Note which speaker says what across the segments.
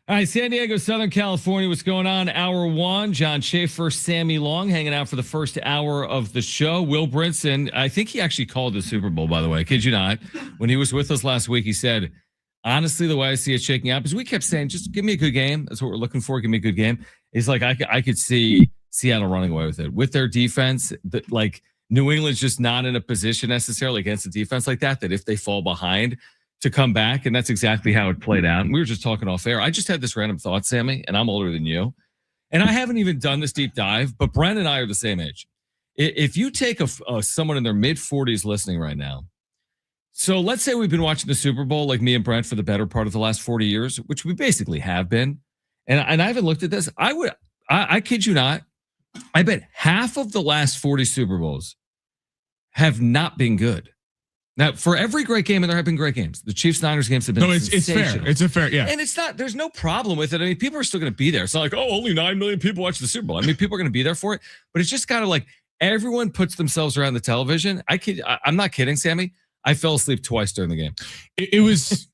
Speaker 1: All right, San Diego, Southern California. What's going on? Hour one. John Schaefer, Sammy Long hanging out for the first hour of the show. Will Brinson, I think he actually called the Super Bowl, by the way. Kid you not. When he was with us last week, he said, honestly, the way I see it shaking out, because we kept saying, just give me a good game. That's what we're looking for. Give me a good game. He's like, I could see Seattle running away with it. With their defense, that like New England's just not in a position necessarily against a defense like that if they fall behind, to come back, and that's exactly how it played out. And we were just talking off air. I just had this random thought, Sammy, and I'm older than you, and I haven't even done this deep dive, but Brent and I are the same age. If you take someone in their mid-40s listening right now, so let's say we've been watching the Super Bowl, like me and Brent, for the better part of the last 40 years, which we basically have been, and I haven't looked at this. I kid you not, I bet half of the last 40 Super Bowls have not been good. Now, for every great game, and there have been great games, the Chiefs-Niners games have been
Speaker 2: it's fair. It's a fair, yeah.
Speaker 1: And it's not, there's no problem with it. I mean, people are still going to be there. It's not like, oh, only 9 million people watch the Super Bowl. I mean, people are going to be there for it, but it's just kind of like everyone puts themselves around the television. I'm not kidding, Sammy. I fell asleep twice during the game.
Speaker 2: It was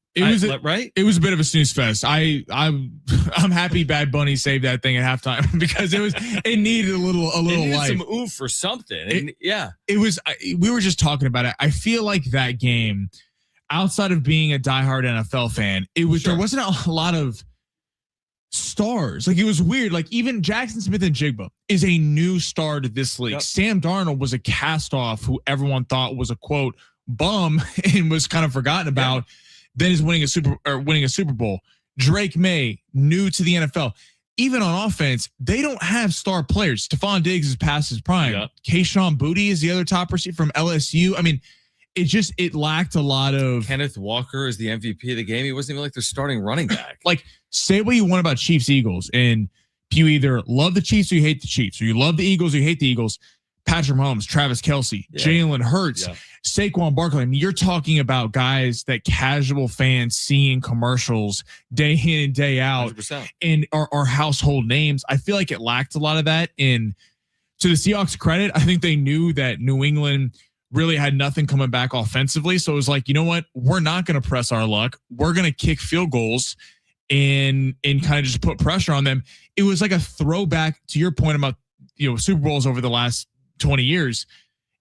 Speaker 1: right.
Speaker 2: It was a bit of a snooze fest. I'm happy Bad Bunny saved that thing at halftime because it needed a little life.
Speaker 1: Some oomph for something.
Speaker 2: We were just talking about it. I feel like that game, outside of being a diehard NFL fan, there wasn't a lot of stars. Like, it was weird. Like, even Jackson Smith-Njigba is a new star to this league. Yep. Sam Darnold was a cast off who everyone thought was a quote bum and was kind of forgotten about. Yeah. Then is winning a Super Bowl. Drake May, new to the NFL. Even on offense, they don't have star players. Stephon Diggs is past his prime. Yeah. Kayshon Boutte is the other top receiver from LSU. I mean, it lacked a lot of.
Speaker 1: Kenneth Walker is the MVP of the game. He wasn't even like their starting running back.
Speaker 2: Like, say what you want about Chiefs Eagles, and you either love the Chiefs or you hate the Chiefs, or you love the Eagles or you hate the Eagles. Patrick Mahomes, Travis Kelce, Jalen Hurts, Saquon Barkley. I mean, you're talking about guys that casual fans see in commercials day in and day out 100%. And are household names. I feel like it lacked a lot of that. And to the Seahawks' credit, I think they knew that New England really had nothing coming back offensively. So it was like, you know what? We're not going to press our luck. We're going to kick field goals and kind of just put pressure on them. It was like a throwback to your point about, Super Bowls over the last 20 years.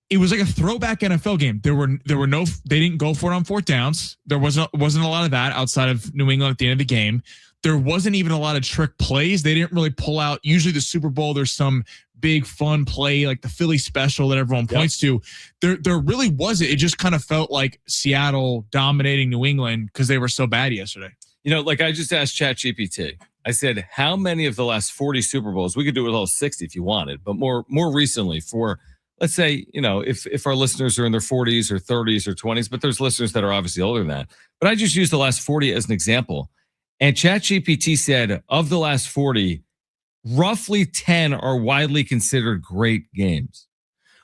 Speaker 2: It was like a throwback NFL game. They didn't go for it on fourth downs. There wasn't a lot of that outside of New England at the end of the game. There wasn't even a lot of trick plays. They didn't really pull out. Usually the Super Bowl, there's some big fun play like the Philly special that everyone points to. There really wasn't. It just kind of felt like Seattle dominating New England because they were so bad yesterday.
Speaker 1: Like I just asked ChatGPT. I said, how many of the last 40 Super Bowls, we could do it all 60 if you wanted, but more recently for, let's say, if our listeners are in their 40s or 30s or 20s, but there's listeners that are obviously older than that. But I just used the last 40 as an example. And ChatGPT said of the last 40, roughly 10 are widely considered great games.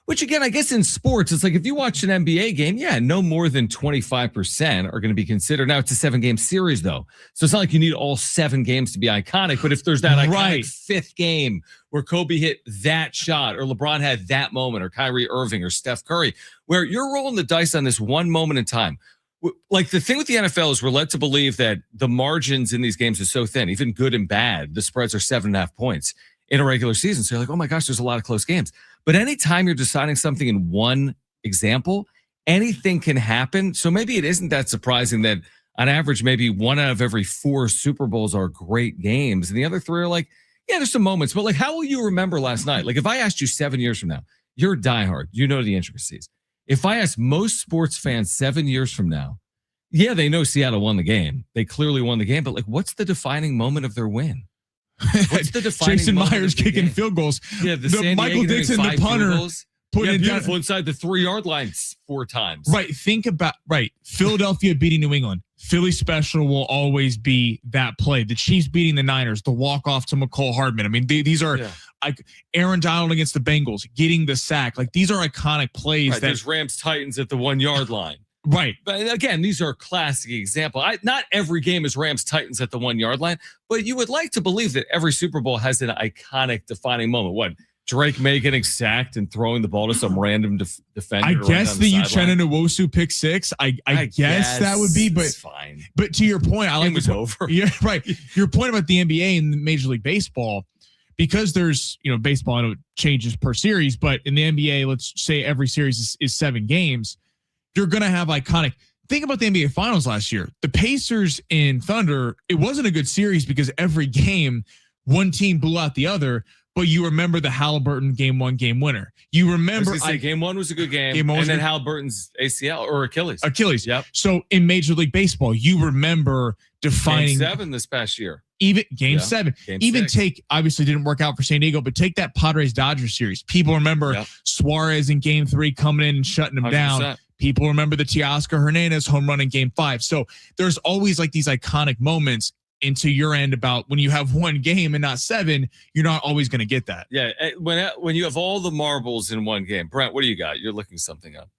Speaker 1: Which, again, I guess in sports, it's like if you watch an NBA game, no more than 25% are going to be considered. Now, it's a 7-game series, though. So it's not like you need all 7 games to be iconic. But if there's that iconic 5th game where Kobe hit that shot or LeBron had that moment or Kyrie Irving or Steph Curry, where you're rolling the dice on this one moment in time. Like, the thing with the NFL is we're led to believe that the margins in these games are so thin, even good and bad. The spreads are 7.5 points in a regular season. So you're like, oh my gosh, there's a lot of close games. But anytime you're deciding something in one example, anything can happen. So maybe it isn't that surprising that on average, maybe 1 out of every 4 Super Bowls are great games. And the other 3 are like, there's some moments, but like, how will you remember last night? Like, if I asked you 7 years from now, you're a diehard, you know the intricacies. If I ask most sports fans 7 years from now, they know Seattle won the game. They clearly won the game, but like, what's the defining moment of their win? What's the defining
Speaker 2: Jason Myers kicking field goals.
Speaker 1: The
Speaker 2: Michael Dixon, the punter,
Speaker 1: putting it beautiful inside the 3-yard line 4 times.
Speaker 2: Right. Think about Philadelphia beating New England. Philly special will always be that play. The Chiefs beating the Niners, the walk-off to McCole Hardman. I mean, these are like Aaron Donald against the Bengals, getting the sack. Like, these are iconic plays.
Speaker 1: Right, there's Rams Titans at the 1-yard line.
Speaker 2: Right.
Speaker 1: But again, these are classic examples. Not every game is Rams Titans at the 1-yard line, but you would like to believe that every Super Bowl has an iconic defining moment. What? Drake May getting sacked and throwing the ball to some random defender.
Speaker 2: I guess the Uchenna Nwosu pick six. I guess that would be, but
Speaker 1: fine.
Speaker 2: But to your point, I like
Speaker 1: it was over.
Speaker 2: Yeah, right. Your point about the NBA and Major League Baseball, because there's baseball, I know it changes per series, but in the NBA, let's say every series is 7 games. You're gonna have iconic. Think about the NBA Finals last year. The Pacers and Thunder. It wasn't a good series because every game, one team blew out the other. But you remember the Halliburton game 1 game winner. You remember
Speaker 1: game 1 was a good game and then Halliburton's ACL or Achilles.
Speaker 2: Yep. So in Major League Baseball, you remember defining
Speaker 1: Game 7 this past year.
Speaker 2: Even Game 7.
Speaker 1: Game
Speaker 2: even
Speaker 1: 6.
Speaker 2: Take obviously didn't work out for San Diego, but take that Padres Dodgers series. People remember Suarez in Game 3 coming in and shutting them 100%. Down. People remember the Teoscar Hernandez home run in Game 5. So there's always like these iconic moments. Into your end about when you have 1 game and not 7, you're not always going to get that.
Speaker 1: Yeah, when you have all the marbles in 1 game. Brent, what do you got? You're looking something up.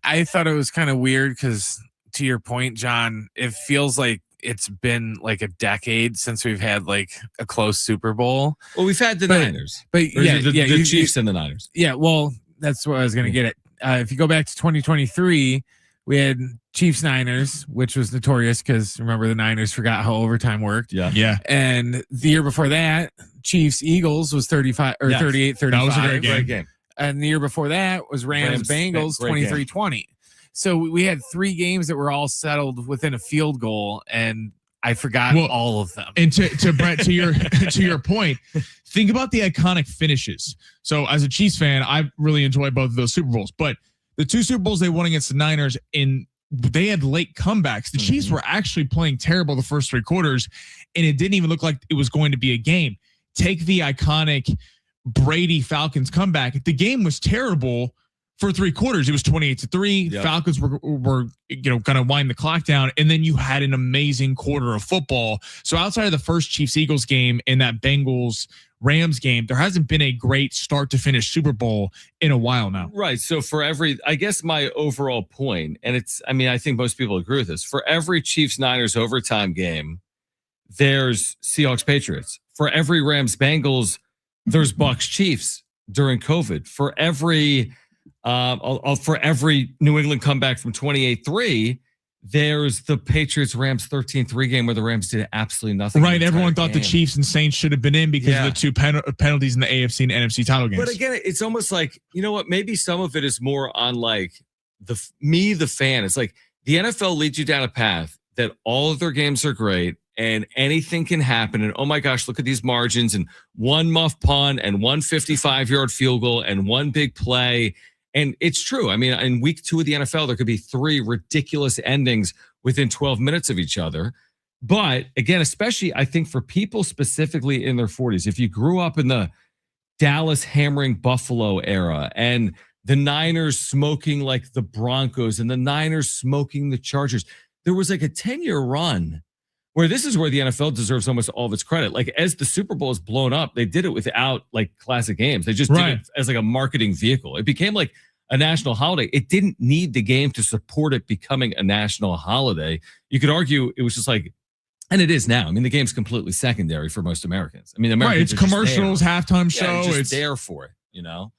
Speaker 3: I thought it was kind of weird because, to your point, John, it feels like it's been like a decade since we've had like a close Super Bowl.
Speaker 1: Well, we've had the Niners,
Speaker 3: but
Speaker 1: the Chiefs and the Niners.
Speaker 3: Yeah, well, that's what I was going to get at. If you go back to 2023. We had Chiefs Niners, which was notorious because remember the Niners forgot how overtime worked.
Speaker 2: Yeah.
Speaker 3: And the year before that, Chiefs Eagles was 35 or 38-35.
Speaker 2: That was a great game.
Speaker 3: And the year before that was Rams Bengals 23-20. So we had 3 games that were all settled within a field goal, and I forgot all of them.
Speaker 2: And to Brett, to your point, think about the iconic finishes. So as a Chiefs fan, I really enjoy both of those Super Bowls, but the 2 Super Bowls they won against the Niners, they had late comebacks. The Chiefs were actually playing terrible the first 3 quarters, and it didn't even look like it was going to be a game. Take the iconic Brady Falcons comeback. The game was terrible for 3 quarters. It was 28-3. Yep. Falcons were going to wind the clock down, and then you had an amazing quarter of football. So outside of the first Chiefs-Eagles game and that Bengals-Rams game, there hasn't been a great start-to-finish Super Bowl in a while now.
Speaker 1: Right. So I guess my overall point, and I think most people agree with this, for every Chiefs-Niners overtime game, there's Seahawks-Patriots. For every Rams-Bengals, there's Bucs-Chiefs during COVID. For every New England comeback from 28-3, there's the Patriots-Rams 13-3 game where the Rams did absolutely nothing.
Speaker 2: Right. Everyone thought the Chiefs and Saints should have been in because of the 2 penalties in the AFC and NFC title games.
Speaker 1: But again, it's almost like, you know what? Maybe some of it is more on like the fan. It's like the NFL leads you down a path that all of their games are great and anything can happen. And oh my gosh, look at these margins and 1 muff punt and 1 55-yard field goal and 1 big play. And it's true. I mean, in week 2 of the NFL, there could be 3 ridiculous endings within 12 minutes of each other. But again, especially I think for people specifically in their 40s, if you grew up in the Dallas hammering Buffalo era and the Niners smoking like the Broncos and the Niners smoking the Chargers, there was like a 10-year run where this is where the NFL deserves almost all of its credit. Like as the Super Bowl is blown up, they did it without like classic games. They just did it as like a marketing vehicle. It became like a national holiday. It didn't need the game to support it becoming a national holiday. You could argue it was just like, and it is now. I mean, the game's completely secondary for most Americans. I mean, Americans
Speaker 2: it's commercials, halftime show.
Speaker 1: It's there for it, you know?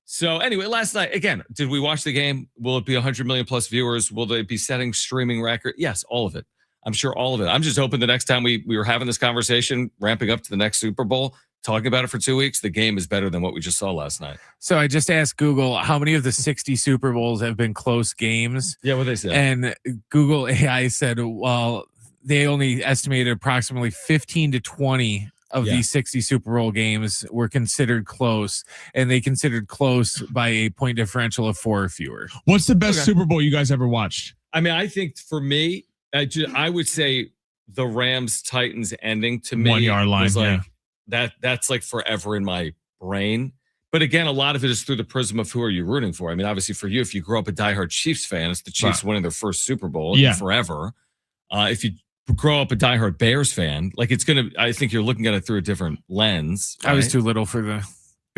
Speaker 1: So anyway, last night, again, did we watch the game? Will it be 100 million plus viewers? Will they be setting streaming record? Yes, all of it. I'm sure all of it. I'm just hoping the next time we were having this conversation, ramping up to the next Super Bowl, talking about it for 2 weeks, the game is better than what we just saw last night.
Speaker 3: So I just asked Google how many of the 60 Super Bowls have been close games.
Speaker 1: Yeah, what they said.
Speaker 3: And Google AI said, well, they only estimated approximately 15 to 20 of these 60 Super Bowl games were considered close, and they considered close by a point differential of 4 or fewer.
Speaker 2: What's the best Super Bowl you guys ever watched?
Speaker 1: I mean, I think for me, I would say the Rams Titans ending to me
Speaker 2: 1 yard line
Speaker 1: was like that's like forever in my brain. But again, a lot of it is through the prism of who are you rooting for. I mean, obviously for you, if you grew up a diehard Chiefs fan, it's the Chiefs winning their first Super Bowl forever. If you grow up a diehard Bears fan, like I think you're looking at it through a different lens.
Speaker 3: Right? I was too little for the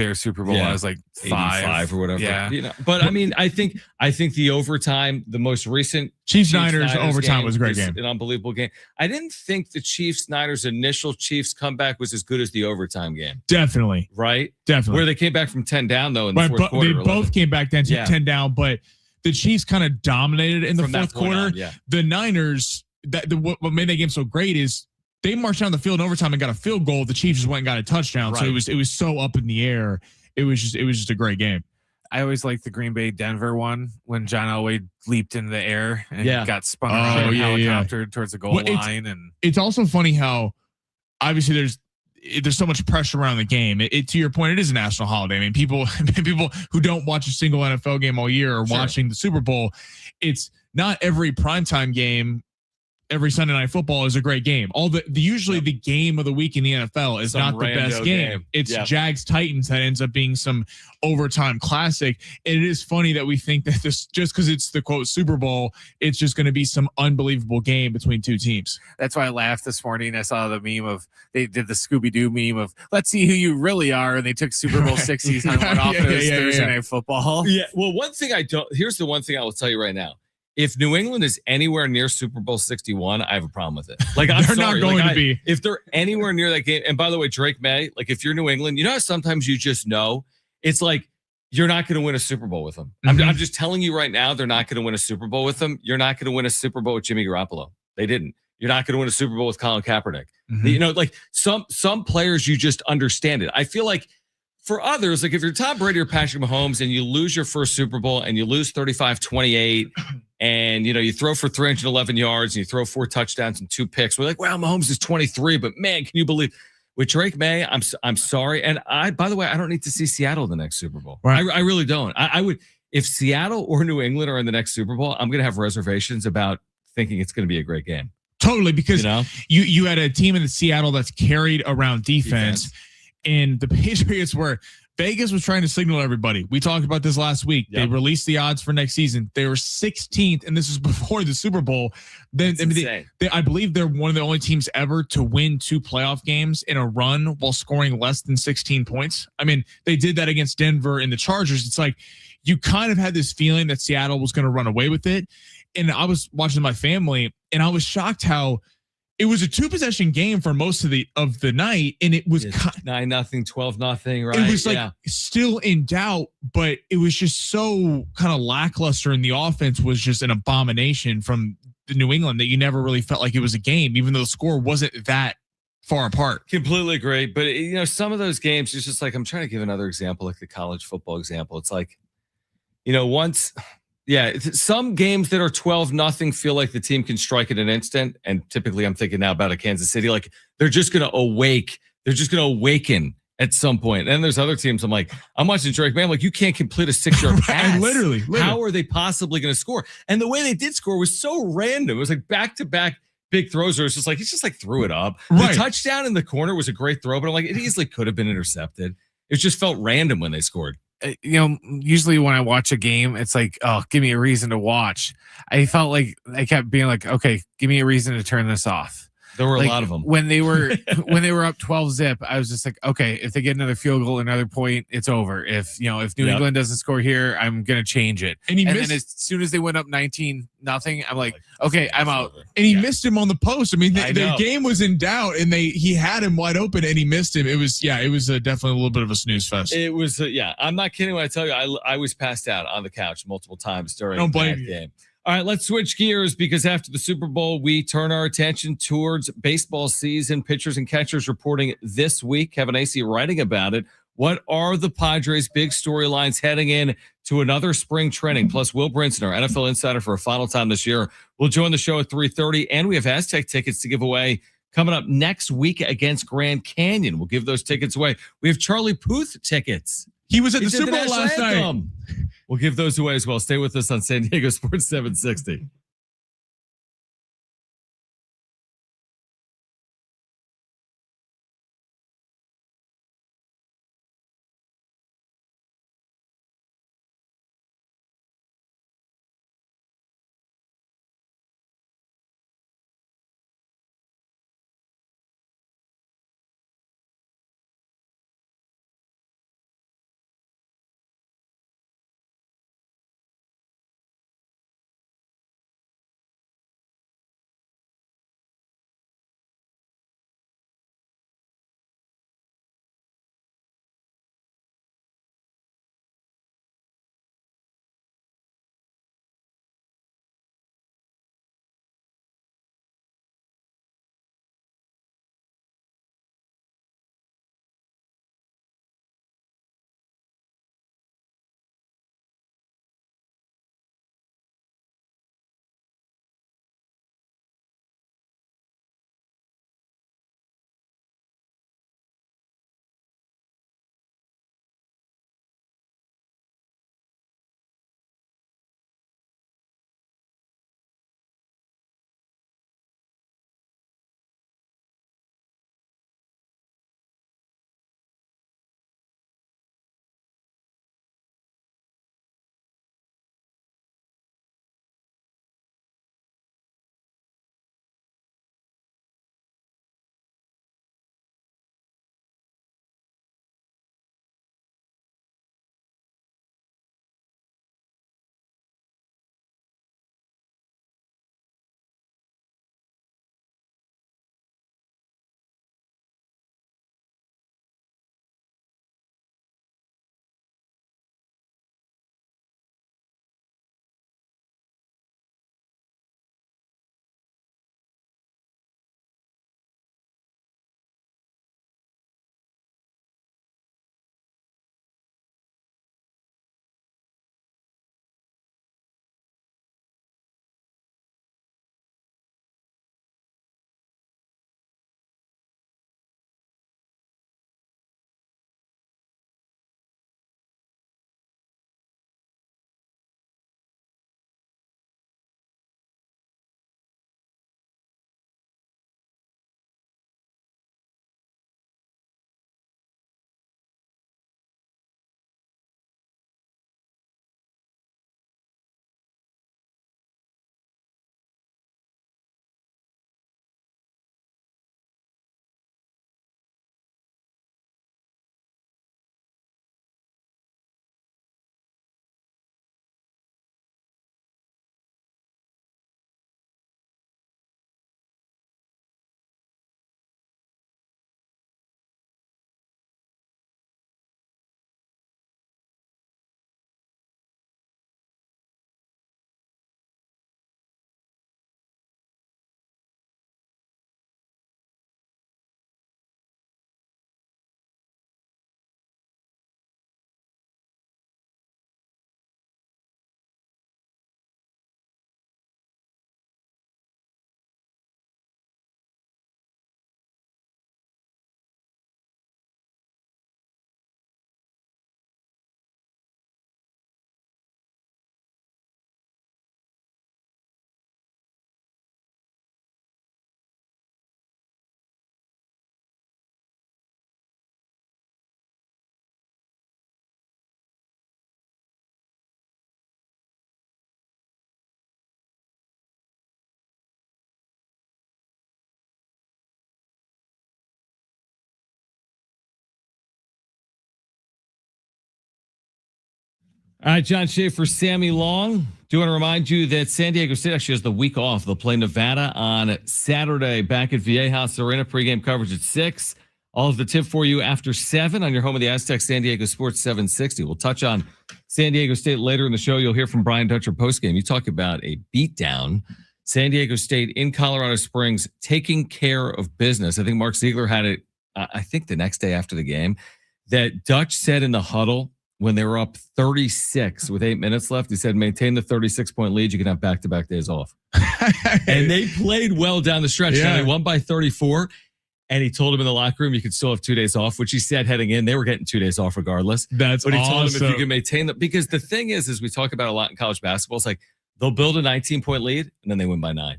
Speaker 3: Bears Super Bowl. I was like
Speaker 1: 5 or whatever.
Speaker 3: Yeah.
Speaker 1: You know, but I mean, I think the overtime, the most recent
Speaker 2: Chiefs Niners overtime was a great game.
Speaker 1: An unbelievable game. I didn't think the Chiefs Niners initial Chiefs comeback was as good as the overtime game.
Speaker 2: Definitely.
Speaker 1: Right?
Speaker 2: Definitely.
Speaker 1: Where they came back from 10 down though in the fourth quarter.
Speaker 2: They both came back 10 down, but the Chiefs kind of dominated in the fourth quarter. The Niners, what made that game so great is they marched down the field in overtime and got a field goal. The Chiefs just went and got a touchdown. Right. So it was so up in the air. It was just a great game.
Speaker 3: I always liked the Green Bay Denver one when John Elway leaped into the air and got spun around and helicoptered towards the goal line. And
Speaker 2: it's also funny how obviously there's so much pressure around the game. To your point, it is a national holiday. I mean, people who don't watch a single NFL game all year are watching the Super Bowl. It's not every primetime game. Every Sunday Night Football is a great game. Usually the game of the week in the NFL is not the best game. It's Jags Titans that ends up being some overtime classic. And it is funny that we think that this, just because it's the quote Super Bowl, it's just going to be some unbelievable game between two teams.
Speaker 3: That's why I laughed this morning. I saw the meme of they did the Scooby-Doo meme of let's see who you really are, and they took Super Bowl 60s and went off Thursday Night Football.
Speaker 1: Yeah. Well, here's the one thing I will tell you right now. If New England is anywhere near Super Bowl 61, I have a problem with it. Like, I'm
Speaker 2: they're
Speaker 1: sorry.
Speaker 2: Not going to be.
Speaker 1: If they're anywhere near that game, and by the way, Drake May, like if you're New England, you know how sometimes you just know it's like you're not going to win a Super Bowl with them. I'm just telling you right now, they're not going to win a Super Bowl with them. You're not going to win a Super Bowl with Jimmy Garoppolo. They didn't. You're not going to win a Super Bowl with Colin Kaepernick. You know, like some players, you just understand it. I feel like for others, like if you're Tom Brady or Patrick Mahomes and you lose your first Super Bowl and you lose 35-28 and, you know, you throw for 311 yards and you throw 4 touchdowns and 2 picks. We're like, wow, Mahomes is 23, but man, can you believe with Drake May? I'm sorry. And by the way, I don't need to see Seattle in the next Super Bowl. Right. I really don't. I would, if Seattle or New England are in the next Super Bowl, I'm going to have reservations about thinking it's going to be a great game.
Speaker 2: Totally. Because you had a team in Seattle that's carried around defense. And the Patriots Vegas was trying to signal everybody. We talked about this last week. They released the odds for next season. They were 16th, and this was before the Super Bowl. I believe they're one of the only teams ever to win 2 playoff games in a run while scoring less than 16 points. I mean, they did that against Denver and the Chargers. It's like you kind of had this feeling that Seattle was going to run away with it. And I was watching my family, and I was shocked how it was a 2-possession game for most of the night, and it was
Speaker 1: 9-0, 12-0, right?
Speaker 2: It was like still in doubt, but it was just so kind of lackluster, and the offense was just an abomination from the New England that you never really felt like it was a game, even though the score wasn't that far apart.
Speaker 1: Completely agree, but you know, some of those games, it's just like I'm trying to give another example, like the college football example. It's like, you know, some games that are 12-0 feel like the team can strike at an instant. And typically I'm thinking now about a Kansas City, like they're just going to awaken at some point. And then there's other teams. I'm watching Drake, man, like you can't complete a 6-yard pass.
Speaker 2: Literally.
Speaker 1: How are they possibly going to score? And the way they did score was so random. It was like back-to-back big throws where it's just like, he just like threw it up. Right. The touchdown in the corner was a great throw, but I'm like, it easily could have been intercepted. It just felt random when they scored.
Speaker 3: You know, usually when I watch a game, it's like, oh, give me a reason to watch. I felt like I kept being like, okay, give me a reason to turn this off.
Speaker 1: There were a lot of them
Speaker 3: when they were up 12-0. I was just like, okay, if they get another field goal, another point, it's over. If New England doesn't score here, I'm gonna change it. And then as soon as they went up 19-0, I'm like, okay, I'm out.
Speaker 2: And he missed him on the post. I mean, the game was in doubt, and he had him wide open, and he missed him. It was definitely a little bit of a snooze fest.
Speaker 1: It was I'm not kidding when I tell you I was passed out on the couch multiple times during that game. All right, let's switch gears because after the Super Bowl, we turn our attention towards baseball season. Pitchers and catchers reporting this week. Kevin Acee writing about it. What are the Padres' big storylines heading in to another spring training? Plus, Will Brinson, our NFL insider for a final time this year, will join the show at 3:30. And we have Aztec tickets to give away coming up next week against Grand Canyon. We'll give those tickets away. We have Charlie Puth tickets.
Speaker 2: He was at the Super Bowl last night.
Speaker 1: We'll give those away as well. Stay with us on San Diego Sports 760. All right, John Schaefer, Sammy Long. Do want to remind you that San Diego State actually has the week off. They'll play Nevada on Saturday back at Viejas Arena. Pregame coverage at 6. All of the tip for you after 7 on your home of the Aztecs, San Diego Sports 760. We'll touch on San Diego State later in the show. You'll hear from Brian Dutcher postgame. You talk about a beatdown. San Diego State in Colorado Springs taking care of business. I think Mark Ziegler had it, I think the next day after the game, that Dutch said in the huddle, when they were up 36 with 8 minutes left, he said, maintain the 36-point lead. You can have back-to-back days off. And they played well down the stretch. Yeah. Now they won by 34. And he told him in the locker room, you could still have 2 days off, which he said heading in, they were getting 2 days off regardless.
Speaker 2: But
Speaker 1: he told him if you can maintain that, because the thing is we talk about a lot in college basketball, it's like they'll build a 19-point lead and then they win by 9.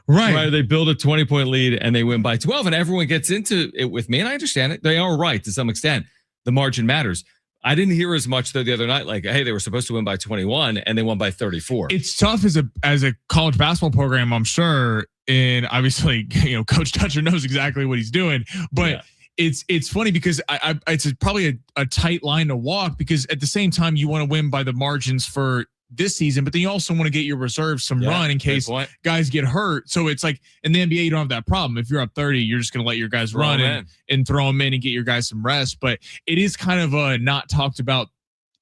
Speaker 1: Right. They build a 20-point lead and they win by 12. And everyone gets into it with me. And I understand it. They are right to some extent. The margin matters. I didn't hear as much though the other night, like, hey, they were supposed to win by 21 and they won by 34.
Speaker 2: It's tough as a college basketball program, I'm sure. And obviously, Coach Dutcher knows exactly what he's doing, but it's funny because it's probably a tight line to walk, because at the same time you want to win by the margins for this season, but then you also want to get your reserves some run in case guys get hurt. So it's like in the NBA, you don't have that problem. If you're up 30, you're just going to let your guys run and throw them in and get your guys some rest. But it is kind of a not talked about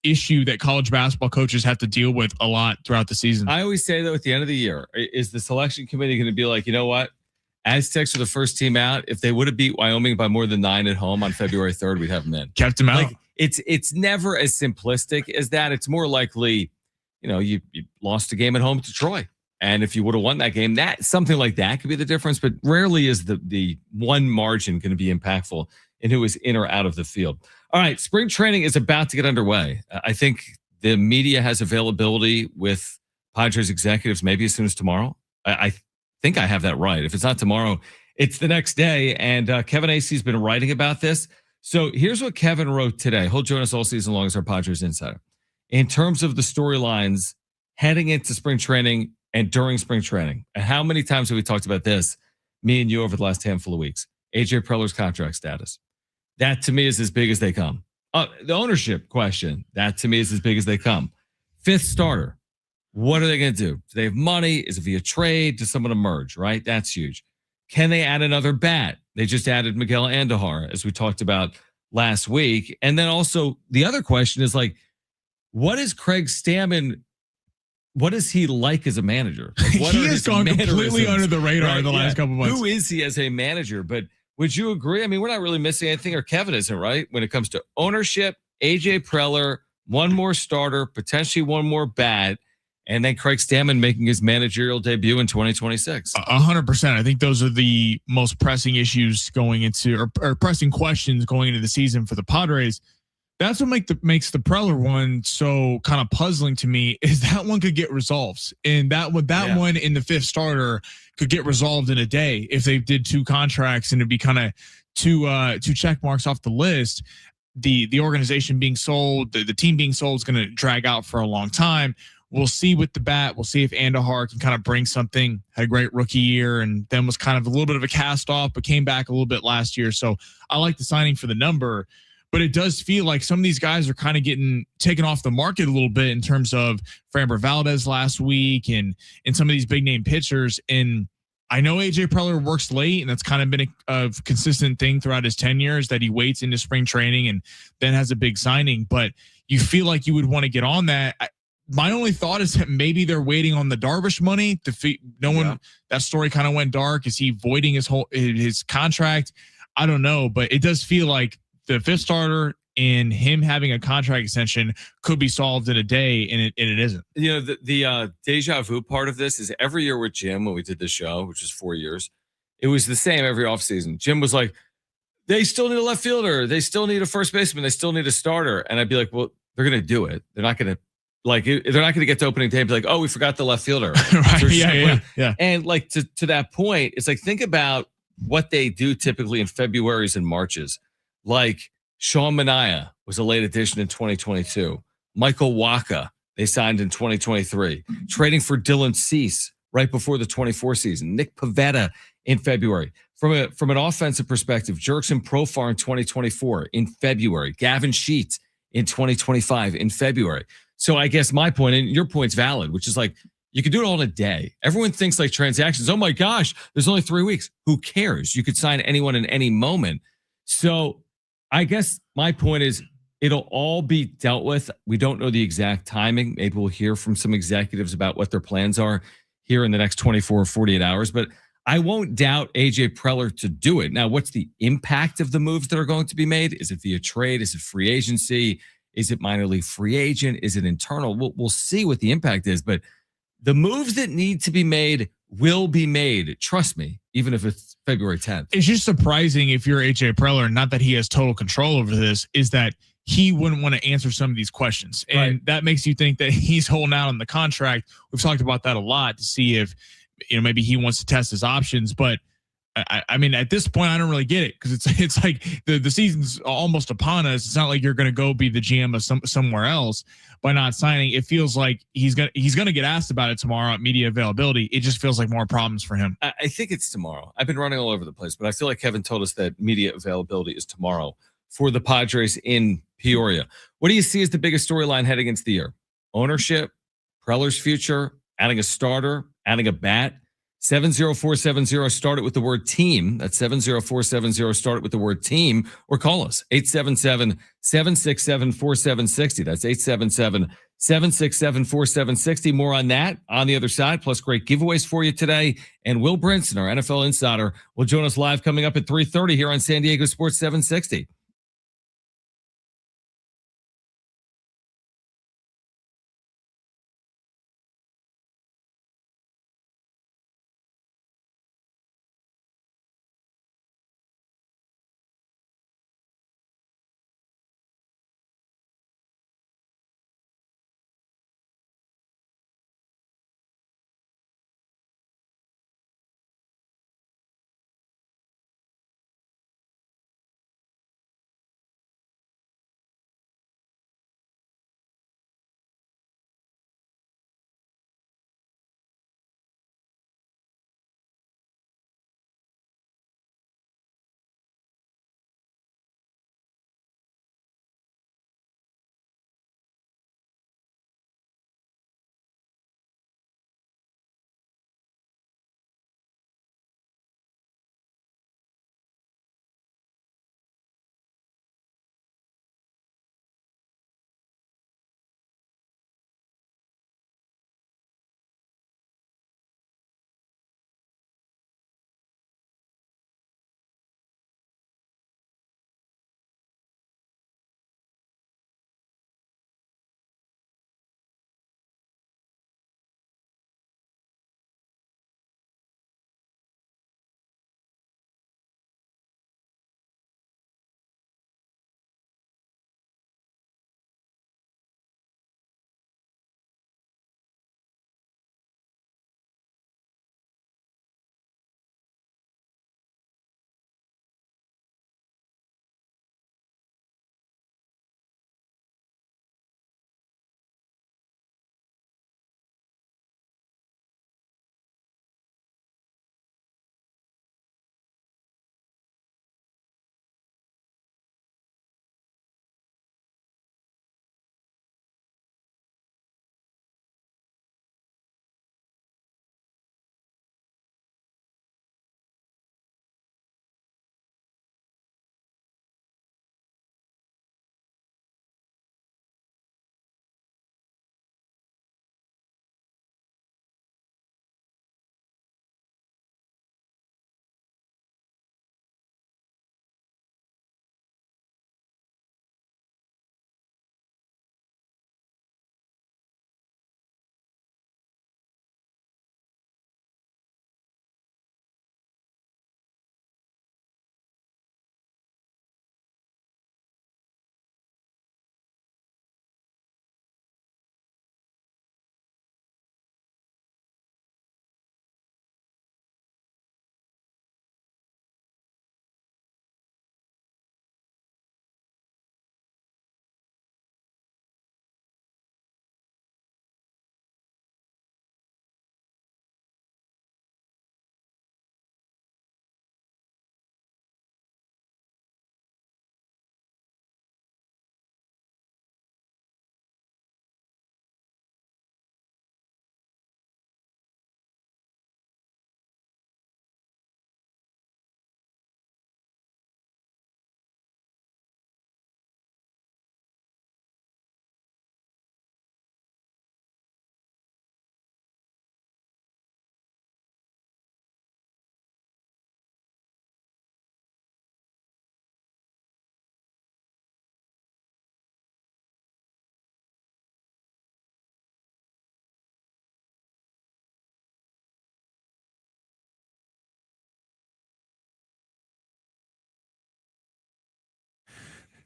Speaker 2: issue that college basketball coaches have to deal with a lot throughout the season.
Speaker 1: I always say, though, at the end of the year, is the selection committee going to be like, you know what? Aztecs are the first team out. If they would have beat Wyoming by more than 9 at home on February 3rd, we'd have them in.
Speaker 2: Kept them out.
Speaker 1: Like, it's never as simplistic as that. It's more likely, you lost a game at home to Troy. And if you would have won that game, that something like that could be the difference. But rarely is the one margin going to be impactful in who is in or out of the field. All right, spring training is about to get underway. I think the media has availability with Padres executives maybe as soon as tomorrow. I think I have that right. If it's not tomorrow, it's the next day. And Kevin Acey's been writing about this. So here's what Kevin wrote today. He'll join us all season long as our Padres insider. In terms of the storylines heading into spring training and during spring training, and how many times have we talked about this, me and you, over the last handful of weeks? AJ Preller's contract status. That to me is as big as they come. The ownership question, that to me is as big as they come. 5th starter. What are they going to do? Do they have money? Is it via trade? Does someone emerge, right? That's huge. Can they add another bat? They just added Miguel Andujar, as we talked about last week. And then also the other question is like, what is Craig Stammen? What is he like as a manager? Like, what
Speaker 2: he has gone completely under the radar in the last couple of months.
Speaker 1: Who is he as a manager? But would you agree? I mean, we're not really missing anything, or Kevin isn't, right? When it comes to ownership, AJ Preller, one more starter, potentially one more bat, and then Craig Stammen making his managerial debut in 2026.
Speaker 2: 100%. I think those are the most pressing issues going into, or pressing questions going into the season for the Padres. That's what makes the Preller one so kind of puzzling to me, is that one could get resolved. And that one in the 5th starter could get resolved in a day if they did 2 contracts, and it'd be kind of two check marks off the list. The organization being sold, the team being sold is going to drag out for a long time. We'll see with the bat. We'll see if Andujar can kind of bring something. Had a great rookie year and then was kind of a little bit of a cast off, but came back a little bit last year. So I like the signing for the number. But it does feel like some of these guys are kind of getting taken off the market a little bit in terms of Framber Valdez last week and some of these big name pitchers. And I know AJ Preller works late, and that's kind of been a consistent thing throughout his tenure, is that he waits into spring training and then has a big signing. But you feel like you would want to get on that. My only thought is that maybe they're waiting on the Darvish money. That story kind of went dark. Is he voiding his contract? I don't know, but it does feel like the 5th starter and him having a contract extension could be solved in a day, and it isn't.
Speaker 1: The deja vu part of this is every year with Jim, when we did this show, which is 4 years, it was the same every offseason. Jim was like, they still need a left fielder. They still need a first baseman. They still need a starter. And I'd be like, well, they're going to do it. They're not going to they're not going to get to opening day and be like, oh, we forgot the left fielder.
Speaker 2: Right. Yeah.
Speaker 1: And like to that point, it's like, think about what they do typically in Februarys and Marches. Like Sean Manaea was a late addition in 2022. Michael Wacha, they signed in 2023. Trading for Dylan Cease right before the 24 season. Nick Pivetta in February. From an offensive perspective, Jurickson Profar in 2024 in February. Gavin Sheets in 2025 in February. So I guess my point, and your point's valid, which is like, you could do it all in a day. Everyone thinks like transactions. Oh my gosh, there's only 3 weeks. Who cares? You could sign anyone in any moment. So I guess my point is it'll all be dealt with. We don't know the exact timing. Maybe we'll hear from some executives about what their plans are here in the next 24 or 48 hours. But I won't doubt AJ Preller to do it. Now, what's the impact of the moves that are going to be made? Is it via trade? Is it free agency? Is it minor league free agent? Is it internal? We'll see what the impact is. But the moves that need to be made will be made. Trust me, even if it's February 10th.
Speaker 2: It's just surprising if you're AJ Preller, not that he has total control over this, is that he wouldn't want to answer some of these questions. And
Speaker 1: right.
Speaker 2: That makes you think that he's holding out on the contract. We've talked about that a lot to see if, maybe he wants to test his options. But I mean, at this point, I don't really get it because it's like the season's almost upon us. It's not like you're going to go be the GM of somewhere else by not signing. It feels like he's gonna get asked about it tomorrow at media availability. It just feels like more problems for him.
Speaker 1: I think it's tomorrow. I've been running all over the place, but I feel like Kevin told us that media availability is tomorrow for the Padres in Peoria. What do you see as the biggest storyline heading into the year? Ownership, Preller's future, adding a starter, adding a bat. 70470, start it with the word team. That's 70470, start it with the word team, or call us 877-767-4760. That's 877-767-4760. More on that on the other side, plus great giveaways for you today. And Will Brinson, our NFL insider, will join us live coming up at 3:30 here on San Diego Sports 760.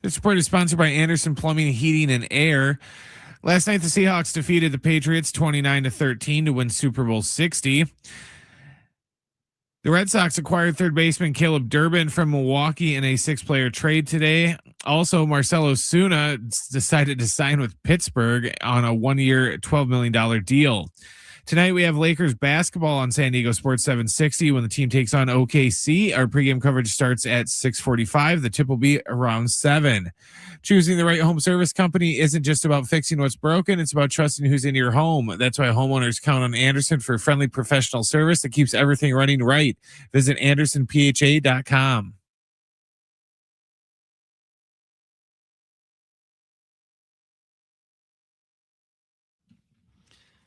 Speaker 3: This report is sponsored by Anderson Plumbing, Heating, and Air. Last night, the Seahawks defeated the Patriots 29-13 to win Super Bowl 60. The Red Sox acquired third baseman Caleb Durbin from Milwaukee in a 6-player trade today. Also, Marcelo Zuna decided to sign with Pittsburgh on a 1-year, $12 million deal. Tonight, we have Lakers basketball on San Diego Sports 760 when the team takes on OKC. Our pregame coverage starts at 6:45. The tip will be around 7. Choosing the right home service company isn't just about fixing what's broken. It's about trusting who's in your home. That's why homeowners count on Anderson for friendly professional service that keeps everything running right. Visit AndersonPHA.com.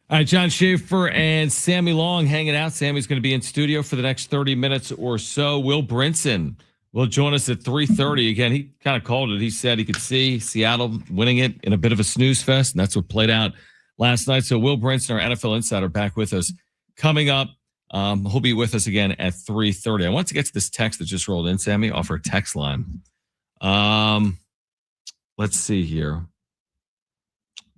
Speaker 1: All right, John Schaefer and Sammy Long hanging out. Sammy's going to be in studio for the next 30 minutes or so. Will Brinson will join us at 3:30. Again, he kind of called it. He said he could see Seattle winning it in a bit of a snooze fest, and that's what played out last night. So Will Brinson, our NFL insider, back with us. Coming up, he'll be with us again at 3:30. I want to get to this text that just rolled in, Sammy, off our text line. Let's see here.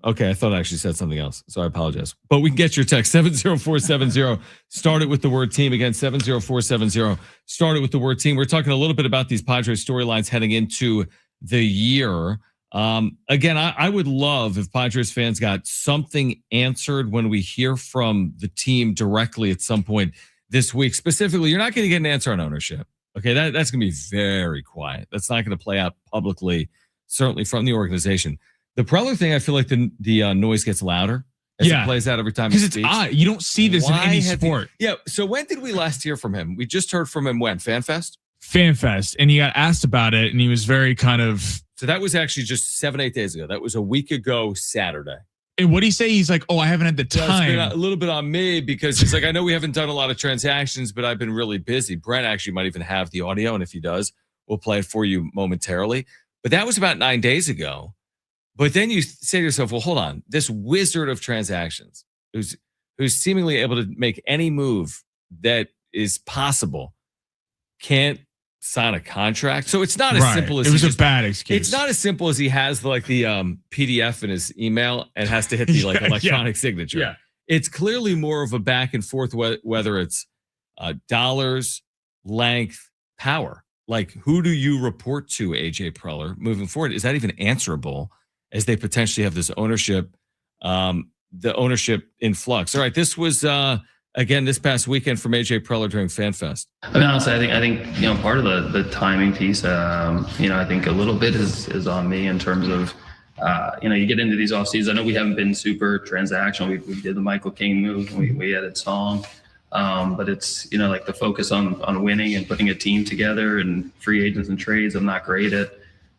Speaker 1: Okay, I thought I actually said something else, so I apologize. But we can get your text, 70470. Start it with the word team. Again, 70470. Start it with the word team. We're talking a little bit about these Padres storylines heading into the year. Again, I would love if Padres fans got something answered when we hear from the team directly at some point this week. Specifically, you're not going to get an answer on ownership. Okay, that's going to be very quiet. That's not going to play out publicly, certainly from the organization. The Preller thing, I feel like the noise gets louder as it plays out every time he speaks.
Speaker 2: Because it's odd. You don't see this in any sport.
Speaker 1: So when did we last hear from him? We just heard from him when? FanFest?
Speaker 2: FanFest. And he got asked about it, and he was very kind of...
Speaker 1: So that was actually just 7-8 days ago. That was a week ago Saturday.
Speaker 2: And what did he say? He's like, I haven't had the time.
Speaker 1: It's been a little bit on me because he's like, I know we haven't done a lot of transactions, but I've been really busy. Brent actually might even have the audio, and if he does, we'll play it for you momentarily. But that was about 9 days ago. But then you say to yourself, well, hold on. This wizard of transactions who's seemingly able to make any move that is possible can't sign a contract. So it's not as simple as
Speaker 2: it was a bad excuse.
Speaker 1: It's not as simple as he has the PDF in his email and has to hit the electronic signature.
Speaker 2: Yeah.
Speaker 1: It's clearly more of a back and forth, whether it's dollars, length, power. Like, who do you report to, AJ Preller, moving forward? Is that even answerable as they potentially have this ownership, the ownership in flux? All right, this was again this past weekend from AJ Preller during FanFest.
Speaker 4: I mean, honestly, I think part of the timing piece, I think a little bit is on me in terms of you get into these off seasons. I know we haven't been super transactional. We did the Michael King move. We added Song. But it's, like the focus on winning and putting a team together and free agents and trades. I'm not great at,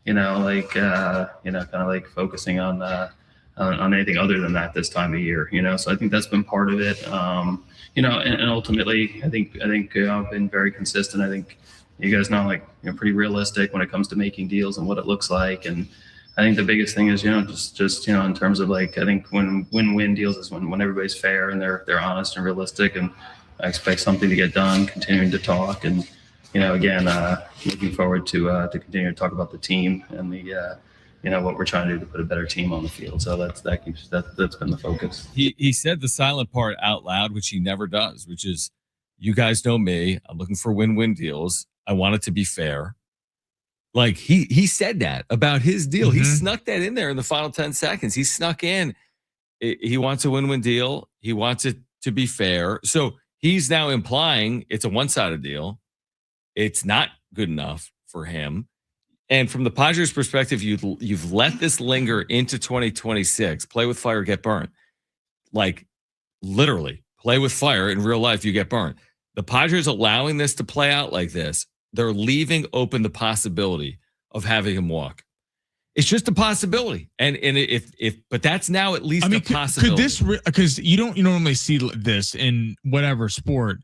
Speaker 4: kind of like focusing on anything other than that this time of year, so I think that's been part of it. And ultimately I think I've been very consistent. I think you guys know, pretty realistic when it comes to making deals and what it looks like. And I think the biggest thing is, just in terms of I think when win-win deals is when everybody's fair and they're honest and realistic, and I expect something to get done, continuing to talk. And, again, looking forward to continue to talk about the team and the, what we're trying to do to put a better team on the field. So that's been the focus.
Speaker 1: He said the silent part out loud, which he never does, which is, you guys know me. I'm looking for win-win deals. I want it to be fair. Like he said that about his deal. Mm-hmm. He snuck that in there in the final 10 seconds. He snuck in. He wants a win-win deal. He wants it to be fair. So he's now implying it's a one-sided deal. It's not good enough for him. And from the Padres' perspective, you've let this linger into 2026. Play with fire, get burned. Like, literally, play with fire. In real life, you get burned. The Padres allowing this to play out like this, they're leaving open the possibility of having him walk. It's just a possibility, and but that's now at least a possibility.
Speaker 2: Could this, because you don't normally see this in whatever sport,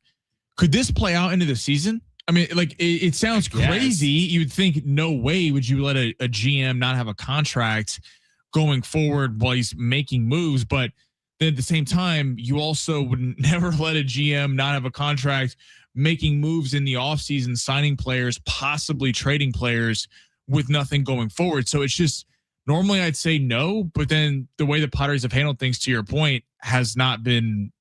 Speaker 2: could this play out into the season? I mean, it sounds crazy. Yes. You'd think, no way would you let a GM not have a contract going forward while he's making moves, but then at the same time, you also would never let a GM not have a contract making moves in the offseason, signing players, possibly trading players with nothing going forward. So it's just normally I'd say no, but then the way the Padres have handled things, to your point, has not been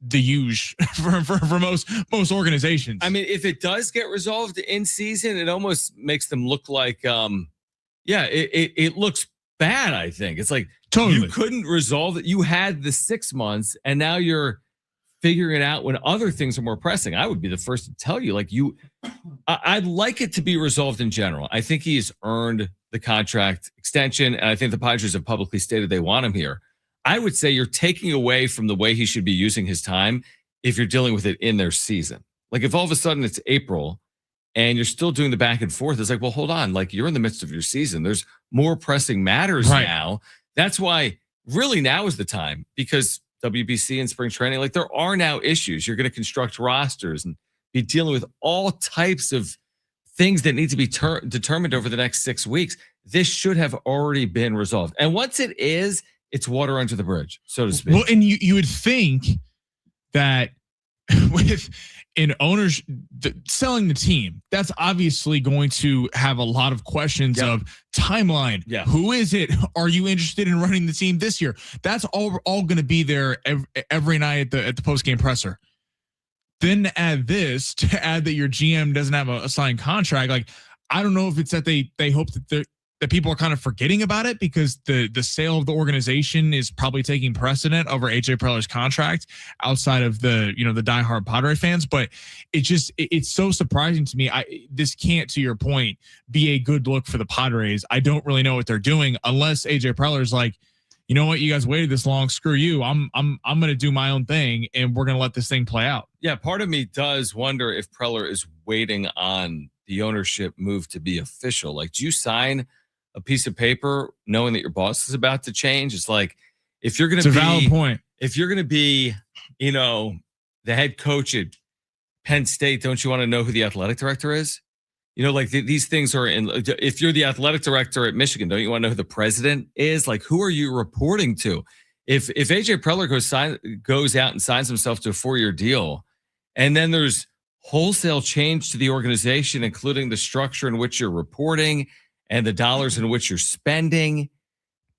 Speaker 2: the huge for most organizations.
Speaker 1: I mean, if it does get resolved in season, it almost makes them look like, it looks bad. I think it's like
Speaker 2: totally
Speaker 1: you couldn't resolve it. You had the 6 months, and now you're figuring it out when other things are more pressing. I would be the first to tell you, like I'd like it to be resolved in general. I think he's earned the contract extension, and I think the Padres have publicly stated they want him here. I would say you're taking away from the way he should be using his time if you're dealing with it in their season. Like if all of a sudden it's April and you're still doing the back and forth, it's like, well, hold on. Like you're in the midst of your season. There's more pressing matters now. That's why really now is the time, because WBC and spring training, like there are now issues. You're going to construct rosters and be dealing with all types of things that need to be determined over the next 6 weeks. This should have already been resolved. And once it is, it's water under the bridge, so to speak.
Speaker 2: Well, and you would think that with an owner's selling the team, that's obviously going to have a lot of questions of timeline.
Speaker 1: Yeah.
Speaker 2: Who is it? Are you interested in running the team this year? That's all going to be there every night at the post game presser. Then to add that your GM doesn't have a signed contract. Like, I don't know if it's that they hope that people are kind of forgetting about it because the sale of the organization is probably taking precedent over AJ Preller's contract outside of the diehard Padre fans. But it's so surprising to me. This can't, to your point, be a good look for the Padres. I don't really know what they're doing unless AJ Preller's like, you know what, you guys waited this long, screw you. I'm going to do my own thing and we're going to let this thing play out.
Speaker 1: Yeah. Part of me does wonder if Preller is waiting on the ownership move to be official. Like, do you sign a piece of paper knowing that your boss is about to change? It's like, if you're going to be,
Speaker 2: it's a valid point.
Speaker 1: If you're going to be, the head coach at Penn State, don't you want to know who the athletic director is? These things are if you're the athletic director at Michigan, don't you want to know who the president is? Like, who are you reporting to? If AJ Preller goes out and signs himself to a 4-year deal, and then there's wholesale change to the organization, including the structure in which you're reporting and the dollars in which you're spending,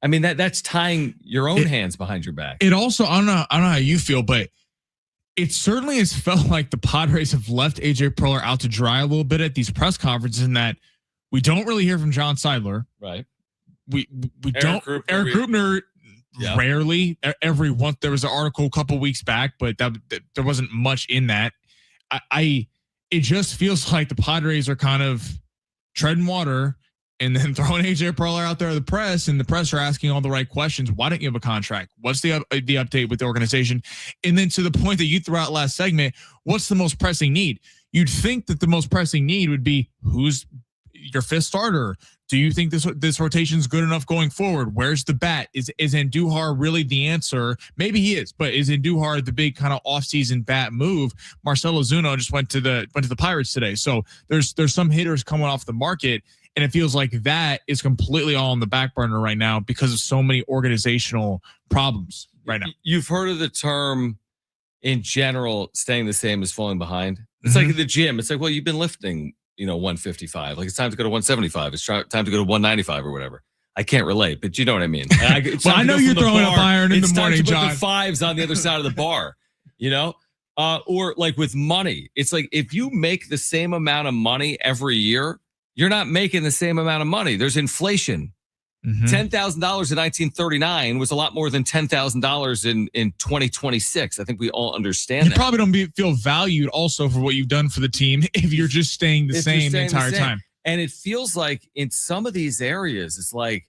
Speaker 1: I mean, that's tying your own hands behind your back.
Speaker 2: It also, I don't know how you feel, but it certainly has felt like the Padres have left AJ Preller out to dry a little bit at these press conferences, in that we don't really hear from John Seidler.
Speaker 1: Right.
Speaker 2: We don't. Eric Krupner rarely. Every once there was an article a couple weeks back, but that there wasn't much in that. It just feels like the Padres are kind of treading water and then throwing AJ Preller out there to the press, and the press are asking all the right questions. Why don't you have a contract? What's the update with the organization? And then to the point that you threw out last segment, what's the most pressing need? You'd think that the most pressing need would be, who's your fifth starter? Do you think this rotation is good enough going forward? Where's the bat? Is Andujar really the answer? Maybe he is, but is Andujar the big kind of offseason bat move? Marcell Ozuna just went to the Pirates today. So there's some hitters coming off the market, and it feels like that is completely all on the back burner right now because of so many organizational problems right now.
Speaker 1: You've heard of the term in general, staying the same is falling behind. It's like at the gym. It's like, well, you've been lifting, 155. Like, it's time to go to 175. It's time to go to 195 or whatever. I can't relate, but you know what I mean.
Speaker 2: Well, I know you're throwing up iron in the morning, John.
Speaker 1: Put the fives on the other side of the bar, or like with money. It's like, if you make the same amount of money every year, you're not making the same amount of money. There's inflation. $10,000 in 1939 was a lot more than $10,000 in 2026. I think we all understand that.
Speaker 2: You probably don't feel valued also for what you've done for the team if you're just staying the same the entire time.
Speaker 1: And it feels like in some of these areas, it's like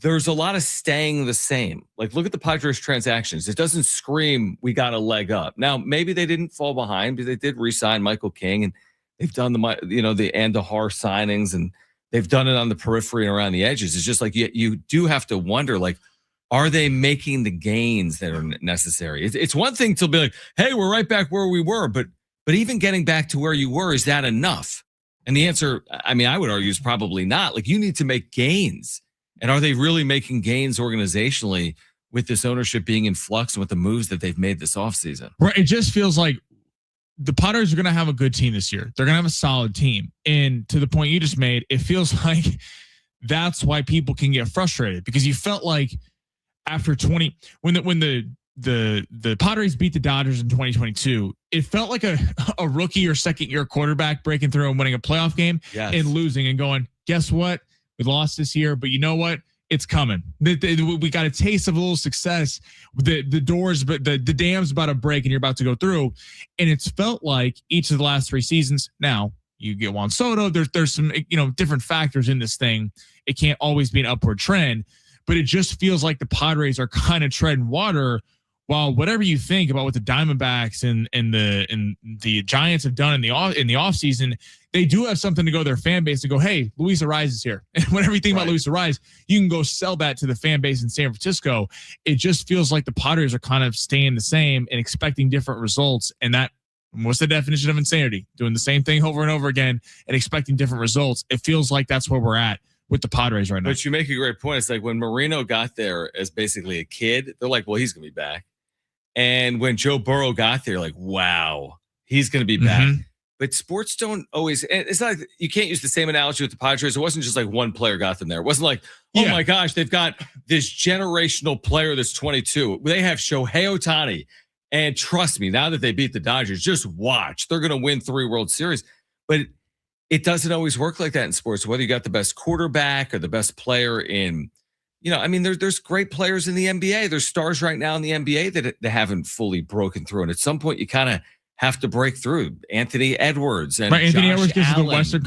Speaker 1: there's a lot of staying the same. Like, look at the Padres transactions. It doesn't scream we got a leg up. Now, maybe they didn't fall behind, but they did re-sign Michael King, and they've done the Andujar signings, and they've done it on the periphery and around the edges. It's just like you do have to wonder, like, are they making the gains that are necessary? It's one thing to be like, hey, we're right back where we were, but even getting back to where you were, is that enough? And the answer, I mean, I would argue, is probably not. Like, you need to make gains. And are they really making gains organizationally with this ownership being in flux and with the moves that they've made this offseason?
Speaker 2: Right. It just feels like the Padres are going to have a good team this year. They're going to have a solid team. And to the point you just made, it feels like that's why people can get frustrated, because you felt like after 20, when the Padres beat the Dodgers in 2022, it felt like a rookie or second year quarterback breaking through and winning a playoff game and losing and going, guess what? We lost this year, but you know what? It's coming. We got a taste of a little success. The doors, but the dam's about to break and you're about to go through. And it's felt like each of the last 3 seasons. Now you get Juan Soto. There's some, different factors in this thing. It can't always be an upward trend, but it just feels like the Padres are kind of treading water. While whatever you think about what the Diamondbacks and the Giants have done in the offseason, they do have something to go to their fan base and go, hey, Luis Arraez is here. And whenever you think about Luis Arraez, you can go sell that to the fan base in San Francisco. It just feels like the Padres are kind of staying the same and expecting different results. And that, what's the definition of insanity? Doing the same thing over and over again and expecting different results. It feels like that's where we're at with the Padres right now.
Speaker 1: But you make a great point. It's like when Marino got there as basically a kid, they're like, well, he's going to be back. And when Joe Burrow got there, like, wow, he's going to be back. But sports don't always, it's not like you can't use the same analogy with the Padres. It wasn't just like one player got them there. It wasn't like, oh my gosh, they've got this generational player that's 22. They have Shohei Ohtani. And trust me, now that they beat the Dodgers, just watch. They're going to win 3 World Series. But it doesn't always work like that in sports, whether you got the best quarterback or the best player in, there's great players in the NBA. There's stars right now in the NBA that haven't fully broken through. And at some point, you kind of have to break through. Anthony Edwards and
Speaker 2: Anthony
Speaker 1: Josh
Speaker 2: Edwards gets to the
Speaker 1: Allen.
Speaker 2: Western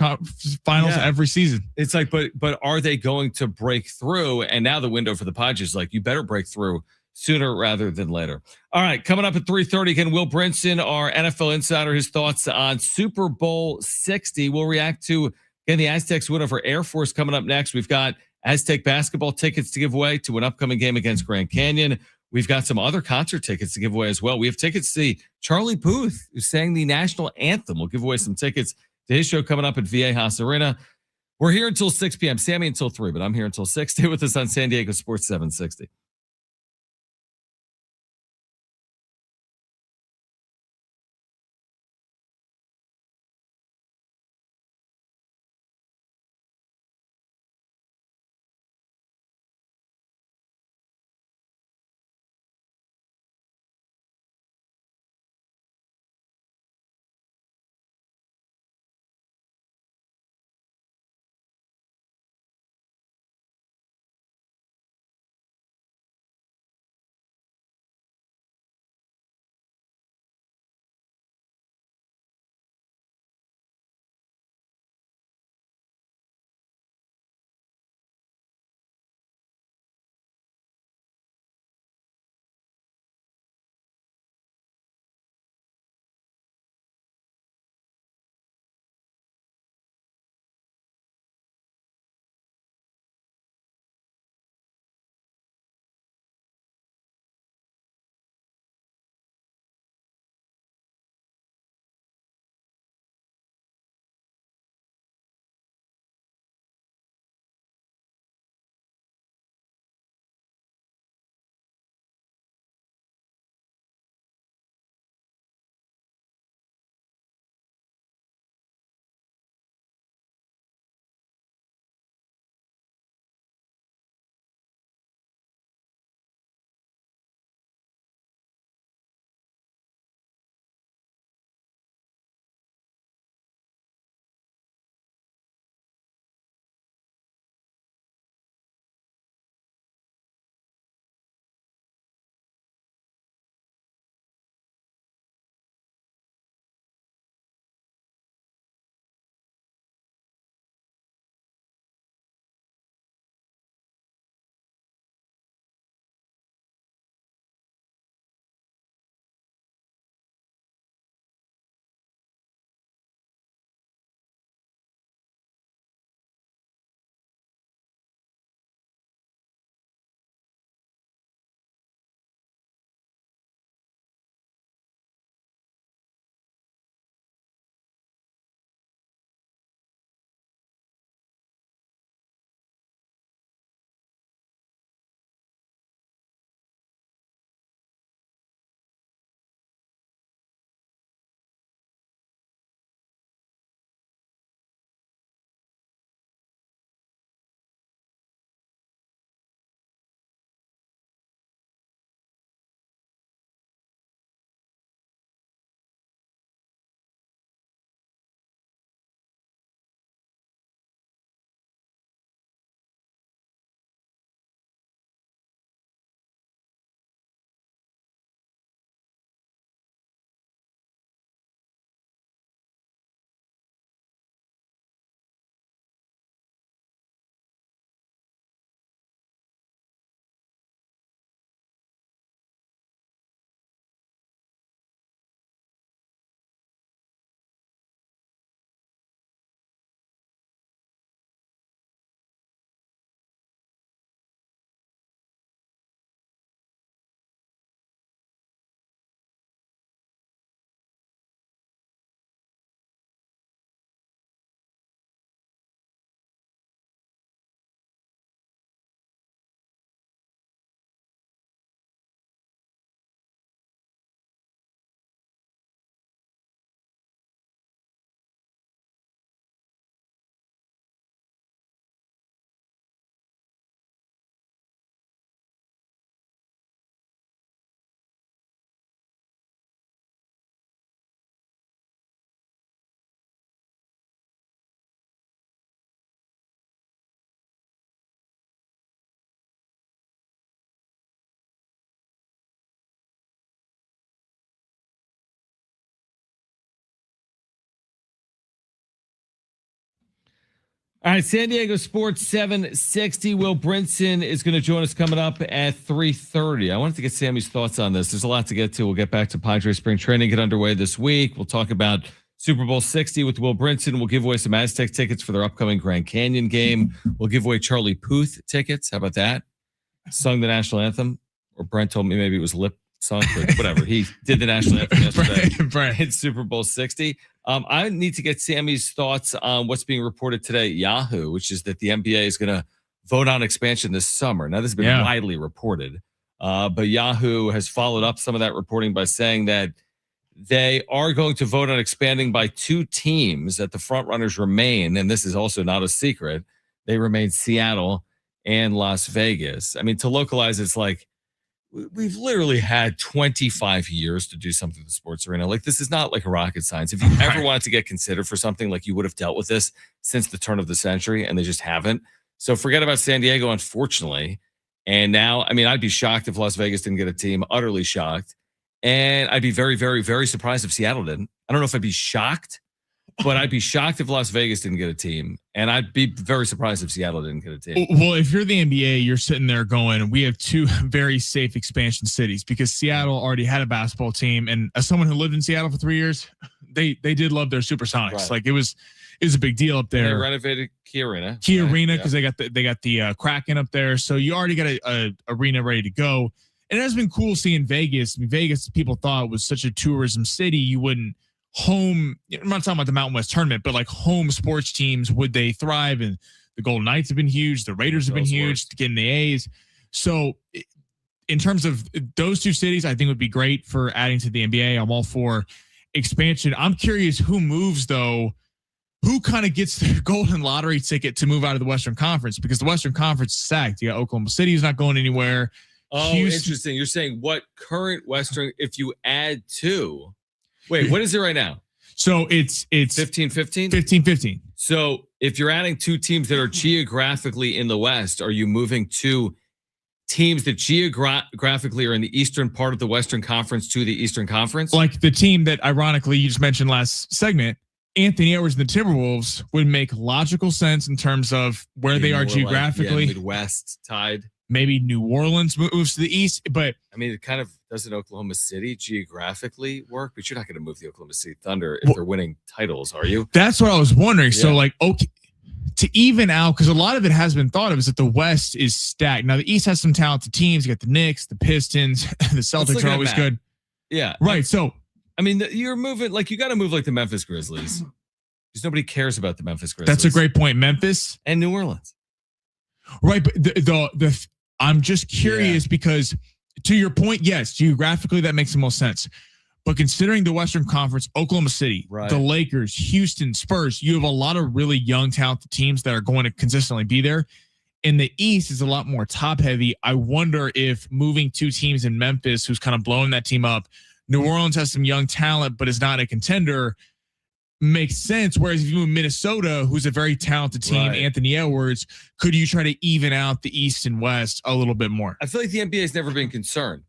Speaker 2: Finals every season.
Speaker 1: It's like, but are they going to break through? And now the window for the Padres is like, you better break through sooner rather than later. All right, coming up at 3:30 again, Will Brinson, our NFL insider, his thoughts on Super Bowl 60. We'll react to, again, the Aztecs win over Air Force coming up next. We've got Aztec basketball tickets to give away to an upcoming game against Grand Canyon. We've got some other concert tickets to give away as well. We have tickets to see Charlie Puth, who sang the national anthem. We'll give away some tickets to his show coming up at Viejas Arena. We're here until 6 p.m. Sammy until 3, but I'm here until 6. Stay with us on San Diego Sports 760. All right, San Diego Sports 760. Will Brinson is going to join us coming up at 3:30. I wanted to get Sammy's thoughts on this. There's a lot to get to. We'll get back to Padres spring training, get underway this week. We'll talk about Super Bowl 60 with Will Brinson. We'll give away some Aztec tickets for their upcoming Grand Canyon game. We'll give away Charlie Puth tickets. How about that? Sung the national anthem. Or Brent told me maybe it was lip sung, but whatever. He did the national anthem yesterday.
Speaker 2: Right.
Speaker 1: It's Super Bowl 60. I need to get Sammy's thoughts on what's being reported today at Yahoo, which is that the NBA is going to vote on expansion this summer. Now, this has been widely reported, but Yahoo has followed up some of that reporting by saying that they are going to vote on expanding by 2 teams, that the front runners remain, and this is also not a secret, they remain Seattle and Las Vegas. I mean, to localize, it's like, we've literally had 25 years to do something in the sports arena. Like, this is not like a rocket science. If you ever wanted to get considered for something, like, you would have dealt with this since the turn of the century, and they just haven't. So forget about San Diego, unfortunately. And now, I mean, I'd be shocked if Las Vegas didn't get a team, utterly shocked. And I'd be very, very, very surprised if Seattle didn't. I don't know if I'd be shocked, but I'd be shocked if Las Vegas didn't get a team. And I'd be very surprised if Seattle didn't get a team.
Speaker 2: Well, if you're the NBA, you're sitting there going, we have 2 very safe expansion cities, because Seattle already had a basketball team. And as someone who lived in Seattle for 3 years, they did love their Supersonics.
Speaker 1: Right.
Speaker 2: Like, it was a big deal up there.
Speaker 1: They renovated Key Arena.
Speaker 2: Arena, because they got the Kraken up there. So you already got a arena ready to go. And it has been cool seeing Vegas. I mean, Vegas, people thought, was such a tourism city. You wouldn't home. I'm not talking about the Mountain West tournament, but like home sports teams, would they thrive? And the Golden Knights have been huge. The Raiders have been huge, getting the A's. So in terms of those 2 cities, I think would be great for adding to the NBA. I'm all for expansion. I'm curious who moves, though. Who kind of gets the golden lottery ticket to move out of the Western Conference? Because the Western Conference is sacked. You got Oklahoma City who's not going anywhere.
Speaker 1: Oh, interesting. You're saying what current Western, if you add 2. Wait, what is it right now?
Speaker 2: So it's
Speaker 1: 15-15?
Speaker 2: 15-15.
Speaker 1: So if you're adding 2 teams that are geographically in the West, are you moving 2 teams that geographically are in the eastern part of the Western Conference to the Eastern Conference?
Speaker 2: Like the team that, ironically, you just mentioned last segment, Anthony Edwards and the Timberwolves, would make logical sense in terms of where they are geographically.
Speaker 1: Like, Midwest tied.
Speaker 2: Maybe New Orleans moves to the east, but
Speaker 1: I mean, it kind of doesn't Oklahoma City geographically work, but you're not going to move the Oklahoma City Thunder if they're winning titles, are you?
Speaker 2: That's what I was wondering. Yeah. So, like, okay, to even out, because a lot of it has been thought of, is that the West is stacked. Now, the East has some talented teams. You got the Knicks, the Pistons, the Celtics are always good.
Speaker 1: Yeah.
Speaker 2: Right. So,
Speaker 1: I mean, you're moving, like, you got to move like the Memphis Grizzlies, because nobody cares about the Memphis Grizzlies.
Speaker 2: That's a great point. Memphis
Speaker 1: and New Orleans.
Speaker 2: Right. But the I'm just curious because, to your point, yes, geographically that makes the most sense. But considering the Western Conference, Oklahoma City, the Lakers, Houston, Spurs, you have a lot of really young, talented teams that are going to consistently be there. In the East is a lot more top heavy. I wonder if moving 2 teams in Memphis, who's kind of blowing that team up, New Orleans has some young talent, but is not a contender, makes sense. Whereas if you move Minnesota, who's a very talented team, Anthony Edwards, could you try to even out the East and West a little bit more?
Speaker 1: I feel like the NBA has never been concerned.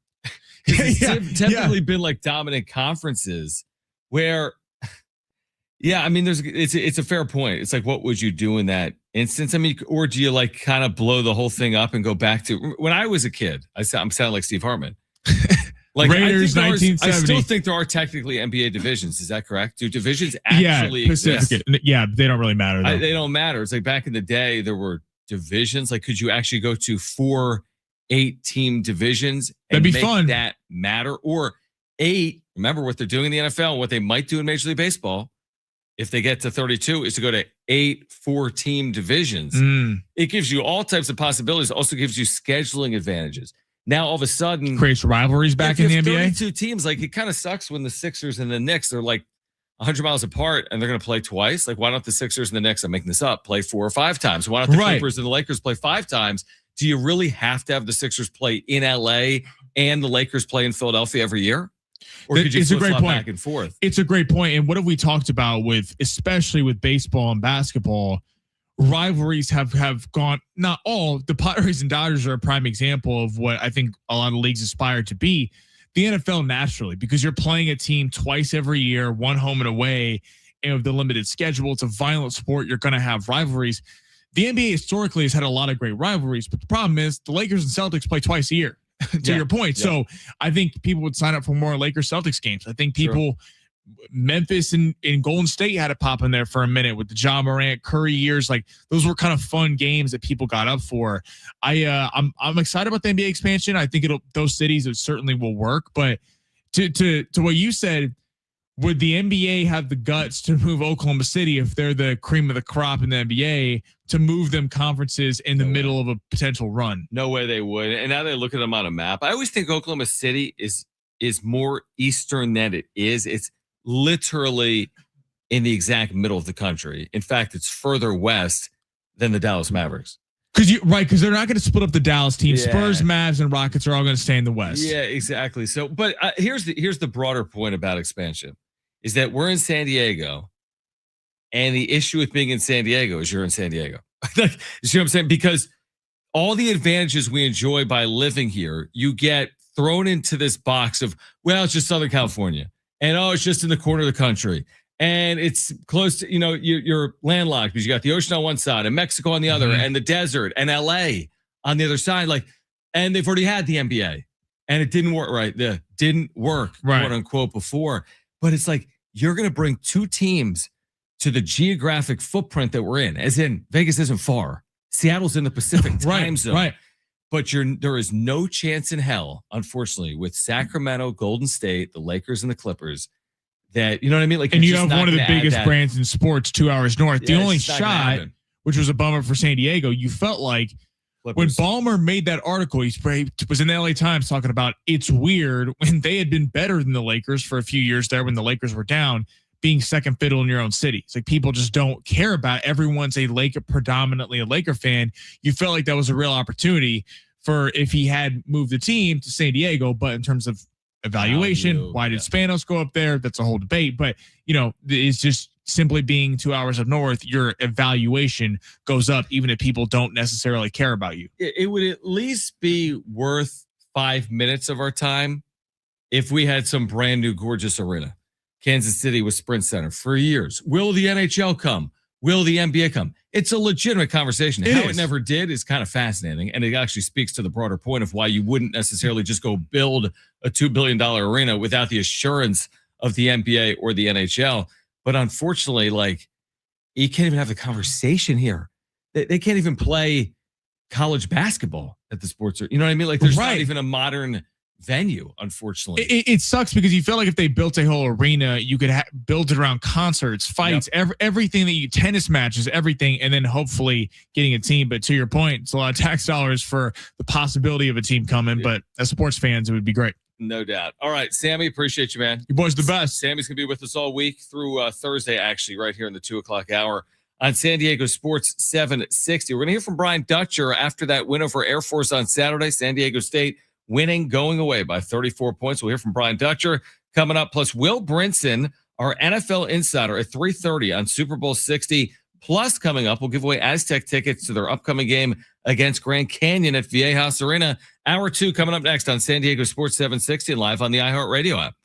Speaker 1: It's typically been like dominant conferences where, I mean, it's a fair point. It's like, what would you do in that instance? I mean, or do you like kind of blow the whole thing up and go back to when I was a kid? I'm sounding like Steve Hartman. Like
Speaker 2: Raiders, 1970.
Speaker 1: I still think there are technically NBA divisions. Is that correct? Do divisions actually exist?
Speaker 2: Yeah, they don't really matter.
Speaker 1: They don't matter. It's like back in the day, there were divisions. Like, could you actually go to 4 8-team divisions and
Speaker 2: That'd be fun.
Speaker 1: That matter? Or 8, remember what they're doing in the NFL, what they might do in Major League Baseball, if they get to 32, is to go to 8 4-team divisions. It gives you all types of possibilities. It also gives you scheduling advantages. Now, all of a sudden,
Speaker 2: creates rivalries back in the NBA.
Speaker 1: 32 teams, like, it kind of sucks when the Sixers and the Knicks, they're like 100 miles apart and they're going to play twice. Like, why don't the Sixers and the Knicks, I'm making this up, play 4 or 5 times? Why don't the Clippers and the Lakers play 5 times? Do you really have to have the Sixers play in LA and the Lakers play in Philadelphia every year? Or could you flip-flop back and forth?
Speaker 2: It's a great point. And what have we talked about with, especially with baseball and basketball, rivalries have gone, not all, the Padres and Dodgers are a prime example of what I think a lot of leagues aspire to be. The NFL naturally, because you're playing a team twice every year, one home and away, and with the limited schedule, it's a violent sport. You're going to have rivalries. the NBA historically has had a lot of great rivalries, but the problem is the Lakers and Celtics play twice a year. To your point. Yeah. So I think people would sign up for more Lakers Celtics games. I think people, Memphis and Golden State had to pop in there for a minute with the John Morant, Curry years. Like those were kind of fun games that people got up for. I'm excited about the NBA expansion. I think those cities it certainly will work. But to what you said, would the NBA have the guts to move Oklahoma City if they're the cream of the crop in the NBA to move them conferences in the middle of a potential run?
Speaker 1: No way they would. And now they look at them on a map. I always think Oklahoma City is more eastern than it is. It's literally in the exact middle of the country. In fact, it's further west than the Dallas Mavericks.
Speaker 2: Because they're not going to split up the Dallas team. Yeah. Spurs, Mavs, and Rockets are all going to stay in the West.
Speaker 1: Yeah, exactly. So, but here's the broader point about expansion is that we're in San Diego, and the issue with being in San Diego is you're in San Diego. You see what I'm saying? Because all the advantages we enjoy by living here, you get thrown into this box of, well, it's just Southern California, and it's just in the corner of the country. And it's close to, you're landlocked because you got the ocean on one side and Mexico on the other and the desert and LA on the other side. And they've already had the NBA and it didn't work, right? Didn't work, quote unquote, before. But it's like, you're going to bring two teams to the geographic footprint that we're in, as in Vegas isn't far. Seattle's in the Pacific time zone.
Speaker 2: Right.
Speaker 1: But there is no chance in hell, unfortunately, with Sacramento, Golden State, the Lakers, and the Clippers, that, you know what I mean? Like,
Speaker 2: and you have one of the biggest brands in sports 2 hours north. The only shot, which was a bummer for San Diego, you felt like Clippers. When Ballmer made that article, he was in the LA Times talking about it's weird when they had been better than the Lakers for a few years there when the Lakers were down, being second fiddle in your own city. It's like people just don't care about it. Everyone's predominantly a Laker fan. You felt like that was a real opportunity for if he had moved the team to San Diego, but in terms of evaluation, why did Spanos go up there? That's a whole debate. But, it's just simply being 2 hours up north, your evaluation goes up, even if people don't necessarily care about you.
Speaker 1: It would at least be worth 5 minutes of our time if we had some brand new gorgeous arena. Kansas City with Sprint Center for years. Will the NHL come? Will the NBA come? It's a legitimate conversation. How it never did is kind of fascinating. And it actually speaks to the broader point of why you wouldn't necessarily just go build a $2 billion arena without the assurance of the NBA or the NHL. But unfortunately, you can't even have the conversation here. They can't even play college basketball at the sports. You know what I mean? Like there's not even a modern venue, unfortunately.
Speaker 2: It sucks because you feel like if they built a whole arena, you could build it around concerts, fights, everything that tennis matches, everything, and then hopefully getting a team. But to your point, it's a lot of tax dollars for the possibility of a team coming. Yeah. But as sports fans, it would be great.
Speaker 1: No doubt. All right, Sammy, appreciate you, man.
Speaker 2: Your boy's the best.
Speaker 1: Sammy's going to be with us all week through Thursday, actually, right here in the 2:00 hour on San Diego Sports 760. We're going to hear from Brian Dutcher after that win over Air Force on Saturday. San Diego State winning, going away by 34 points. We'll hear from Brian Dutcher coming up. Plus, Will Brinson, our NFL insider, at 3:30 on Super Bowl 60. Plus, coming up, we'll give away Aztec tickets to their upcoming game against Grand Canyon at Viejas Arena. Hour 2 coming up next on San Diego Sports 760 and live on the iHeartRadio app.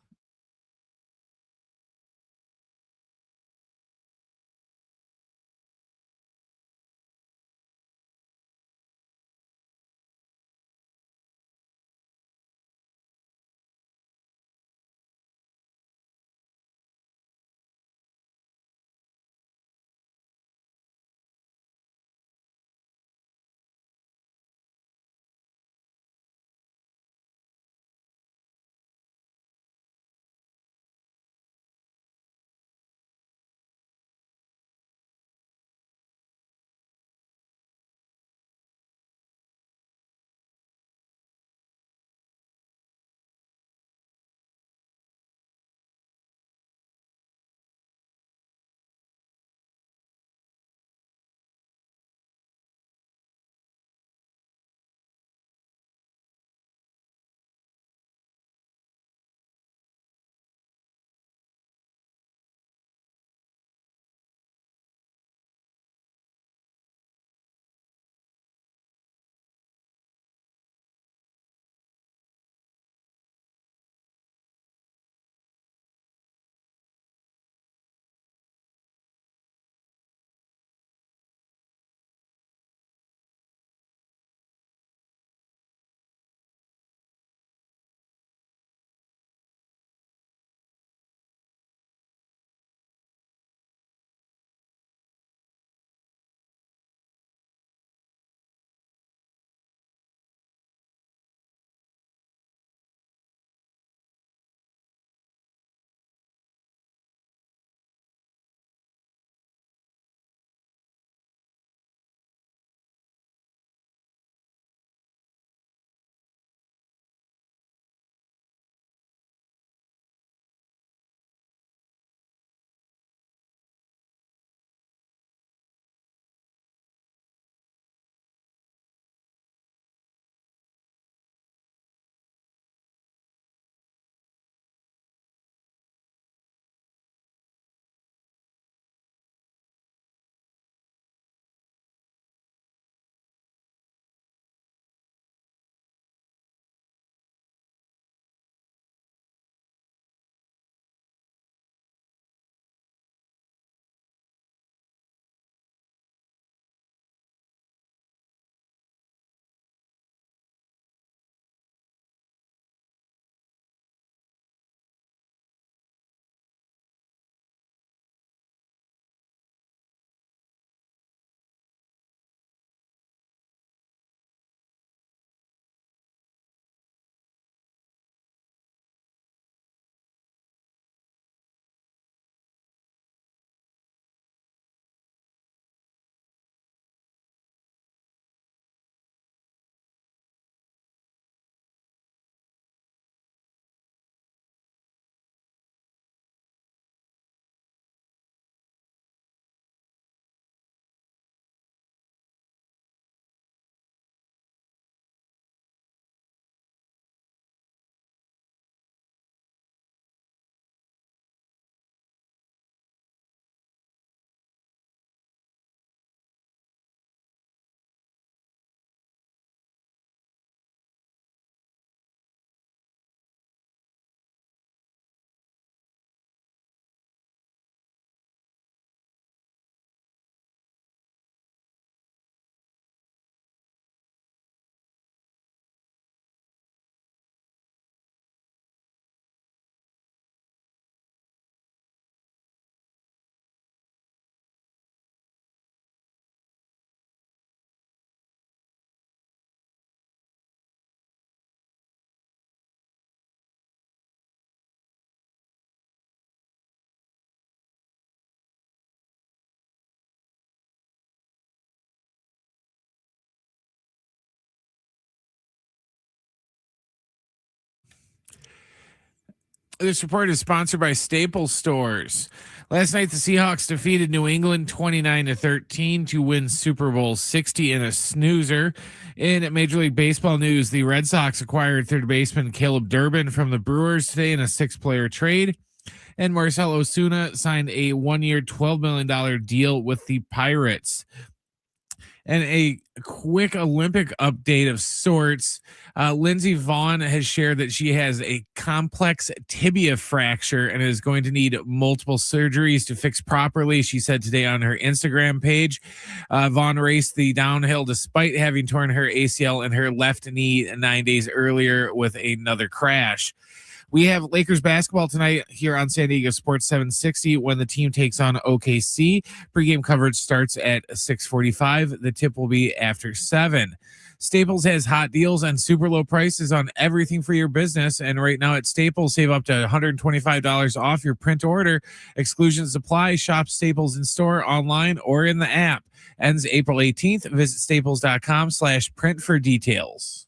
Speaker 3: This report is sponsored by Staples Stores. Last night, the Seahawks defeated New England 29-13 to win Super Bowl 60 in a snoozer. In Major League Baseball news, the Red Sox acquired third baseman Caleb Durbin from the Brewers today in a 6-player trade. And Marcell Ozuna signed a 1-year, $12 million deal with the Pirates. And a quick Olympic update of sorts. Lindsey Vonn has shared that she has a complex tibia fracture and is going to need multiple surgeries to fix properly. She said today on her Instagram page. Vonn raced the downhill despite having torn her ACL in her left knee 9 days earlier with another crash. We have Lakers basketball tonight here on San Diego Sports 760 when the team takes on OKC. Pregame coverage starts at 6:45. The tip will be after 7. Staples has hot deals and super low prices on everything for your business. And right now at Staples, save up to $125 off your print order. Exclusions apply. Shop Staples in store, online, or in the app. Ends April 18th. Visit staples.com/print for details.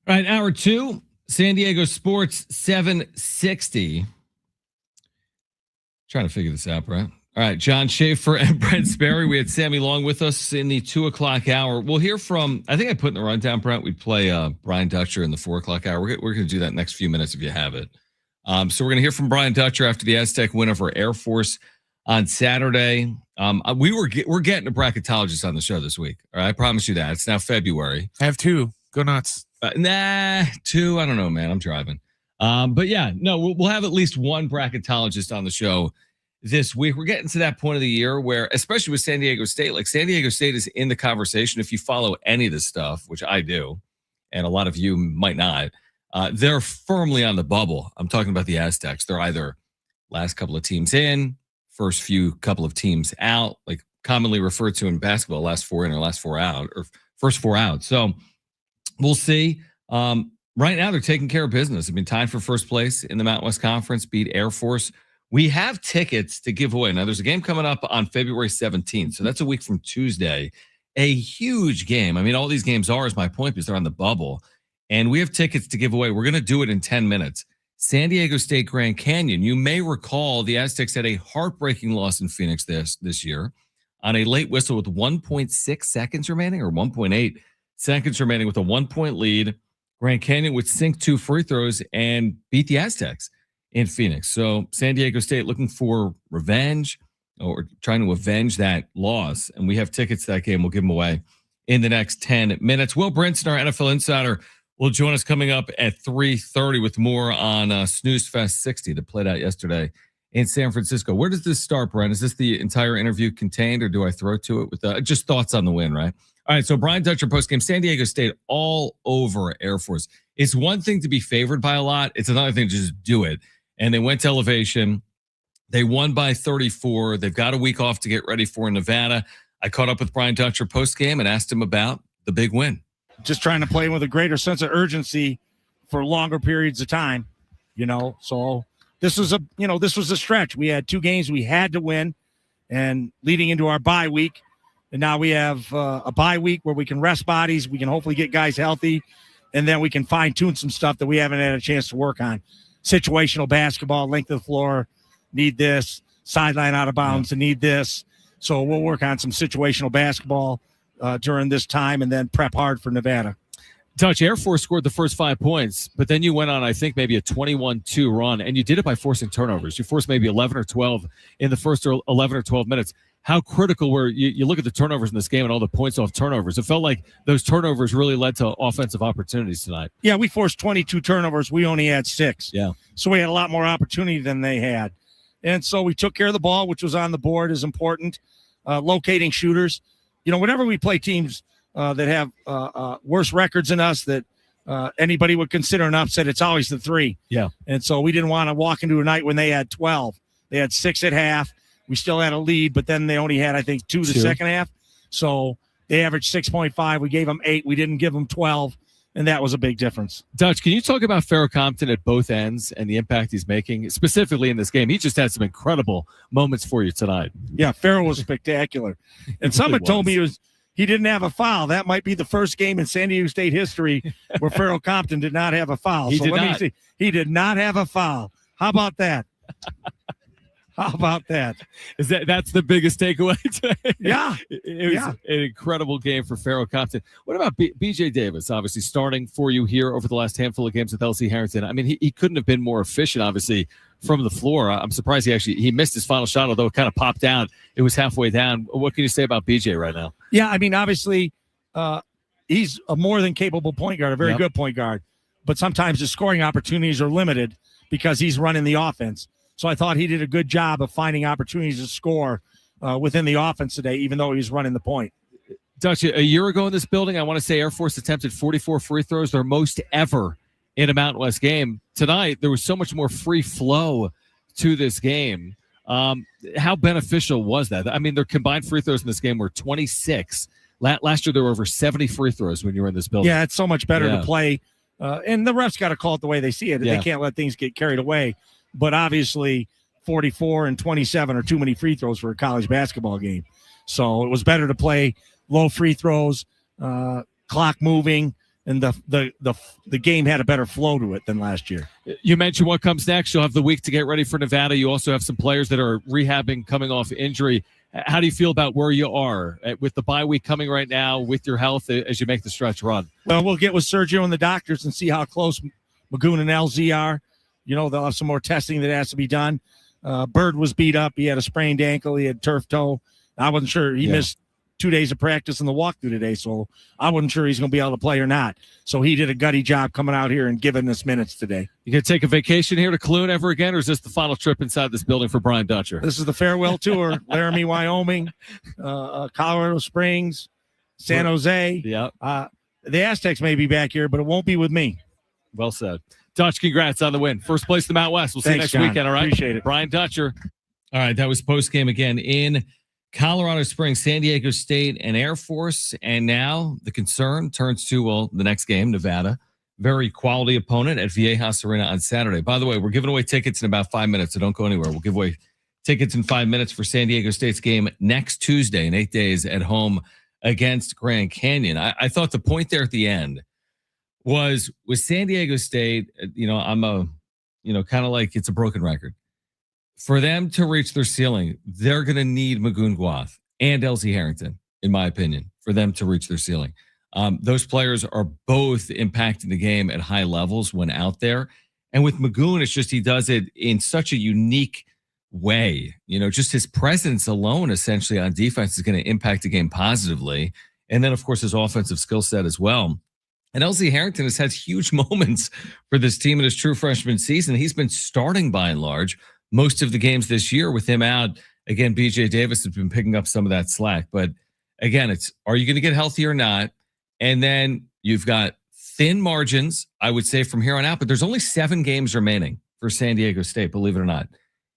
Speaker 1: All right, hour 2, San Diego Sports 760. Trying to figure this out, Brent. All right, John Schaefer and Brent Sperry. We had Sammy Long with us in the 2 o'clock hour. We'll hear from, I think I put in the rundown, Brent, we'd play Brian Dutcher in the 4 o'clock hour. We're going to do that next few minutes if you have it. So we're going to hear from Brian Dutcher after the Aztec win over Air Force on Saturday. We're getting a bracketologist on the show this week. All right, I promise you that. It's now February.
Speaker 3: I have 2. Go nuts.
Speaker 1: 2. I don't know, man. I'm driving. But yeah, no, we'll have at least one bracketologist on the show this week. We're getting to that point of the year where, especially with San Diego State, like San Diego State is in the conversation. If you follow any of this stuff, which I do, and a lot of you might not, they're firmly on the bubble. I'm talking about the Aztecs. They're either last couple of teams in, first few couple of teams out, like commonly referred to in basketball, last 4 in or last 4 out, or first 4 out. So we'll see. Right now, they're taking care of business. I mean, tied for first place in the Mountain West Conference, beat Air Force. We have tickets to give away. Now, there's a game coming up on February 17th. So that's a week from Tuesday. A huge game. I mean, all these games are, is my point, because they're on the bubble. And we have tickets to give away. We're going to do it in 10 minutes. San Diego State Grand Canyon. You may recall the Aztecs had a heartbreaking loss in Phoenix this year on a late whistle with 1.6 seconds remaining, or 1.8 seconds remaining with a 1-point lead. Grand Canyon would sink 2 free throws and beat the Aztecs in Phoenix. So San Diego State looking for revenge, or trying to avenge that loss. And we have tickets to that game. We'll give them away in the next 10 minutes. Will Brinson, our NFL insider, will join us coming up at 3:30 with more on Snooze Fest 60 that played out yesterday in San Francisco. Where does this start, Brent? Is this the entire interview contained, or do I throw to it with just thoughts on the win, right? All right, so Brian Dutcher postgame, San Diego State all over Air Force. It's one thing to be favored by a lot. It's another thing to just do it. And they went to elevation. They won by 34. They've got a week off to get ready for Nevada. I caught up with Brian Dutcher postgame and asked him about the big win.
Speaker 5: Just trying to play with a greater sense of urgency for longer periods of time, So this was a stretch. We had 2 games we had to win, and leading into our bye week. And now we have a bye week where we can rest bodies. We can hopefully get guys healthy, and then we can fine tune some stuff that we haven't had a chance to work on. Situational basketball, length of the floor, need this. Sideline out of bounds, and need this. So we'll work on some situational basketball during this time, and then prep hard for Nevada.
Speaker 1: Dutch, Air Force scored the first 5 points, but then you went on, I think, maybe a 21-2 run, and you did it by forcing turnovers. You forced maybe 11 or 12 in the first 11 or 12 minutes. How critical were you look at the turnovers in this game and all the points off turnovers? It felt like those turnovers really led to offensive opportunities tonight.
Speaker 5: Yeah, we forced 22 turnovers. We only had 6.
Speaker 1: Yeah.
Speaker 5: So we had a lot more opportunity than they had. And so we took care of the ball, which was on the board, is important. Locating shooters. Whenever we play teams that have worse records than us, that anybody would consider an upset, it's always the 3.
Speaker 1: Yeah.
Speaker 5: And so we didn't want to walk into a night when they had 12. They had 6 at half. We still had a lead, but then they only had, I think, 2 the second half. So they averaged 6.5. We gave them 8. We didn't give them 12, and that was a big difference.
Speaker 1: Dutch, can you talk about Farrah Compton at both ends and the impact he's making, specifically in this game? He just had some incredible moments for you tonight.
Speaker 5: Yeah, Farrah was spectacular. And someone told me he didn't have a foul. That might be the first game in San Diego State history where Farrell Compton did not have a foul.
Speaker 1: He
Speaker 5: Me see. He did not have a foul. How about that? How about that?
Speaker 1: That's the biggest takeaway today?
Speaker 5: Yeah.
Speaker 1: It was an incredible game for Farrell Compton. What about BJ Davis, obviously starting for you here over the last handful of games with LC Harrington? I mean, he couldn't have been more efficient, obviously, from the floor. I'm surprised he missed his final shot, although it kind of popped down. It was halfway down. What can you say about BJ right now?
Speaker 5: Yeah, I mean, obviously, he's a more than capable point guard, a very good point guard. But sometimes his scoring opportunities are limited because he's running the offense. So I thought he did a good job of finding opportunities to score within the offense today, even though he was running the point.
Speaker 1: Dutch, a year ago in this building, I want to say Air Force attempted 44 free throws, their most ever in a Mountain West game. Tonight, there was so much more free flow to this game. How beneficial was that? I mean, their combined free throws in this game were 26. Last year, there were over 70 free throws when you were in this building.
Speaker 5: Yeah, it's so much better to play. And the refs got to call it the way they see it. They can't let things get carried away. But obviously, 44 and 27 are too many free throws for a college basketball game. So it was better to play low free throws, clock moving, and the game had a better flow to it than last year.
Speaker 1: You mentioned what comes next. You'll have the week to get ready for Nevada. You also have some players that are rehabbing, coming off injury. How do you feel about where you are with the bye week coming right now, with your health as you make the stretch run?
Speaker 5: Well, we'll get with Sergio and the doctors and see how close Magoon and LZ are. You know, they'll have some more testing that has to be done. Bird was beat up. He had a sprained ankle. He had turf toe. I wasn't sure. He missed 2 days of practice in the walkthrough today, so I wasn't sure he's going to be able to play or not. So he did a gutty job coming out here and giving us minutes today.
Speaker 1: You going to take a vacation here to Clune ever again, or is this the final trip inside this building for Brian Dutcher?
Speaker 5: This is the farewell tour. Laramie, Wyoming, Colorado Springs, San Jose.
Speaker 1: Yeah.
Speaker 5: The Aztecs may be back here, but it won't be with me.
Speaker 1: Well said. Dutch, congrats on the win. First place in the Mount West. We'll see you next weekend, all right?
Speaker 5: Appreciate it.
Speaker 1: Brian Dutcher. All right, that was post-game again in Colorado Springs, San Diego State, and Air Force. And now the concern turns to, well, the next game, Nevada. Very quality opponent at Viejas Arena on Saturday. By the way, we're giving away tickets in about 5 minutes, so don't go anywhere. We'll give away tickets in 5 minutes for San Diego State's game next Tuesday in 8 days at home against Grand Canyon. I thought the point there at the end was with San Diego State, I'm kind of like it's a broken record. For them to reach their ceiling, they're going to need Magoon Guath and LZ Harrington, in my opinion, for them to reach their ceiling. Those players are both impacting the game at high levels when out there. And with Magoon, it's just he does it in such a unique way. Just his presence alone, essentially, on defense is going to impact the game positively. And then, of course, his offensive skill set as well. And LZ Harrington has had huge moments for this team in his true freshman season. He's been starting by and large most of the games this year with him out. Again, BJ Davis has been picking up some of that slack. But again, are you going to get healthy or not? And then you've got thin margins, I would say, from here on out. But there's only 7 games remaining for San Diego State, believe it or not,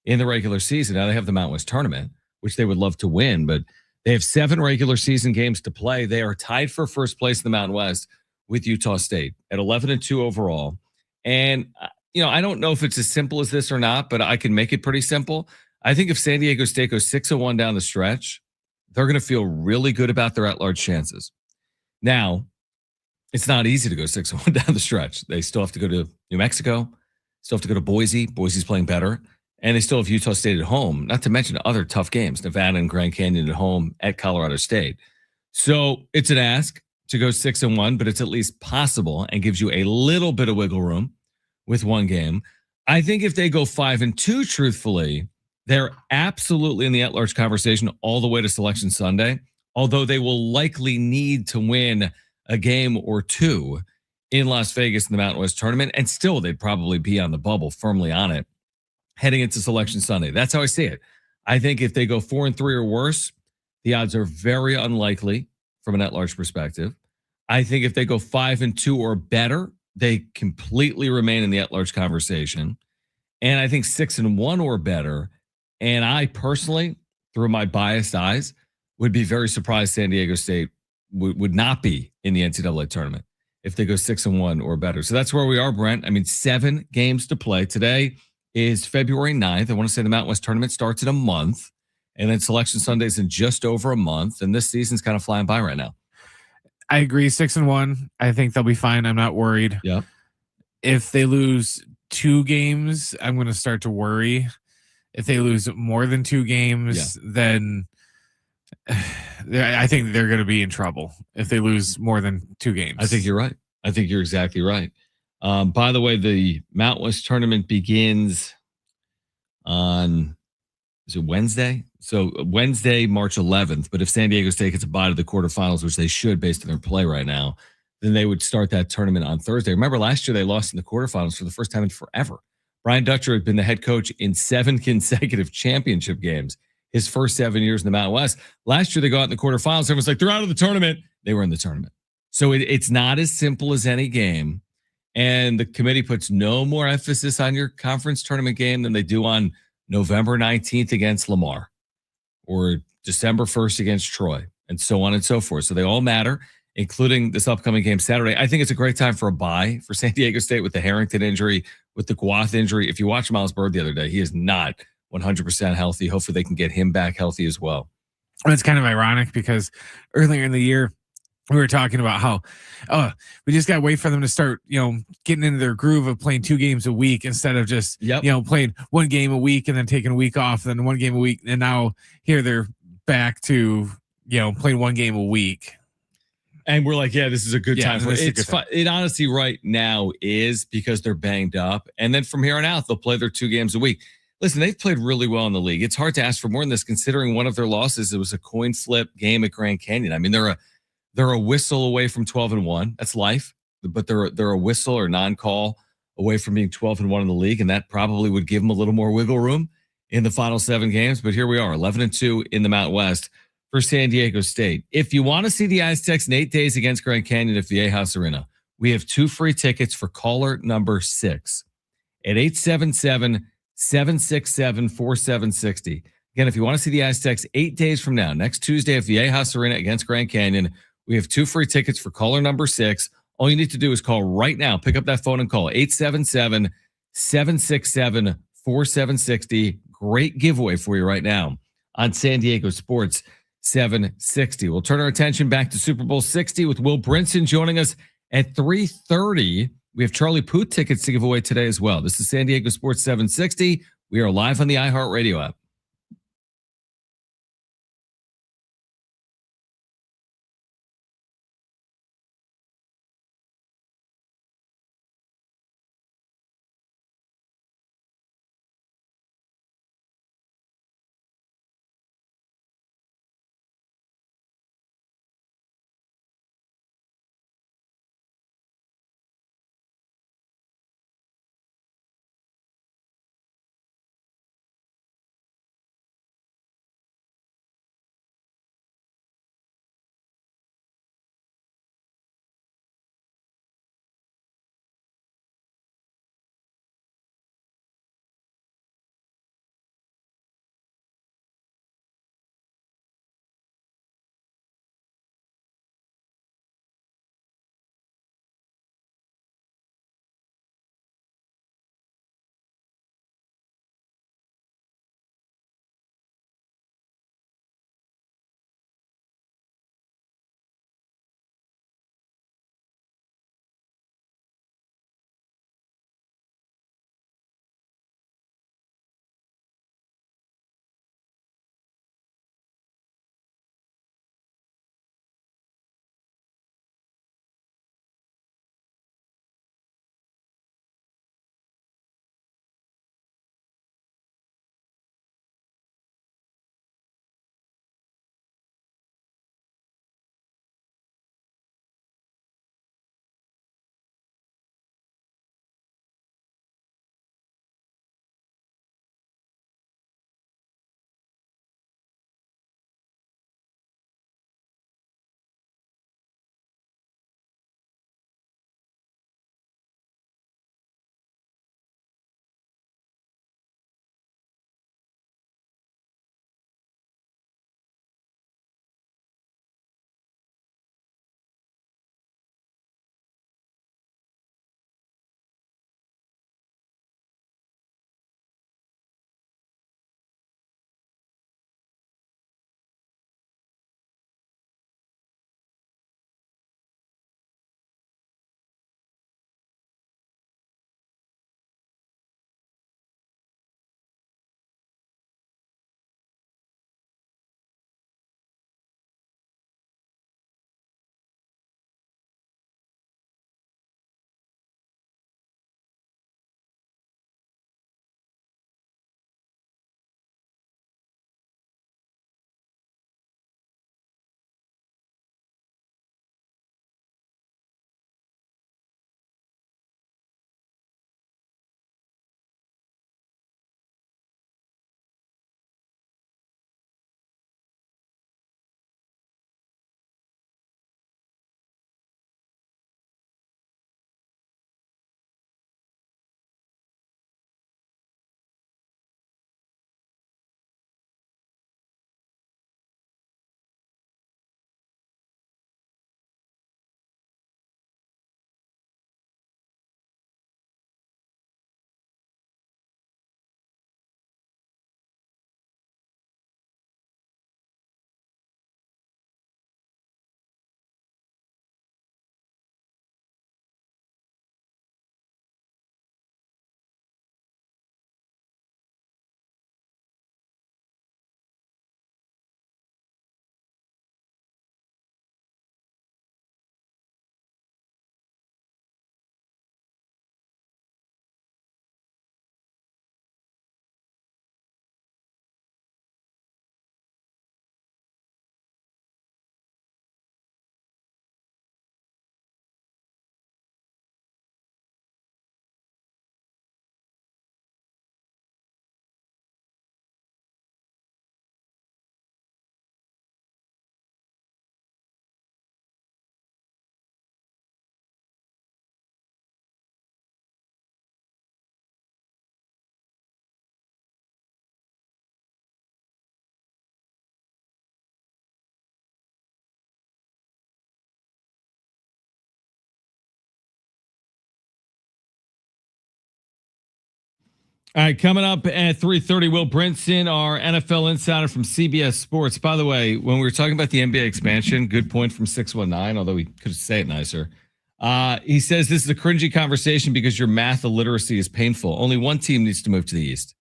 Speaker 1: in the regular season. Now they have the Mountain West tournament, which they would love to win. But they have 7 regular season games to play. They are tied for first place in the Mountain West with Utah State at 11-2 overall. And, I don't know if it's as simple as this or not, but I can make it pretty simple. I think if San Diego State goes 6-1 down the stretch, they're going to feel really good about their at-large chances. Now, it's not easy to go 6-1 down the stretch. They still have to go to New Mexico, still have to go to Boise. Boise's playing better. And they still have Utah State at home, not to mention other tough games, Nevada and Grand Canyon at home at Colorado State. So it's an ask to go 6-1, but it's at least possible and gives you a little bit of wiggle room with one game. I think if they go 5-2, truthfully, they're absolutely in the at-large conversation all the way to Selection Sunday, although they will likely need to win a game or 2 in Las Vegas in the Mountain West tournament, and still they'd probably be on the bubble, firmly on it, heading into Selection Sunday. That's how I see it. I think if they go 4-3 or worse, the odds are very unlikely from an at-large perspective. I think if they go 5-2 or better, they completely remain in the at-large conversation. And I think 6-1 or better, and I personally, through my biased eyes, would be very surprised San Diego State would not be in the NCAA tournament if they go 6-1 or better. So that's where we are, Brent. I mean, 7 games to play. Today is February 9th. I want to say the Mountain West tournament starts in a month. And then Selection Sunday's in just over a month. And this season's kind of flying by right now.
Speaker 3: I agree. 6-1. I think they'll be fine. I'm not worried.
Speaker 1: Yeah.
Speaker 3: If they lose 2 games, I'm going to start to worry. If they lose more than 2 games, then I think they're going to be in trouble if they lose more than 2 games.
Speaker 1: I think you're right. I think you're exactly right. By the way, the Mount West tournament begins on, is it Wednesday? So Wednesday, March 11th. But if San Diego State gets a bye to the quarterfinals, which they should based on their play right now, then they would start that tournament on Thursday. Remember last year they lost in the quarterfinals for the first time in forever. Brian Dutcher had been the head coach in 7 consecutive championship games, his first 7 years in the Mountain West. Last year they got in the quarterfinals. Everyone's like, they're out of the tournament. They were in the tournament. So it's not as simple as any game. And the committee puts no more emphasis on your conference tournament game than they do on November 19th against Lamar or December 1st against Troy and so on and so forth. So they all matter, including this upcoming game Saturday. I think it's a great time for a bye for San Diego State with the Harrington injury, with the Guath injury. If you watch Miles Bird the other day, he is not 100% healthy. Hopefully they can get him back healthy as well.
Speaker 3: And it's kind of ironic because earlier in the year, we were talking about how we just got to wait for them to start, getting into their groove of playing 2 games a week instead of just, playing 1 game a week and then taking a week off, then 1 game a week. And now here they're back to, playing 1 game a week.
Speaker 1: And we're like, yeah, this is a good time for it. It's fun. It honestly right now is because they're banged up. And then from here on out, they'll play their 2 games a week. Listen, they've played really well in the league. It's hard to ask for more than this considering one of their losses, it was a coin flip game at Grand Canyon. I mean, they're a whistle away from 12-1. That's life. But they're a whistle or non-call away from being 12-1 in the league. And that probably would give them a little more wiggle room in the final 7 games. But here we are, 11-2 in the Mountain West for San Diego State. If you want to see the Aztecs in 8 days against Grand Canyon at the A-House Arena, we have 2 free tickets for caller number 6 at 877-767-4760. Again, if you want to see the Aztecs 8 days from now, next Tuesday at the A-House Arena against Grand Canyon, we have 2 free tickets for caller number 6. All you need to do is call right now. Pick up that phone and call 877-767-4760. Great giveaway for you right now on San Diego Sports 760. We'll turn our attention back to Super Bowl 60 with Will Brinson joining us at 3:30. We have Charlie Puth tickets to give away today as well. This is San Diego Sports 760. We are live on the iHeartRadio app. All right, coming up at 3:30, Will Brinson, our NFL insider from CBS Sports. By the way, when we were talking about the NBA expansion, good point from 619, although he could say it nicer. He says this is a cringy conversation because your math illiteracy is painful. Only one team needs to move to the East.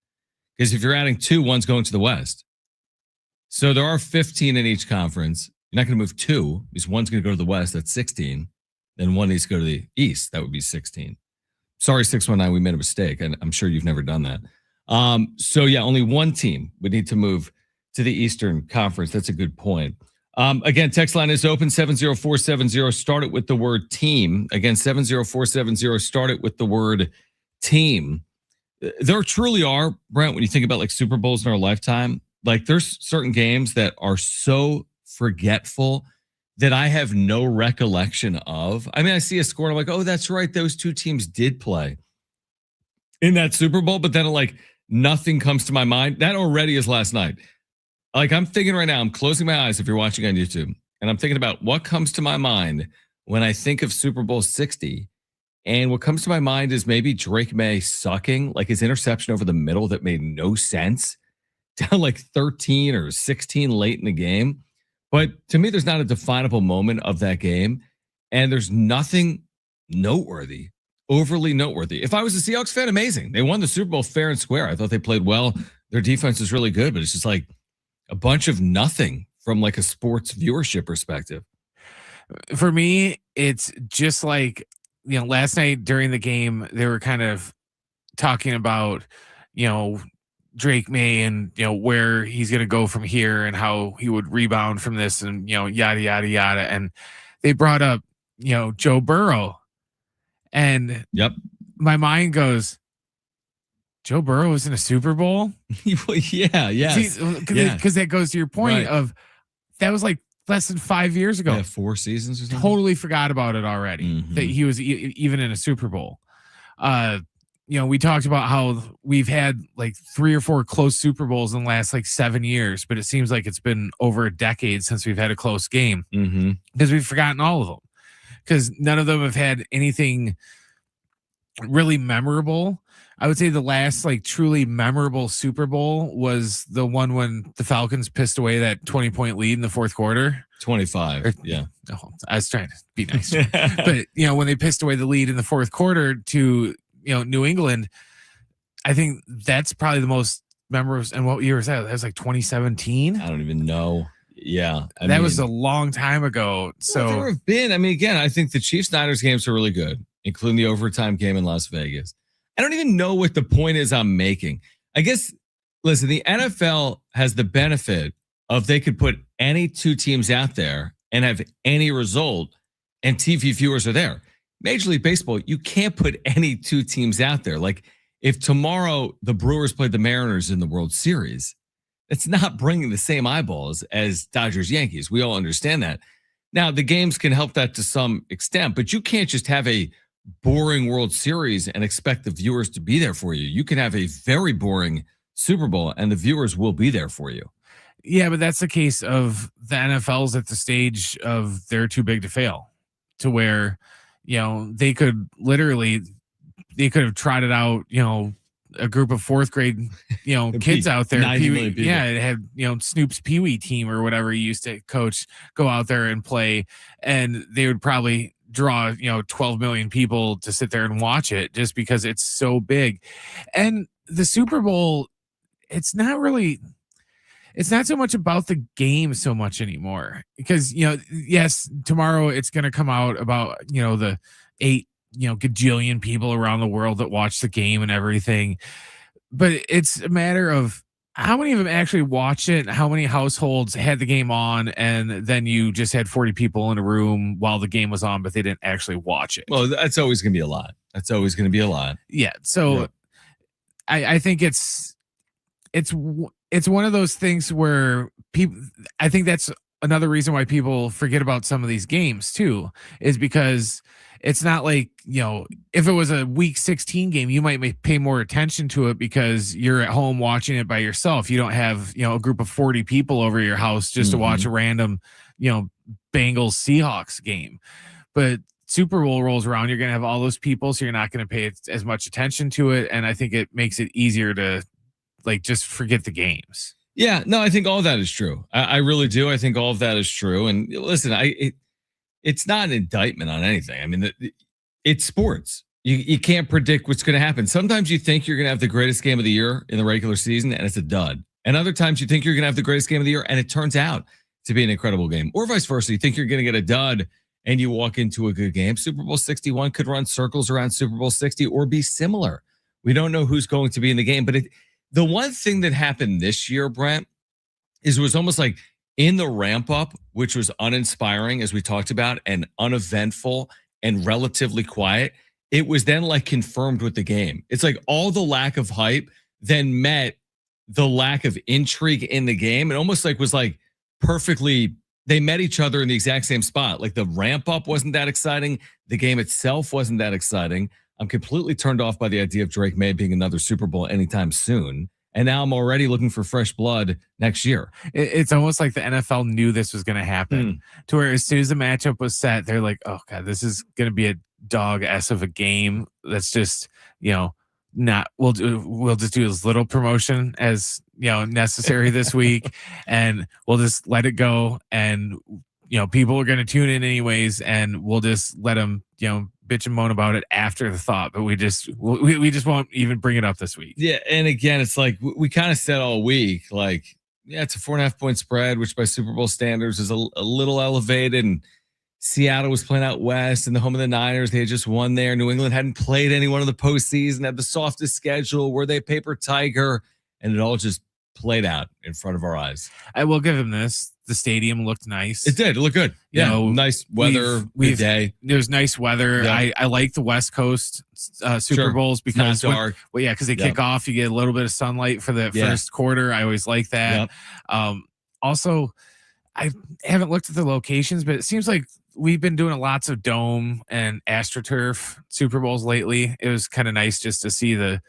Speaker 1: Because if you're adding two, one's going to the West. So there are 15 in each conference. You're not going to move two because one's going to go to the West. That's 16. Then one needs to go to the East. That would be 16. Sorry, 619, we made a mistake. And I'm sure you've never done that. So yeah, only one team would need to move to the Eastern Conference. That's a good point. Again, text line is open 70470. Start it with the word team. Again, 70470. Start it with the word team. There truly are, Brent, when you think about like Super Bowls in our lifetime, like there's certain games that are so forgetful that I have no recollection of. I mean, I see a score and I'm like, oh, that's right. Those two teams did play in that Super Bowl, but then like nothing comes to my mind. That already is last night. Like I'm thinking right now, I'm closing my eyes if you're watching on YouTube, and I'm thinking about what comes to my mind when I think of Super Bowl 60. And what comes to my mind is maybe Drake May sucking, like his interception over the middle that made no sense, down like 13 or 16 late in the game. But to me, there's not a definable moment of that game. And there's nothing noteworthy, overly noteworthy. If I was a Seahawks fan, amazing. They won the Super Bowl fair and square. I thought they played well. Their defense is really good, but it's just like a bunch of nothing from like a sports viewership perspective.
Speaker 3: For me, it's just like, last night during the game, they were kind of talking about, Drake May and, where he's going to go from here and how he would rebound from this and, yada, yada, yada. And they brought up, Joe Burrow. And
Speaker 1: yep,
Speaker 3: my mind goes, Joe Burrow was in a Super Bowl?
Speaker 1: Yeah.
Speaker 3: Because that goes to your point of that was like less than 5 years ago.
Speaker 1: Yeah, 4 seasons or something.
Speaker 3: Totally forgot about it already, that he was even in a Super Bowl. We talked about how we've had like 3 or 4 close Super Bowls in the last like 7 years, but it seems like it's been over a decade since we've had a close game because we've forgotten all of them because none of them have had anything really memorable. I would say the last like truly memorable Super Bowl was the one when the Falcons pissed away that 20-point lead in the fourth quarter.
Speaker 1: 25. Yeah.
Speaker 3: I was trying to be nice. But, when they pissed away the lead in the fourth quarter to, New England, I think that's probably the most memorable. And what year was that? That was like 2017.
Speaker 1: I don't even know. Yeah.
Speaker 3: That was a long time ago. So
Speaker 1: there have been, again, I think the Chiefs Niners games are really good, including the overtime game in Las Vegas. I don't even know what the point is I'm making. I guess, listen, the NFL has the benefit of they could put any two teams out there and have any result, and TV viewers are there. Major League Baseball, you can't put any two teams out there. Like if tomorrow the Brewers played the Mariners in the World Series, it's not bringing the same eyeballs as Dodgers Yankees. We all understand that. Now, the games can help that to some extent, but you can't just have a boring World Series and expect the viewers to be there for you. You can have a very boring Super Bowl and the viewers will be there for you.
Speaker 3: Yeah, but that's the case of the NFL's at the stage of they're too big to fail, to where, they could have trotted out, a group of fourth grade, kids out there. It had, Snoop's Pee Wee team or whatever he used to coach go out there and play. And they would probably draw 12 million people to sit there and watch it just because it's so big. And the Super Bowl, it's not so much about the game so much anymore because yes, tomorrow it's going to come out about the 8 gajillion people around the world that watch the game and everything, but it's a matter of how many of them actually watched it, how many households had the game on, and then you just had 40 people in a room while the game was on, but they didn't actually watch it.
Speaker 1: Well, that's always going to be a lot. Yeah.
Speaker 3: So I think it's one of those things where people, I think that's another reason why people forget about some of these games too, is because it's not like, if it was a week 16 game, you might pay more attention to it because you're at home watching it by yourself. You don't have, a group of 40 people over your house just to watch a random, Bengals Seahawks game. But Super Bowl rolls around, you're going to have all those people, so you're not going to pay as much attention to it. And I think it makes it easier to like just forget the games.
Speaker 1: Yeah, no, I think all of that is true. I really do. I think all of that is true. And listen, it's not an indictment on anything. I mean, it's sports. You can't predict what's going to happen. Sometimes you think you're going to have the greatest game of the year in the regular season, and it's a dud. And other times you think you're going to have the greatest game of the year, and it turns out to be an incredible game. Or vice versa. You think you're going to get a dud, and you walk into a good game. Super Bowl 61 could run circles around Super Bowl 60 or be similar. We don't know who's going to be in the game, but the one thing that happened this year, Brent, is it was almost like in the ramp up, which was uninspiring, as we talked about, and uneventful and relatively quiet. It was then like confirmed with the game. It's like all the lack of hype then met the lack of intrigue in the game. It almost like was like perfectly, they met each other in the exact same spot. Like the ramp up wasn't that exciting. The game itself wasn't that exciting. I'm completely turned off by the idea of Drake May being another Super Bowl anytime soon. And now I'm already looking for fresh blood next year.
Speaker 3: It's almost like the NFL knew this was going to happen to where as soon as the matchup was set, they're like, oh God, this is going to be a dog ass of a game. That's just, we'll just do as little promotion as, necessary this week. And we'll just let it go. And, people are going to tune in anyways, and we'll just let them, bitch and moan about it after the thought, but we just won't even bring it up this week.
Speaker 1: Yeah, and again, it's like we kind of said all week, like, yeah, it's a 4.5 point spread, which by Super Bowl standards is a little elevated. And Seattle was playing out west, and the home of the Niners, they had just won there. New England hadn't played anyone in the postseason, had the softest schedule. Were they paper tiger? And it all just played out in front of our eyes.
Speaker 3: I will give him this. The stadium looked nice.
Speaker 1: It did. It looked good. Yeah, nice weather. Good day.
Speaker 3: There's nice weather.
Speaker 1: Yeah.
Speaker 3: I like the West Coast Super Bowls because
Speaker 1: dark.
Speaker 3: Because they kick off, you get a little bit of sunlight for the first quarter. I always like that. Also, I haven't looked at the locations, but it seems like we've been doing lots of dome and AstroTurf Super Bowls lately. It was kind of nice just to see the,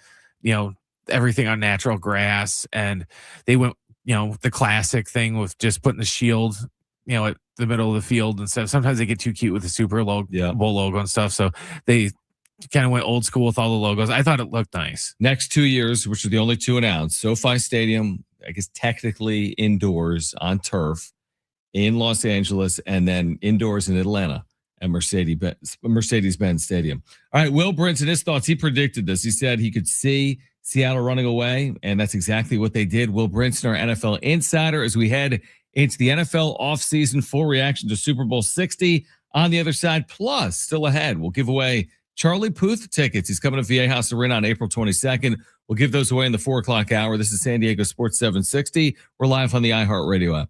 Speaker 3: everything on natural grass, and they went, the classic thing with just putting the shield, at the middle of the field and stuff. Sometimes they get too cute with the Super Bowl logo and stuff. So they kind of went old school with all the logos. I thought it looked nice.
Speaker 1: Next 2 years, which are the only two announced, SoFi Stadium, I guess technically indoors on turf in Los Angeles, and then indoors in Atlanta at Mercedes-Benz Stadium. All right, Will Brinson, his thoughts. He predicted this. He said he could see Seattle running away, and that's exactly what they did. Will Brinson, our NFL insider, as we head into the NFL offseason, full reaction to Super Bowl 60 on the other side. Plus, still ahead, we'll give away Charlie Puth tickets. He's coming to Viejas Arena on April 22nd. We'll give those away in the 4 o'clock hour. This is San Diego Sports 760. We're live on the iHeartRadio app.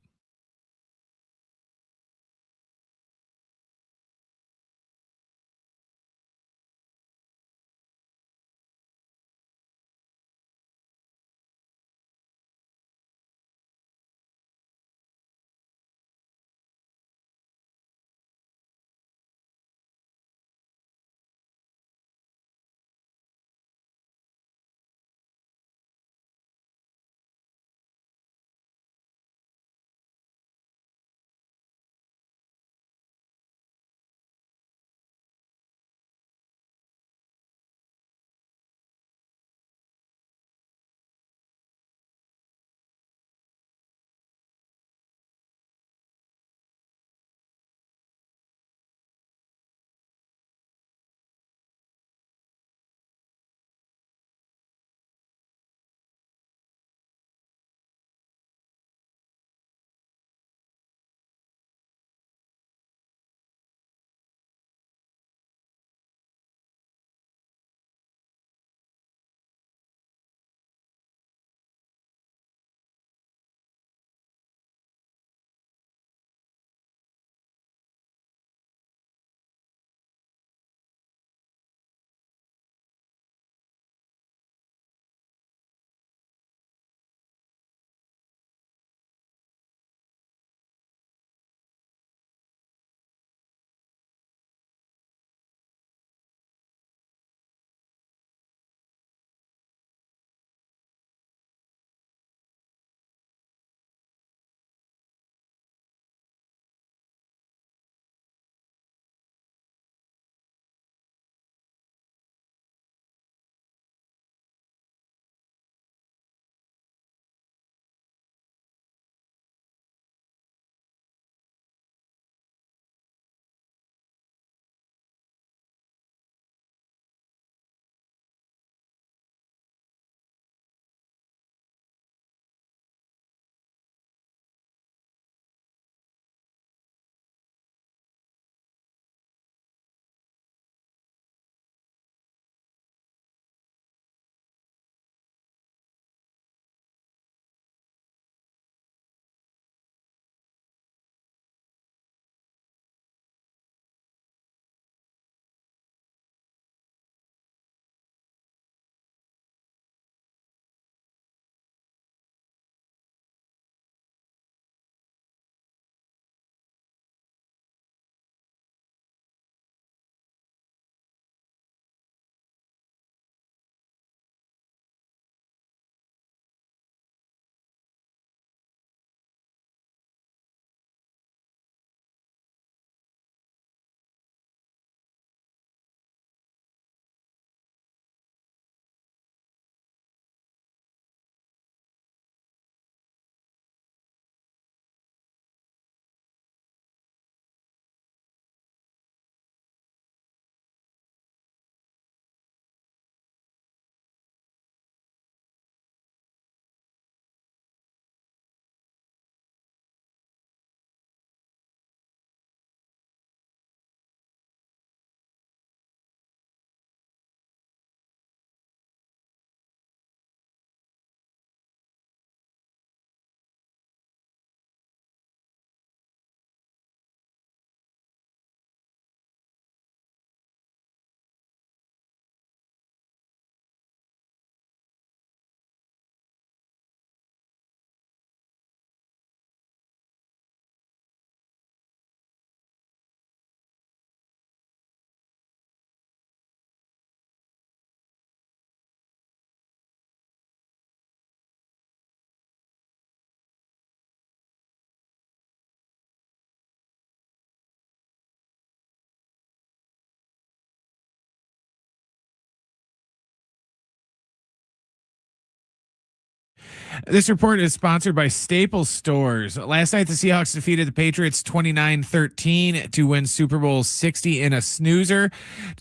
Speaker 3: This report is sponsored by Staples Stores. Last night, the Seahawks defeated the Patriots 29-13 to win Super Bowl 60 in a snoozer.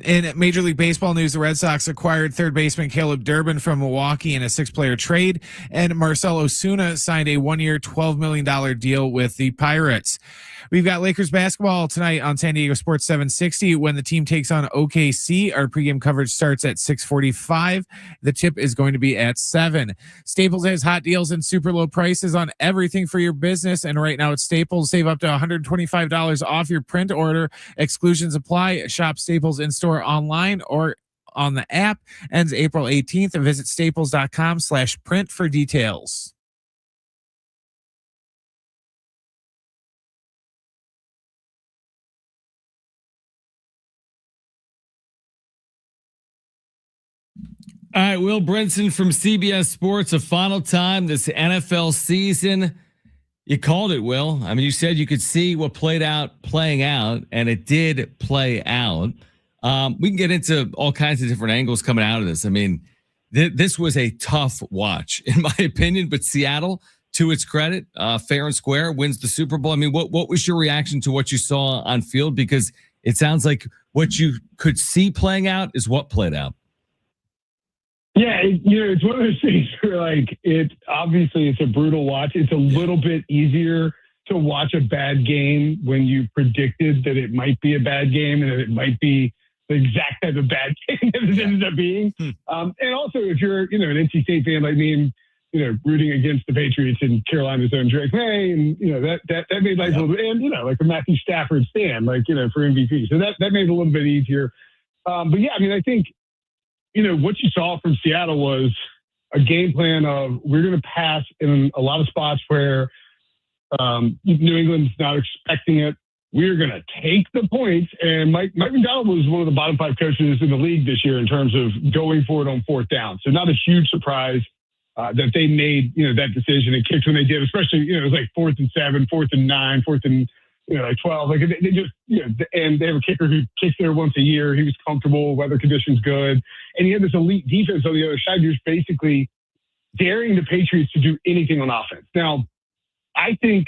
Speaker 3: In Major League Baseball news, the Red Sox acquired third baseman Caleb Durbin from Milwaukee in a 6-player trade, and Marcell Ozuna signed a 1-year, $12 million deal with the Pirates. We've got Lakers basketball tonight on San Diego Sports 760 when the team takes on OKC. Our pregame coverage starts at 6:45. The tip is going to be at 7. Staples has hot deals and super low prices on everything for your business. And right now at Staples, save up to $125 off your print order. Exclusions apply. Shop Staples in-store online or on the app. Ends April 18th. And visit staples.com/print for details.
Speaker 1: All right, Will Brinson from CBS Sports, a final time this NFL season. You called it, Will. I mean, you said you could see what playing out, and it did play out. We can get into all kinds of different angles coming out of this. I mean, this was a tough watch, in my opinion, but Seattle, to its credit, fair and square, wins the Super Bowl. I mean, what was your reaction to what you saw on field? Because it sounds like what you could see playing out is what played out.
Speaker 6: Yeah, it's one of those things where, obviously it's a brutal watch. It's a little bit easier to watch a bad game when you predicted that it might be a bad game and that it might be the exact type of bad game that it ended up being. And also, if you're, an NC State fan like me and, rooting against the Patriots and Carolina's own Drake May, and, that made life a little bit, and, like a Matthew Stafford stand, for MVP. So that made it a little bit easier. But yeah, I mean, I think, what you saw from Seattle was a game plan of we're going to pass in a lot of spots where New England's not expecting it. We're going to take the points. And Mike McDonald was one of the bottom 5 coaches in the league this year in terms of going for it on 4th down. So not a huge surprise that they made, that decision and kicked when they did, especially, it was like 4th and 7, 4th and 9, 4th and 12. Like they just, and they have a kicker who kicks there once a year. He was comfortable, weather conditions good. And he had this elite defense on the other side. You're just basically daring the Patriots to do anything on offense. Now, I think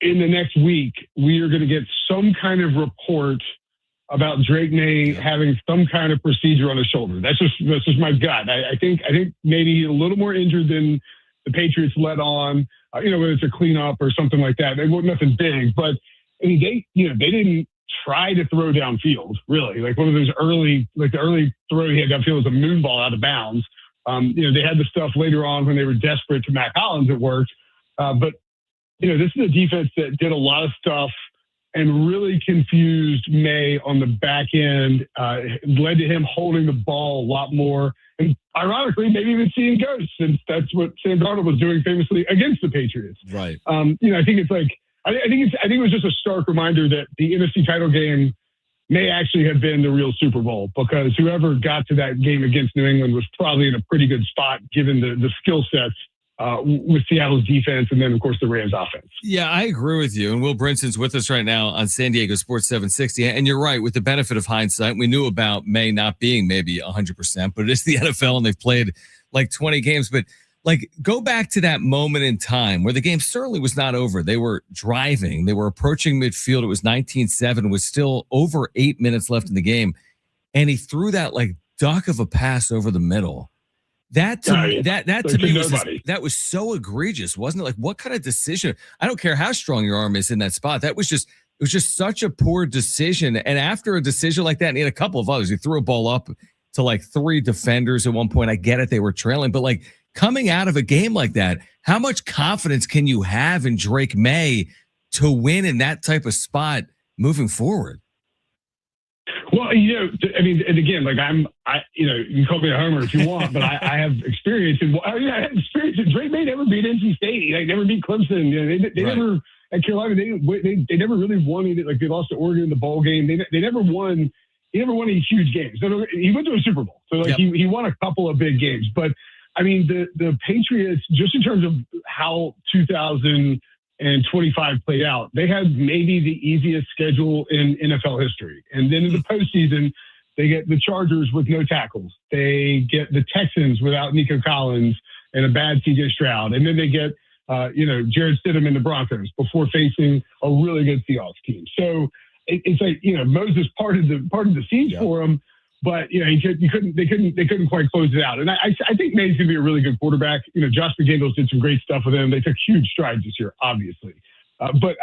Speaker 6: in the next week, we are going to get some kind of report about Drake May having some kind of procedure on his shoulder. That's just my gut. I think maybe he's a little more injured than the Patriots let on. Whether it's a cleanup or something like that. They weren't nothing big, but I mean, they didn't try to throw downfield, really. Like one of those the early throw he had downfield was a moon ball out of bounds. They had the stuff later on when they were desperate to Mac Hollins, it worked. But, this is a defense that did a lot of stuff and really confused May on the back end, led to him holding the ball a lot more. And ironically, maybe even seeing ghosts, since that's what Sam Darnold was doing famously against the Patriots.
Speaker 1: Right.
Speaker 6: I think it's like, I think it was just a stark reminder that the NFC title game may actually have been the real Super Bowl, because whoever got to that game against New England was probably in a pretty good spot given the skill sets with Seattle's defense and then, of course, the Rams offense.
Speaker 1: Yeah, I agree with you. And Will Brinson's with us right now on San Diego Sports 760. And you're right, with the benefit of hindsight, we knew about May not being maybe 100%, but it's the NFL and they've played like 20 games. But go back to that moment in time where the game certainly was not over. They were driving. They were approaching midfield. It was 19-7, with still over 8 minutes left in the game. And he threw that duck of a pass over the middle. That to me was so egregious, wasn't it? Like, what kind of decision? I don't care how strong your arm is in that spot. It was just such a poor decision. And after a decision like that, and he had a couple of others, he threw a ball up to 3 defenders at one point. I get it, they were trailing, but coming out of a game like that, how much confidence can you have in Drake May to win in that type of spot moving forward?
Speaker 6: Well, I mean, and again, you can call me a homer if you want, but I have experience in. I had experience in Drake May never beat NC State. They never beat Clemson. They right. Never at Carolina. They never really won it. They lost to Oregon in the bowl game. They never won. He never won any huge games. He went to a Super Bowl, so he won a couple of big games. But I mean, the Patriots, just in terms of how 2025 played out, they had maybe the easiest schedule in NFL history. And then in the postseason, they get the Chargers with no tackles. They get the Texans without Nico Collins. and a bad CJ Stroud. And then they get, Jared Stidham in the Broncos before facing a really good Seahawks team. So it's like, Moses parted the seas for him, but they couldn't quite close it out. And I think May's going to be a really good quarterback. Josh McDaniels did some great stuff with him. They took huge strides this year, obviously. But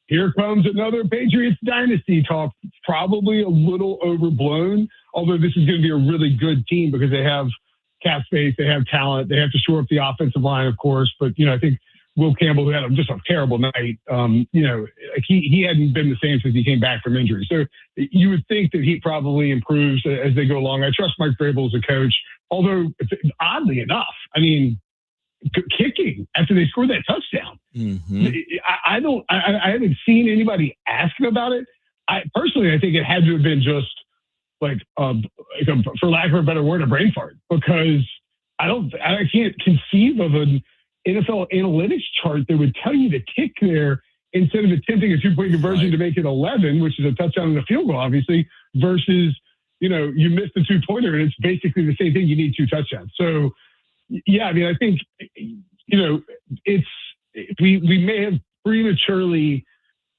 Speaker 6: here comes another Patriots dynasty talk, probably a little overblown, although this is going to be a really good team because they have cap space, they have talent, they have to shore up the offensive line, of course. But, I think Will Campbell, who had just a terrible night, he hadn't been the same since he came back from injury. So you would think that he probably improves as they go along. I trust Mike Vrabel as a coach, although oddly enough, kicking after they scored that touchdown.
Speaker 1: Mm-hmm.
Speaker 6: I haven't seen anybody asking about it. I think it had to have been just like for lack of a better word, a brain fart, because I can't conceive of an NFL analytics chart that would tell you to kick there instead of attempting a 2-point conversion to make it 11, which is a touchdown and a field goal, obviously, versus, you missed the 2-pointer and it's basically the same thing. You need 2 touchdowns. So, yeah, I think, we may have prematurely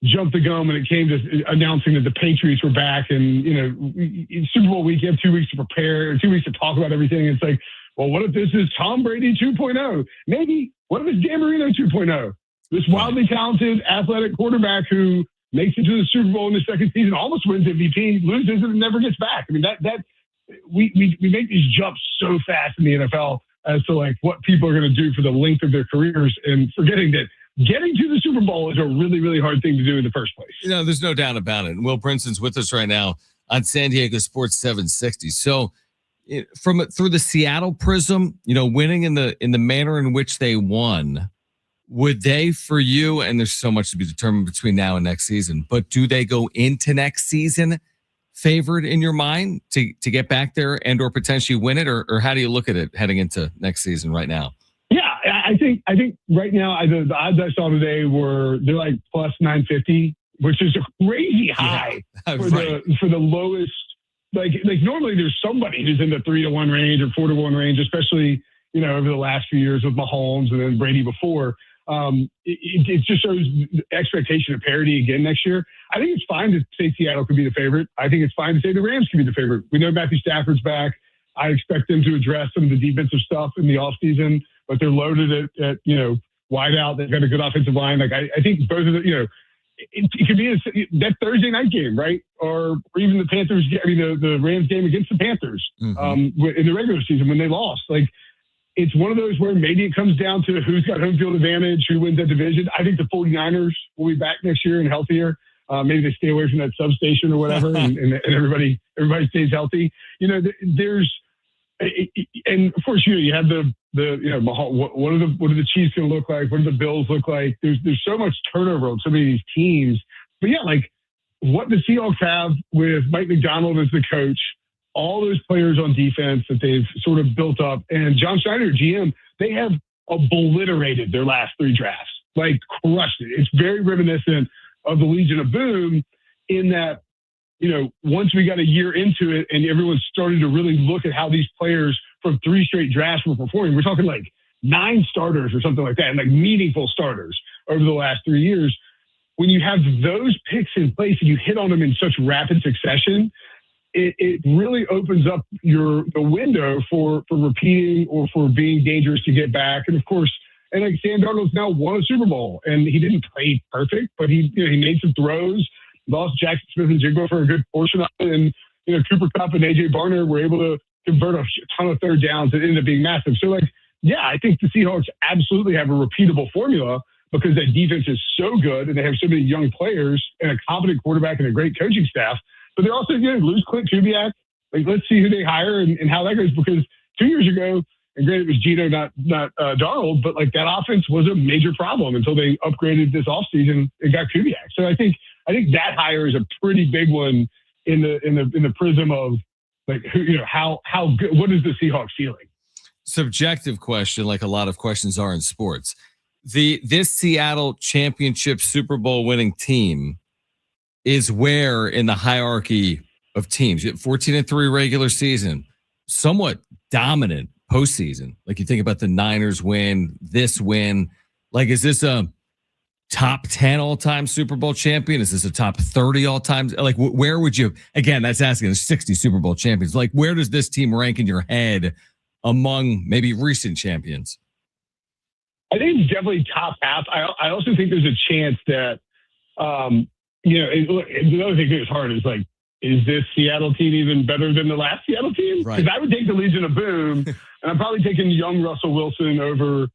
Speaker 6: jumped the gun when it came to announcing that the Patriots were back. And, in Super Bowl week, you have 2 weeks to prepare, 2 weeks to talk about everything. It's like, well, what if this is Tom Brady 2.0? Maybe. What if it's Dan Marino 2.0? This wildly talented, athletic quarterback who makes it to the Super Bowl in the second season, almost wins MVP, loses and never gets back. We make these jumps so fast in the NFL as to like what people are going to do for the length of their careers, and forgetting that getting to the Super Bowl is a really, really hard thing to do in the first place.
Speaker 1: There's no doubt about it. And Will Brinson's with us right now on San Diego Sports 760. So through the Seattle prism, winning in the manner in which they won, would they, for you, and there's so much to be determined between now and next season, but do they go into next season favored in your mind to get back there and or potentially win it, or how do you look at it heading into next season right now?
Speaker 6: Yeah, I think right now the odds I saw today they're like plus 950, which is a crazy high for the lowest. Like normally there's somebody who's in the 3-1 range or 4-1 range, especially over the last few years with Mahomes and then Brady before. It just shows expectation of parity again next year. I think it's fine to say Seattle could be the favorite. I think it's fine to say the Rams could be the favorite. We know Matthew Stafford's back. I expect them to address some of the defensive stuff in the offseason, but they're loaded at wide out. They've got a good offensive line. Like I think both of the, it could be that Thursday night game, right? Or even the Panthers, the Rams game against the Panthers in the regular season when they lost. Like, it's one of those where maybe it comes down to who's got home field advantage, who wins that division. I think the 49ers will be back next year and healthier. Maybe they stay away from that substation or whatever, and everybody stays healthy. There's, and of course, you have the what are the Chiefs going to look like? What do the Bills look like? There's so much turnover on so many of these teams. But yeah, like what the Seahawks have with Mike McDonald as the coach, all those players on defense that they've sort of built up, and John Schneider, GM, they have obliterated their last 3 drafts, like crushed it. It's very reminiscent of the Legion of Boom in that, once we got a year into it and everyone started to really look at how these players from 3 straight drafts were performing, we're talking like 9 starters or something like that, and like meaningful starters over the last 3 years. When you have those picks in place and you hit on them in such rapid succession, it really opens up the window for repeating or for being dangerous to get back. And of course, and like Sam Darnold's now won a Super Bowl, and he didn't play perfect, but he made some throws, lost Jackson Smith and Jigba for a good portion of it. And, Cooper Kupp and AJ Barner were able to convert a ton of third downs that ended up being massive. So like, yeah, I think the Seahawks absolutely have a repeatable formula because that defense is so good and they have so many young players and a competent quarterback and a great coaching staff. But they're also going to lose Clint Kubiak. Like, let's see who they hire and how that goes. Because 2 years ago, and granted it was Gino, not Darnold, but like that offense was a major problem until they upgraded this offseason and got Kubiak. So I think that hire is a pretty big one in the prism of like how good. What is the Seahawks feeling?
Speaker 1: Subjective question, like a lot of questions are in sports. This Seattle championship Super Bowl winning team is where in the hierarchy of teams, 14-3 regular season, somewhat dominant postseason? Like you think about the Niners win, this win. Like, is this a top 10 all-time Super Bowl champion? Is this a top 30 all-time? Like, where would you, again, that's asking, there's 60 Super Bowl champions. Like, where does this team rank in your head among maybe recent champions?
Speaker 6: I think it's definitely top half. I also think there's a chance that, the other thing that's hard is like, is this Seattle team even better than the last Seattle team? Because I would take the Legion of Boom, and I'm probably taking young Russell Wilson over,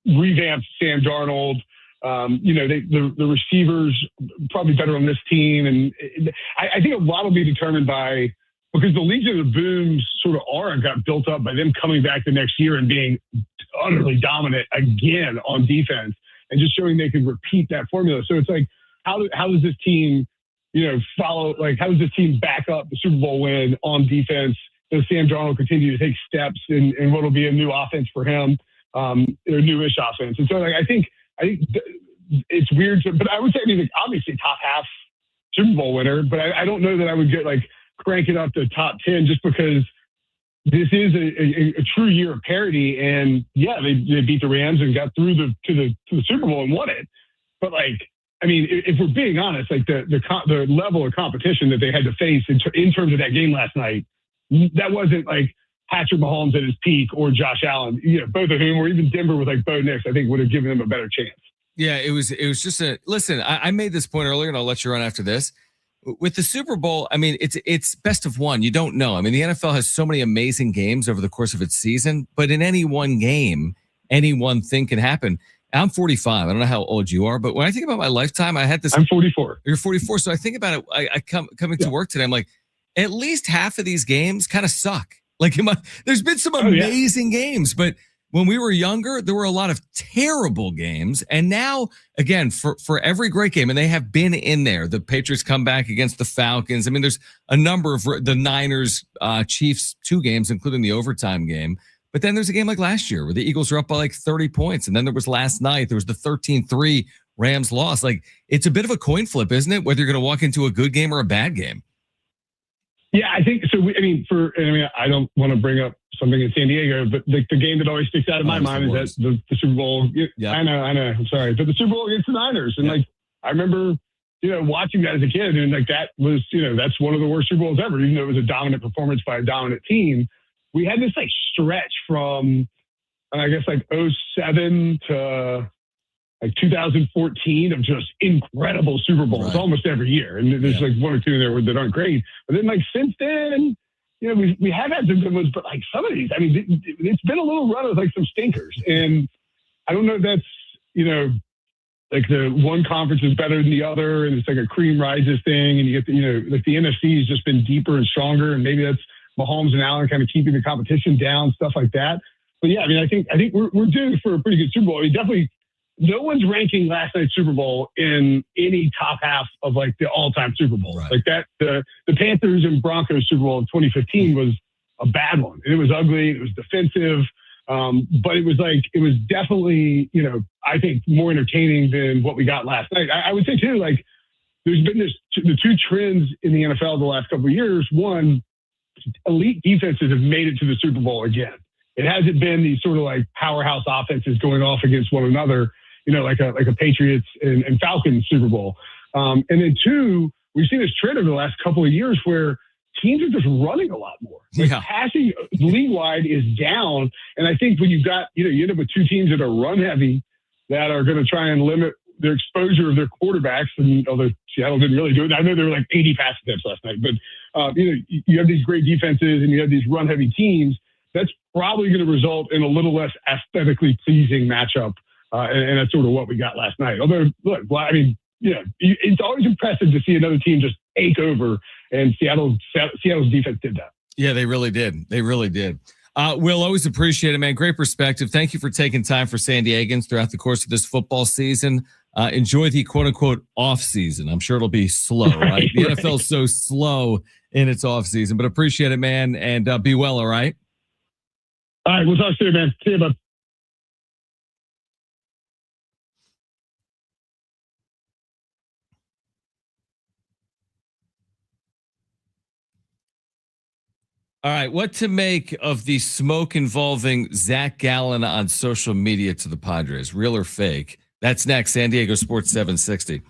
Speaker 6: revamped Sam Darnold. The receivers probably better on this team, and I think a lot will be determined by, because the Legion of Boom's sort of aura got built up by them coming back the next year and being utterly dominant again on defense and just showing they could repeat that formula. So it's like, how does this team, follow? Like, how does this team back up the Super Bowl win on defense? Does Sam Darnold continue to take steps in what will be a new offense for him, or newish offense? And so, like, I think it's weird, but I would say, obviously top half Super Bowl winner, but I don't know that I would get like crank it up to top 10 just because this is a true year of parity. And yeah, they beat the Rams and got through to the Super Bowl and won it. But like, I mean, if we're being honest, like the level of competition that they had to face in terms of that game last night, that wasn't like Patrick Mahomes at his peak or Josh Allen, both of whom, or even Denver with like Bo Nix, I think would have given them a better chance.
Speaker 1: Yeah, it was just listen, I made this point earlier and I'll let you run after this. With the Super Bowl, I mean, it's best of one. You don't know. I mean, the NFL has so many amazing games over the course of its season, but in any one game, any one thing can happen. I'm 45. I don't know how old you are, but when I think about my lifetime, I had this.
Speaker 6: I'm 44.
Speaker 1: You're 44. So I think about it. I coming to work today. I'm like, at least half of these games kind of suck. Like, there's been some amazing games, but when we were younger, there were a lot of terrible games. And now, again, for every great game, and they have been in there, the Patriots come back against the Falcons. I mean, there's a number of the Niners, Chiefs, 2 games, including the overtime game. But then there's a game like last year where the Eagles were up by like 30 points. And then there was last night, there was the 13-3 Rams loss. Like, it's a bit of a coin flip, isn't it? Whether you're going to walk into a good game or a bad game.
Speaker 6: Yeah, I think so. I don't want to bring up something in San Diego, but the game that always sticks out in my mind is that the Super Bowl. Yep. I know. I'm sorry, but the Super Bowl against the Niners, and like I remember, watching that as a kid, and like that was, that's one of the worst Super Bowls ever, even though it was a dominant performance by a dominant team. We had this like stretch from, I guess, like 2007 to like 2014 of just incredible Super Bowls almost every year. And there's like 1 or 2 in there that aren't great. But then like since then, we have had some good ones, but like some of these, I mean, it's been a little run of like some stinkers. And I don't know if that's, like the one conference is better than the other. And it's like a cream rises thing. And you get like the NFC has just been deeper and stronger. And maybe that's Mahomes and Allen kind of keeping the competition down, stuff like that. But yeah, I mean, I think we're due for a pretty good Super Bowl. I mean, definitely, no one's ranking last night's Super Bowl in any top half of like the all-time Super Bowl. Right. Like that, the Panthers and Broncos Super Bowl in 2015 was a bad one. And it was ugly. It was defensive. But it was definitely, I think more entertaining than what we got last night. I would say too, like there's been the 2 trends in the NFL the last couple of years. One, elite defenses have made it to the Super Bowl again. It hasn't been these sort of like powerhouse offenses going off against one another, like a Patriots and Falcons Super Bowl. And then 2, we've seen this trend over the last couple of years where teams are just running a lot more. Like passing league-wide is down. And I think when you've got, you end up with 2 teams that are run-heavy that are going to try and limit their exposure of their quarterbacks. And although Seattle didn't really do it, I know there were like 80 pass attempts last night. But, you have these great defenses and you have these run-heavy teams. That's probably going to result in a little less aesthetically pleasing matchup. And that's sort of what we got last night. Although, look, I mean, it's always impressive to see another team just take over, and Seattle's defense did that.
Speaker 1: Yeah, they really did. They really did. Will, always appreciate it, man. Great perspective. Thank you for taking time for San Diegans throughout the course of this football season. Enjoy the quote-unquote off season. I'm sure it'll be slow, right? The NFL is so slow in its off season, but appreciate it, man, and be well, all right?
Speaker 6: All right, we'll talk soon, man. See you, bud.
Speaker 1: All right, what to make of the smoke involving Zach Gallen on social media to the Padres? Real or fake? That's next. San Diego Sports 760.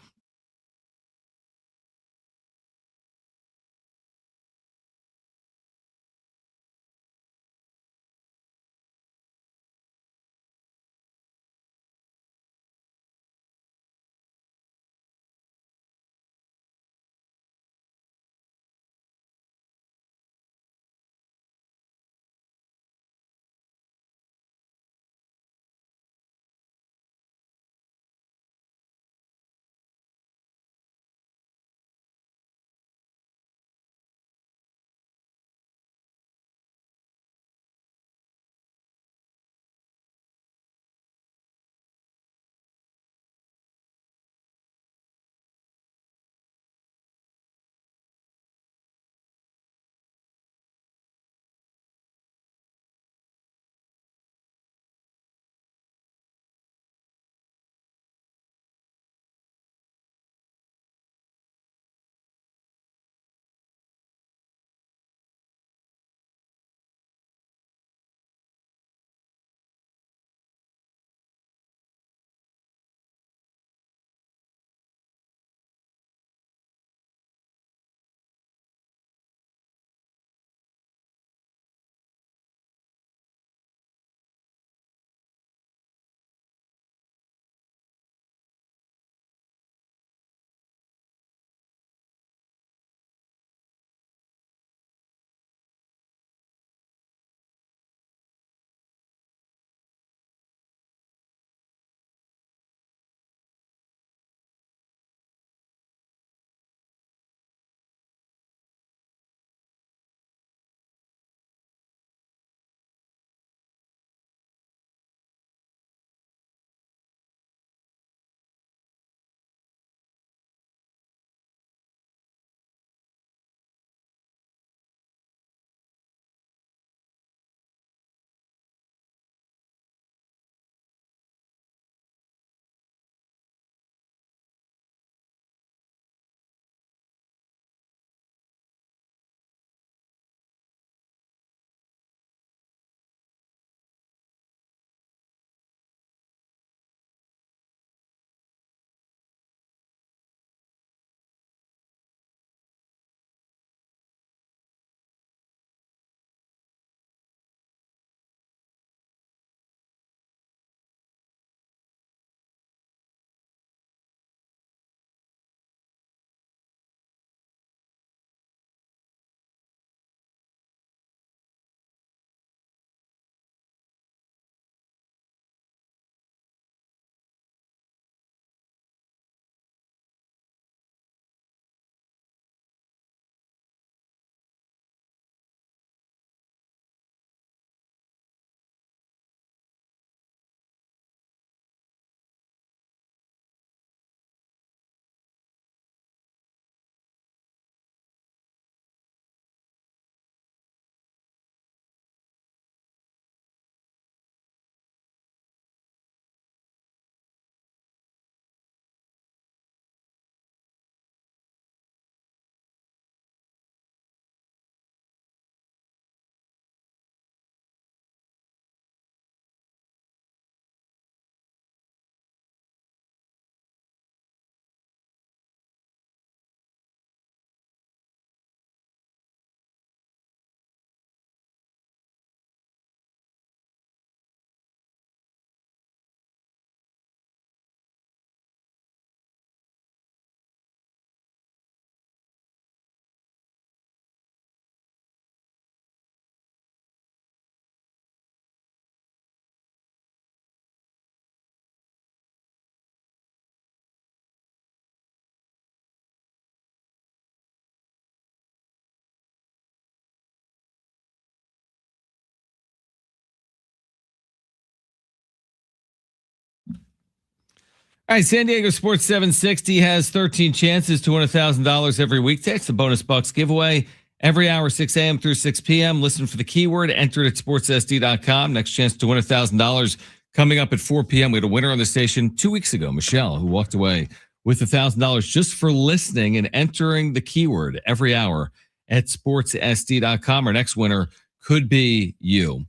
Speaker 1: All right, San Diego Sports 760 has 13 chances to win $1,000 every weekday. It's the bonus bucks giveaway every hour, 6 a.m. through 6 p.m. Listen for the keyword, enter it at sportssd.com. Next chance to win $1,000 coming up at 4 p.m. We had a winner on the station 2 weeks ago, Michelle, who walked away with $1,000 just for listening and entering the keyword every hour at sportsSD.com. Our next winner could be you.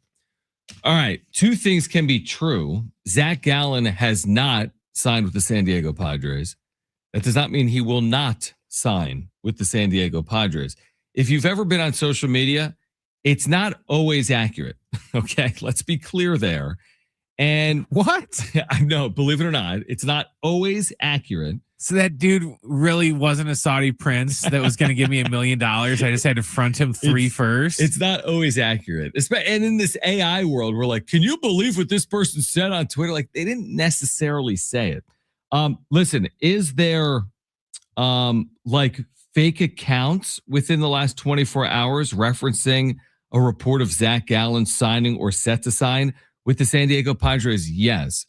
Speaker 1: All right. Two things can be true. Zach Gallen has not signed with the San Diego Padres. That does not mean he will not sign with the San Diego Padres. If you've ever been on social media, it's not always accurate. Okay. Let's be clear there. And
Speaker 3: what?
Speaker 1: I know, believe it or not, it's not always accurate.
Speaker 3: So that dude really wasn't a Saudi prince that was going to give me $1 million. I just had to front him first.
Speaker 1: It's not always accurate. And in this AI world, we're like, can you believe what this person said on Twitter? Like, they didn't necessarily say it. Listen, is there like fake accounts within the last 24 hours referencing a report of Zach Gallen signing or set to sign with the San Diego Padres? Yes.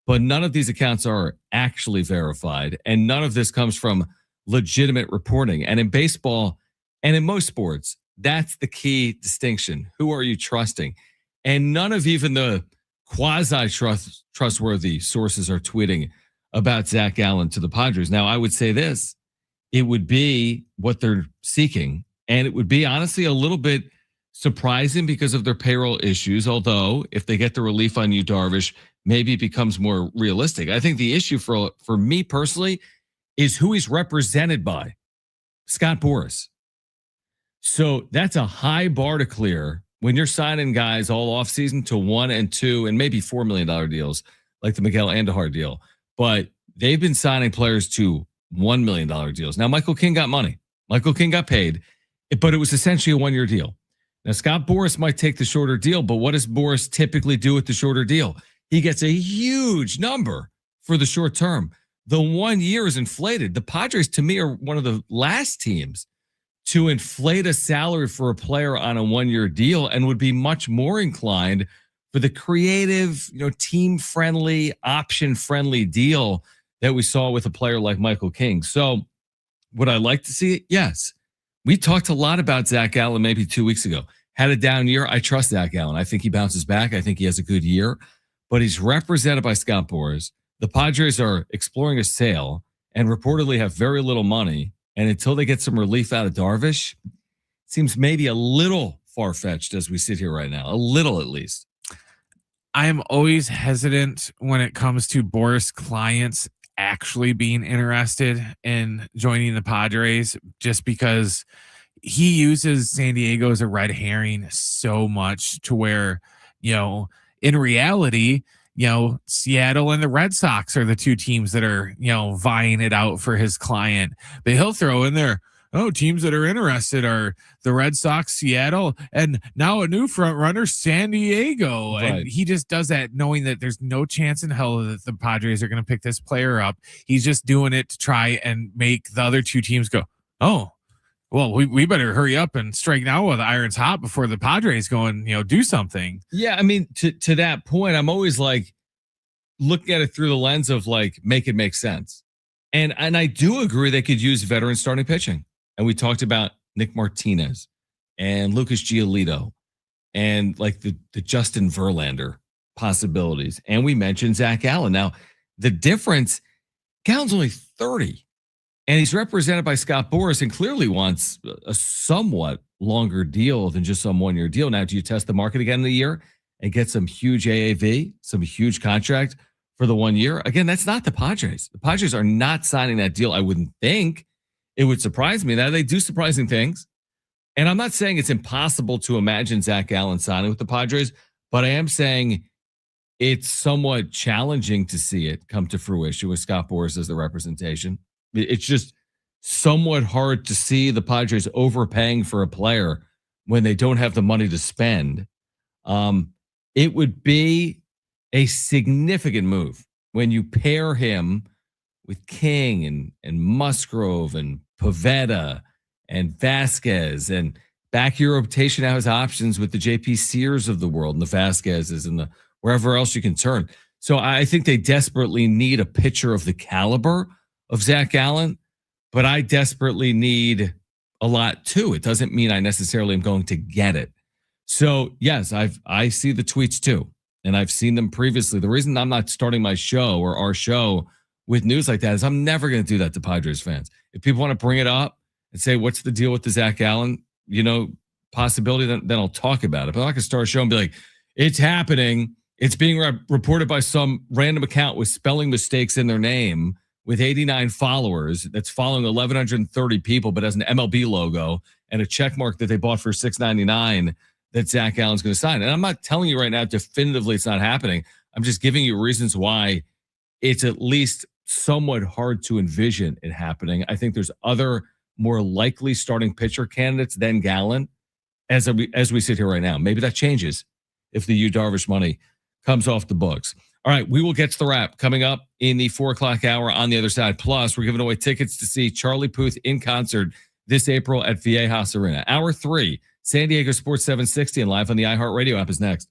Speaker 1: But none of these accounts are actually verified, and none of this comes from legitimate reporting. And in baseball and in most sports, that's the key distinction. Who are you trusting? And none of even the quasi-trustworthy sources are tweeting about Zach Gallen to the Padres. Now, I would say this. It would be what they're seeking, and it would be honestly a little bit surprising because of their payroll issues, although if they get the relief on Yu Darvish, maybe it becomes more realistic. I think the issue for me personally is who he's represented by, Scott Boras. So that's a high bar to clear when you're signing guys all offseason to $1 and $2 and maybe $4 million deals like the Miguel Andujar deal. But they've been signing players to $1 million deals. Now, Michael King got money. Michael King got paid, but it was essentially a one-year deal. Now, Scott Boras might take the shorter deal, but what does Boras typically do with the shorter deal? He gets a huge number for the short term. The 1 year is inflated. The Padres, to me, are one of the last teams to inflate a salary for a player on a 1 year deal and would be much more inclined for the creative, team-friendly, option-friendly deal that we saw with a player like Michael King. So would I like to see it? Yes. We talked a lot about Zach Gallen maybe 2 weeks ago. Had a down year. I trust Zach Gallen. I think he bounces back. I think he has a good year. But he's represented by Scott Boras. The Padres are exploring a sale and reportedly have very little money. And until they get some relief out of Darvish, it seems maybe a little far-fetched as we sit here right now. A little, at least.
Speaker 3: I am always hesitant when it comes to Boras clients actually being interested in joining the Padres, just because he uses San Diego as a red herring so much to where, in reality, Seattle and the Red Sox are the two teams that are, vying it out for his client. But he'll throw in there, teams that are interested are the Red Sox, Seattle, and now a new front runner, San Diego. Right. And he just does that knowing that there's no chance in hell that the Padres are going to pick this player up. He's just doing it to try and make the other two teams go, oh, well, we better hurry up and strike now while the iron's hot before the Padres go and, do something.
Speaker 1: Yeah, I mean, to that point, I'm always like looking at it through the lens of like, make it make sense. And I do agree they could use veteran starting pitching. And we talked about Nick Martinez and Lucas Giolito and like the Justin Verlander possibilities. And we mentioned Zach Gallen. Now, the difference, Gallen's only 30. And he's represented by Scott Boras and clearly wants a somewhat longer deal than just some 1 year deal. Now, do you test the market again in a year and get some huge AAV, some huge contract for the 1 year? Again, that's not the Padres. The Padres are not signing that deal. I wouldn't think. It would surprise me that they do surprising things. And I'm not saying it's impossible to imagine Zach Gallen signing with the Padres, but I am saying it's somewhat challenging to see it come to fruition with Scott Boras as the representation. It's just somewhat hard to see the Padres overpaying for a player when they don't have the money to spend. It would be a significant move when you pair him with King and Musgrove and Pivetta and Vasquez, and back your rotation now has options with the JP Sears of the world and the Vasquezes and the wherever else you can turn. So I think they desperately need a pitcher of the caliber of Zach Gallen, but I desperately need a lot too. It doesn't mean I necessarily am going to get it. So yes, I see the tweets too, and I've seen them previously. The reason I'm not starting my show or our show with news like that is I'm never going to do that to Padres fans. If people want to bring it up and say, what's the deal with the Zach Gallen possibility, then I'll talk about it. But I'm not gonna start a show and be like, it's happening. It's being reported by some random account with spelling mistakes in their name with 89 followers that's following 1,130 people, but has an MLB logo and a check mark that they bought for $6.99 that Zach Allen's going to sign. And I'm not telling you right now definitively it's not happening. I'm just giving you reasons why it's at least somewhat hard to envision it happening. I think there's other more likely starting pitcher candidates than Gallen as we sit here right now. Maybe that changes if the Yu Darvish money comes off the books. All right, we will get to the wrap coming up in the 4:00 hour on the other side. Plus, we're giving away tickets to see Charlie Puth in concert this April at Viejas Arena. Hour 3, San Diego Sports 760 and live on the iHeartRadio app is next.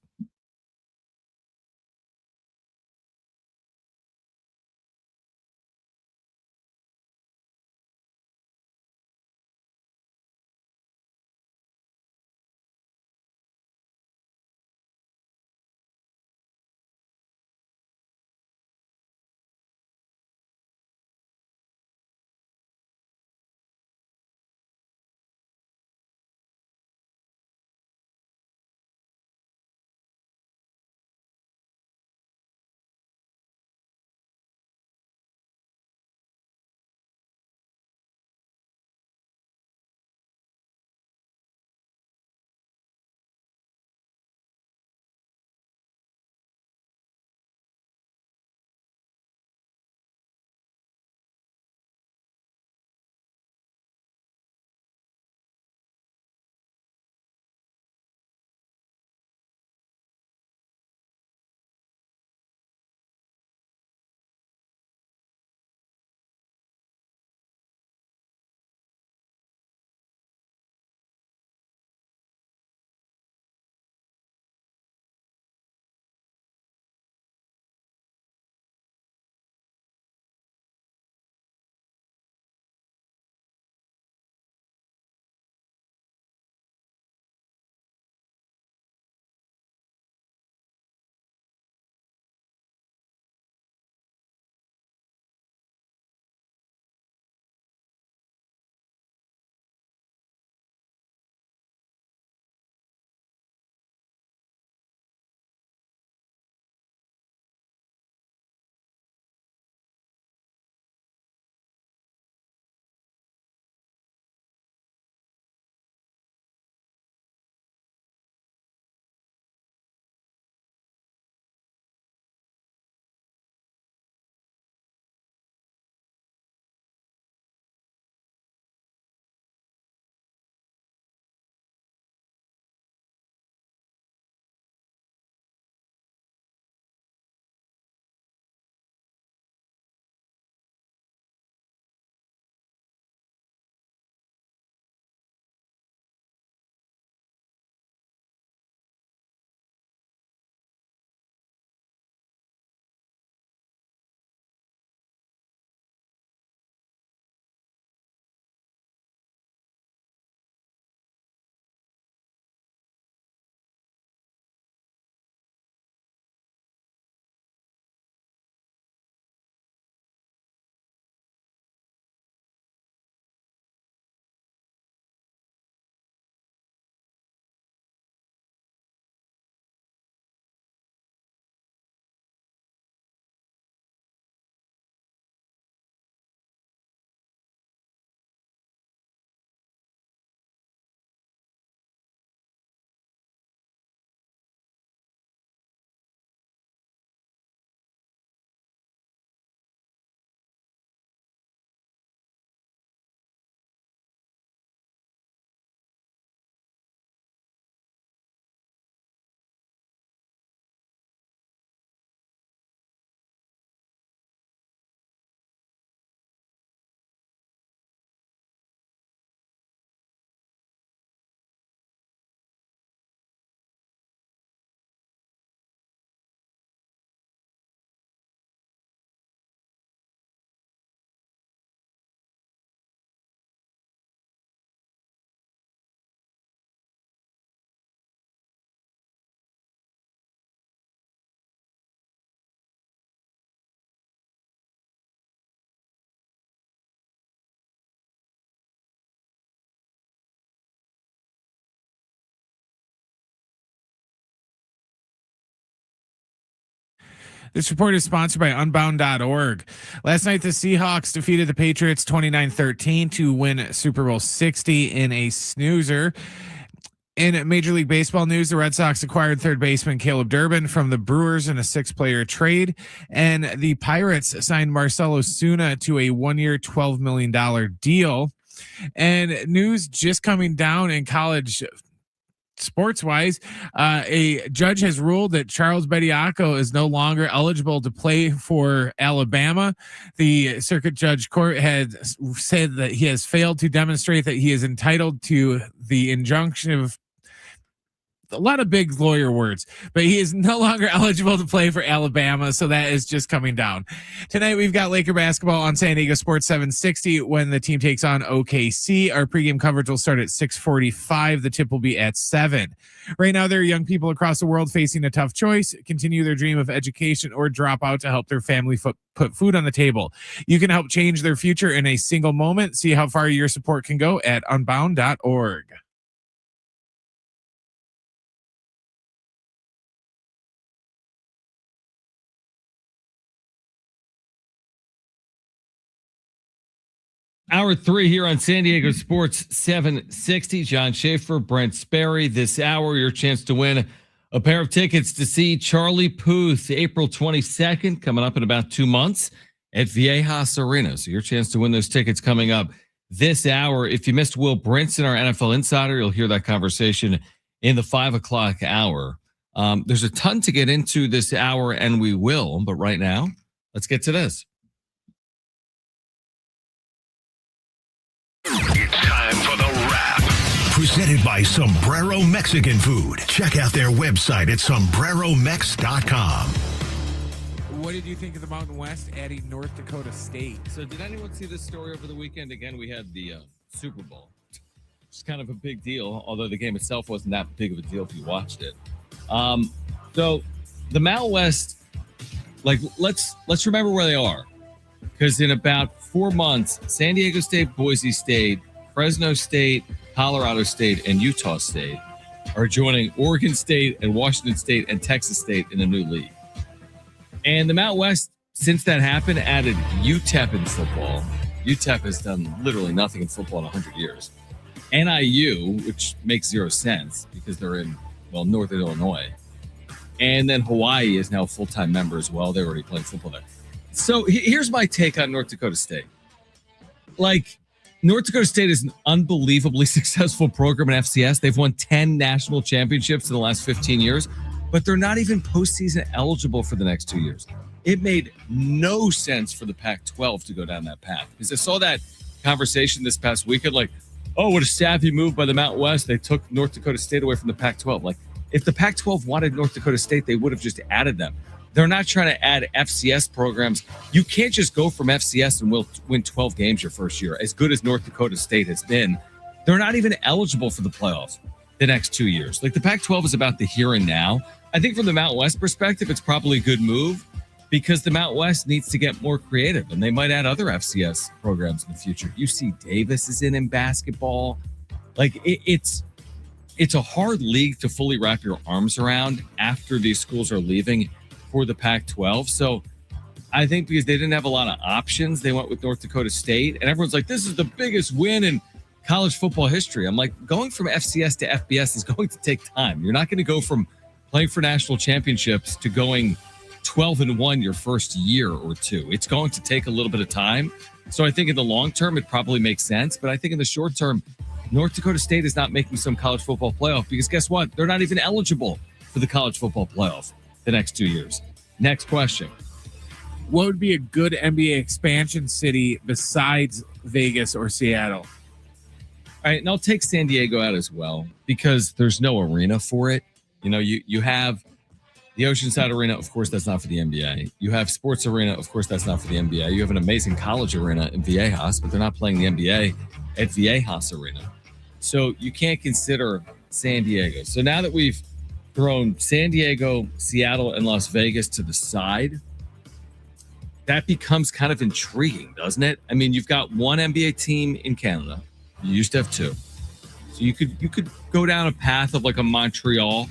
Speaker 3: This report is sponsored by Unbound.org. Last night, the Seahawks defeated the Patriots 29-13 to win Super Bowl 60 in a snoozer. In Major League Baseball news, the Red Sox acquired third baseman Caleb Durbin from the Brewers in a 6-player trade, and the Pirates signed Marcell Ozuna to a 1-year, $12 million deal. And news just coming down in college sports wise, a judge has ruled that Charles Bediako is no longer eligible to play for Alabama. The circuit judge court had said that he has failed to demonstrate that he is entitled to the injunction of a lot of big lawyer words, but he is no longer eligible to play for Alabama. So that is just coming down. Tonight, we've got Laker basketball on San Diego Sports 760 when the team takes on OKC. Our pregame coverage will start at 6:45. The tip will be at 7. Right now, there are young people across the world facing a tough choice: continue their dream of education or drop out to help their family put food on the table. You can help change their future in a single moment. See how far your support can go at unbound.org.
Speaker 1: Hour 3 here on San Diego Sports 760. John Schaefer, Brent Sperry. This hour, your chance to win a pair of tickets to see Charlie Puth April 22nd, coming up in about 2 months at Viejas Arena. So your chance to win those tickets coming up this hour. If you missed Will Brinson, our NFL insider, you'll hear that conversation in the 5 o'clock hour. There's a ton to get into this hour, and we will. But right now, let's get to this.
Speaker 7: Time for the wrap. Presented by Sombrero Mexican Food. Check out their website at sombreromex.com.
Speaker 3: What did you think of the Mountain West adding North Dakota State?
Speaker 1: So did anyone see this story over the weekend? Again, we had the Super Bowl. It's kind of a big deal, although the game itself wasn't that big of a deal if you watched it. So the Mountain West, like let's remember where they are. Because in about 4 months, San Diego State, Boise State, Fresno State, Colorado State, and Utah State are joining Oregon State and Washington State and Texas State in a new league. And the Mountain West, since that happened, added UTEP in football. UTEP has done literally nothing in football in 100 years. NIU, which makes zero sense because they're in, Northern Illinois. And then Hawaii is now a full-time member as well. They're already playing football there. So here's my take on North Dakota State. Like, North Dakota State is an unbelievably successful program in FCS. They've won 10 national championships in the last 15 years, but they're not even postseason eligible for the next 2 years. It made no sense for the Pac-12 to go down that path. Because I saw that conversation this past weekend, like, oh, what a savvy move by the Mountain West. They took North Dakota State away from the Pac-12. Like, if the Pac-12 wanted North Dakota State, they would have just added them. They're not trying to add FCS programs. You can't just go from FCS and win 12 games your first year. As good as North Dakota State has been, they're not even eligible for the playoffs the next 2 years. Like, the Pac-12 is about the here and now. I think from the Mountain West perspective, it's probably a good move because the Mountain West needs to get more creative, and they might add other FCS programs in the future. UC Davis is in basketball. Like, it's a hard league to fully wrap your arms around after these schools are leaving for the Pac-12. So I think because they didn't have a lot of options, they went with North Dakota State. And everyone's like, this is the biggest win in college football history. I'm like, going from FCS to FBS is going to take time. You're not going to go from playing for national championships to going 12-1 your first year or two. It's going to take a little bit of time. So I think in the long term, it probably makes sense. But I think in the short term, North Dakota State is not making some college football playoff because guess what? They're not even eligible for the college football playoff the next 2 years. Next question.
Speaker 3: What would be a good NBA expansion city besides Vegas or Seattle?
Speaker 1: All right, and I'll take San Diego out as well because there's no arena for it. You know, you have the Oceanside Arena, of course, that's not for the NBA. You have Sports Arena, of course, that's not for the NBA. You have an amazing college arena in Viejas, but they're not playing the NBA at Viejas Arena. So you can't consider San Diego. So now that we've thrown San Diego, Seattle, and Las Vegas to the side, that becomes kind of intriguing, doesn't it? I mean, you've got one NBA team in Canada. You used to have two. So you could go down a path of like a Montreal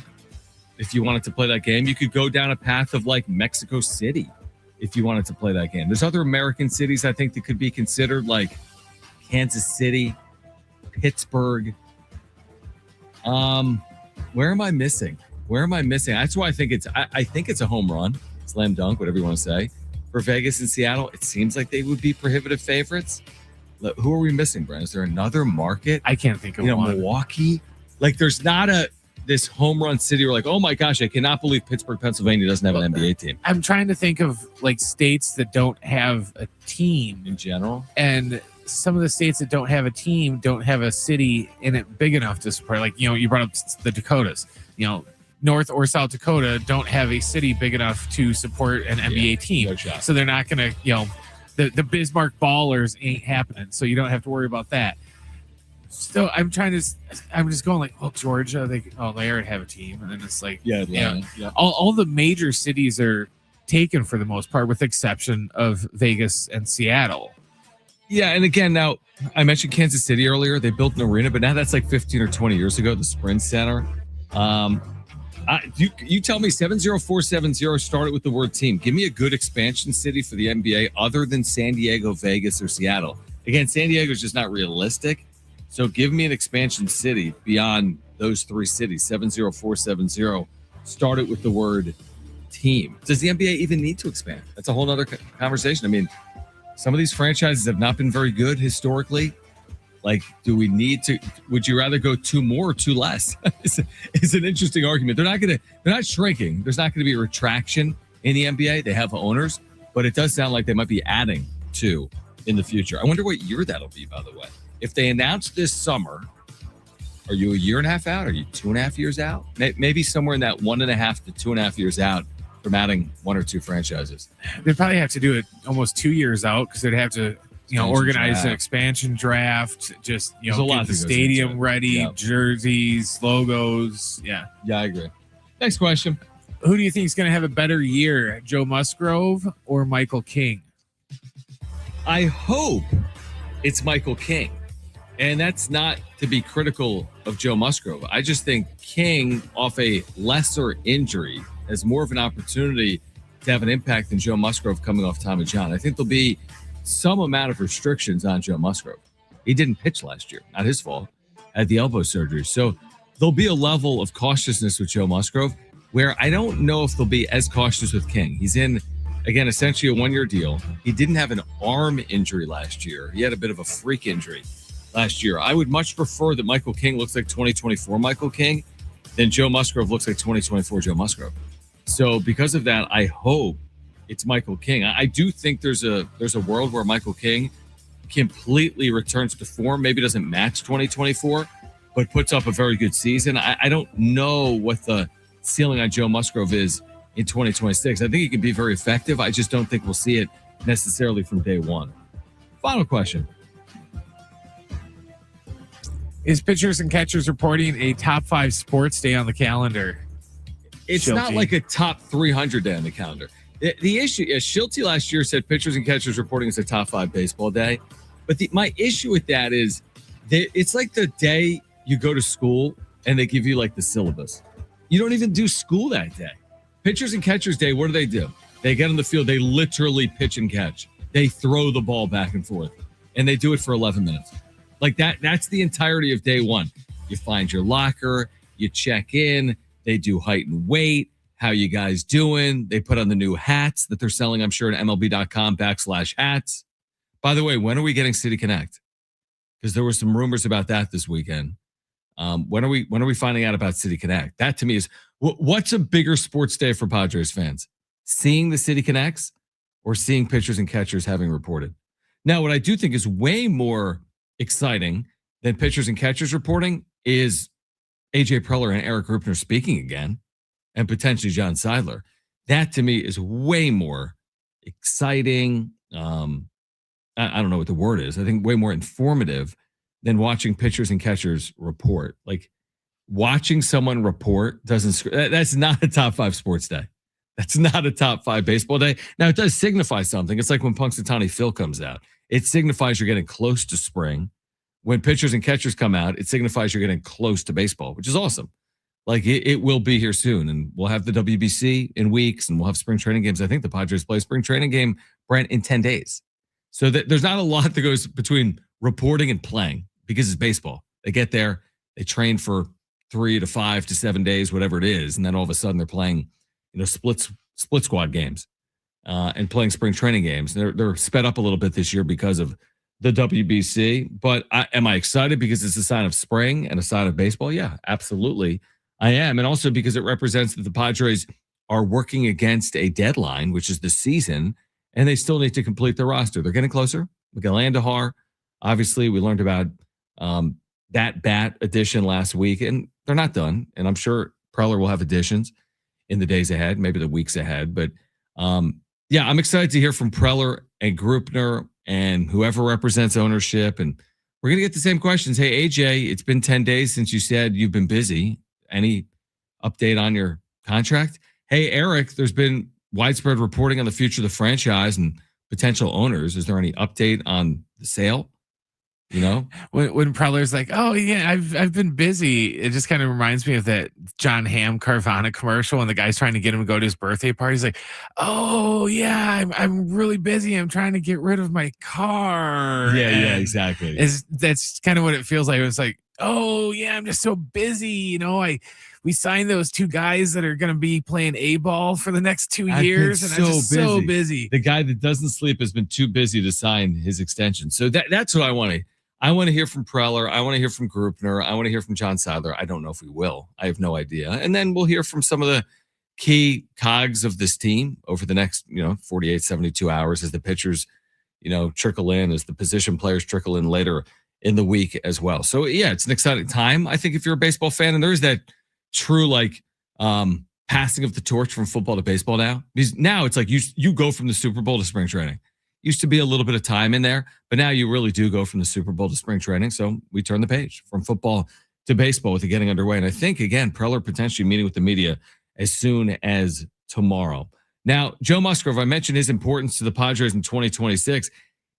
Speaker 1: if you wanted to play that game. You could go down a path of like Mexico City if you wanted to play that game. There's other American cities I think that could be considered, like Kansas City, Pittsburgh. Where am I missing? That's why I think it's a home run, slam dunk, whatever you want to say, for Vegas and Seattle. It seems like they would be prohibitive favorites. Who are we missing, Brent? Is there another market?
Speaker 3: I can't think of one.
Speaker 1: Milwaukee. Like, there's not this home run city where like, oh my gosh, I cannot believe Pittsburgh, Pennsylvania doesn't have an NBA team.
Speaker 3: I'm trying to think of like states that don't have a team
Speaker 1: in general,
Speaker 3: and some of the states that don't have a team don't have a city in it big enough to support. Like, you brought up the Dakotas. North or South Dakota don't have a city big enough to support an NBA team.
Speaker 1: No shot.
Speaker 3: So they're not going to, the Bismarck Ballers ain't happening. So you don't have to worry about that. So I'm just going like, well, Georgia, they already have a team. And then it's like, all the major cities are taken for the most part, with the exception of Vegas and Seattle.
Speaker 1: Yeah. And again, now I mentioned Kansas City earlier. They built an arena, but now that's like 15 or 20 years ago, the Sprint Center. You tell me 70470 started with the word team. Give me a good expansion city for the NBA other than San Diego, Vegas, or Seattle. Again, San Diego is just not realistic. So give me an expansion city beyond those three cities. 70470 started with the word team. Does the NBA even need to expand? That's a whole other conversation. I mean, some of these franchises have not been very good historically. Like, do we need to? Would you rather go two more or two less? It's an interesting argument. They're not shrinking. There's not going to be a retraction in the NBA. They have owners, but it does sound like they might be adding two in the future. I wonder what year that'll be, by the way. If they announce this summer, are you a year and a half out? Are you 2.5 years out? Maybe somewhere in that 1.5 to 2.5 years out from adding one or two franchises.
Speaker 3: They'd probably have to do it almost 2 years out, because they'd have to organize an expansion draft, just, get the stadium ready, jerseys, logos. Yeah,
Speaker 1: I agree. Next question.
Speaker 3: Who do you think is going to have a better year, Joe Musgrove or Michael King?
Speaker 1: I hope it's Michael King. And that's not to be critical of Joe Musgrove. I just think King, off a lesser injury, has more of an opportunity to have an impact than Joe Musgrove coming off Tommy John. I think there'll be some amount of restrictions on Joe Musgrove. He didn't pitch last year, not his fault, had the elbow surgery. So there'll be a level of cautiousness with Joe Musgrove where I don't know if they'll be as cautious with King. He's in, again, essentially a one-year deal. He didn't have an arm injury last year. He had a bit of a freak injury last year. I would much prefer that Michael King looks like 2024 Michael King than Joe Musgrove looks like 2024 Joe Musgrove. So because of that, I hope it's Michael King. I do think there's a world where Michael King completely returns to form, maybe doesn't match 2024, but puts up a very good season. I don't know what the ceiling on Joe Musgrove is in 2026. I think he can be very effective. I just don't think we'll see it necessarily from day one. Final question.
Speaker 3: Is Pitchers and Catchers reporting a top 5 sports day on the calendar?
Speaker 1: It's not like a top 300 day on the calendar. The issue is Schulte last year said Pitchers and Catchers reporting is a top 5 baseball day. But my issue with that is it's like the day you go to school and they give you like the syllabus. You don't even do school that day. Pitchers and Catchers day, what do? They get on the field. They literally pitch and catch. They throw the ball back and forth. And they do it for 11 minutes. Like that's the entirety of day one. You find your locker. You check in. They do height and weight. How you guys doing? They put on the new hats that they're selling, I'm sure, at MLB.com/hats. By the way, when are we getting City Connect? Because there were some rumors about that this weekend. When are we finding out about City Connect? That to me is what's a bigger sports day for Padres fans? Seeing the City Connects or seeing Pitchers and Catchers having reported? Now, what I do think is way more exciting than Pitchers and Catchers reporting is AJ Preller and Eric Rupner speaking again, and potentially John Seidler. That to me is way more exciting. I don't know what the word is. I think way more informative than watching Pitchers and Catchers report. Like watching someone report that's not a top 5 sports day. That's not a top 5 baseball day. Now it does signify something. It's like when Punxsutawney Phil comes out. It signifies you're getting close to spring. When Pitchers and Catchers come out, it signifies you're getting close to baseball, which is awesome. Like it will be here soon, and we'll have the WBC in weeks, and we'll have spring training games. I think the Padres play a spring training game, Brent, in 10 days. So there's not a lot that goes between reporting and playing because it's baseball. They get there, they train for 3 to 5 to 7 days, whatever it is, and then all of a sudden they're playing, split squad games and playing spring training games. They're sped up a little bit this year because of the WBC. But am I excited because it's a sign of spring and a sign of baseball? Yeah, absolutely, I am, and also because it represents that the Padres are working against a deadline, which is the season, and they still need to complete their roster. They're getting closer. Miguel Andujar, obviously, we learned about that bat addition last week, and they're not done. And I'm sure Preller will have additions in the days ahead, maybe the weeks ahead. But yeah, I'm excited to hear from Preller and Grupner and whoever represents ownership. And we're going to get the same questions. Hey, AJ, it's been 10 days since you said you've been busy. Any update on your contract? Hey, Eric, there's been widespread reporting on the future of the franchise and potential owners. Is there any update on the sale?
Speaker 3: When Preller's like, oh yeah, I've been busy. It just kind of reminds me of that John Hamm Carvana commercial, and the guy's trying to get him to go to his birthday party. He's like, oh yeah, I'm really busy. I'm trying to get rid of my car.
Speaker 1: Yeah, exactly.
Speaker 3: That's kind of what it feels like. It was like, oh yeah, I'm just so busy. We signed those 2 guys that are going to be playing A-ball for the next 2 years, and I'm just so busy.
Speaker 1: The guy that doesn't sleep has been too busy to sign his extension. So that's what I want to. I want to hear from Preller. I want to hear from Grupner. I want to hear from John Sadler. I don't know if we will. I have no idea. And then we'll hear from some of the key cogs of this team over the next, 48, 72 hours as the pitchers, trickle in, as the position players trickle in later in the week as well. So yeah, it's an exciting time. I think if you're a baseball fan, and there is that true passing of the torch from football to baseball now, because now it's like you go from the Super Bowl to spring training. Used to be a little bit of time in there, but now you really do go from the Super Bowl to spring training. So we turn the page from football to baseball with it getting underway. And I think, again, Preller potentially meeting with the media as soon as tomorrow. Now, Joe Musgrove, I mentioned his importance to the Padres in 2026.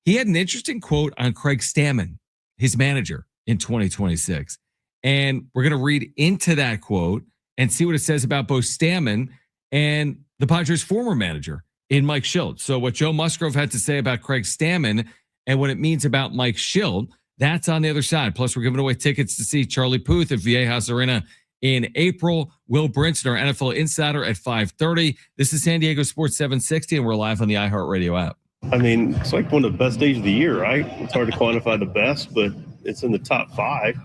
Speaker 1: He had an interesting quote on Craig Stammen, his manager, in 2026. And we're going to read into that quote and see what it says about both Stammen and the Padres' former manager in Mike Schilt. So what Joe Musgrove had to say about Craig Stammen and what it means about Mike Schilt, that's on the other side. Plus, we're giving away tickets to see Charlie Puth at Viejas Arena in April. Will Brinson, our NFL insider, at 5:30. This is San Diego Sports 760, and we're live on the iHeartRadio app.
Speaker 8: I mean, it's like one of the best days of the year, right? It's hard to quantify the best, but it's in the top 5.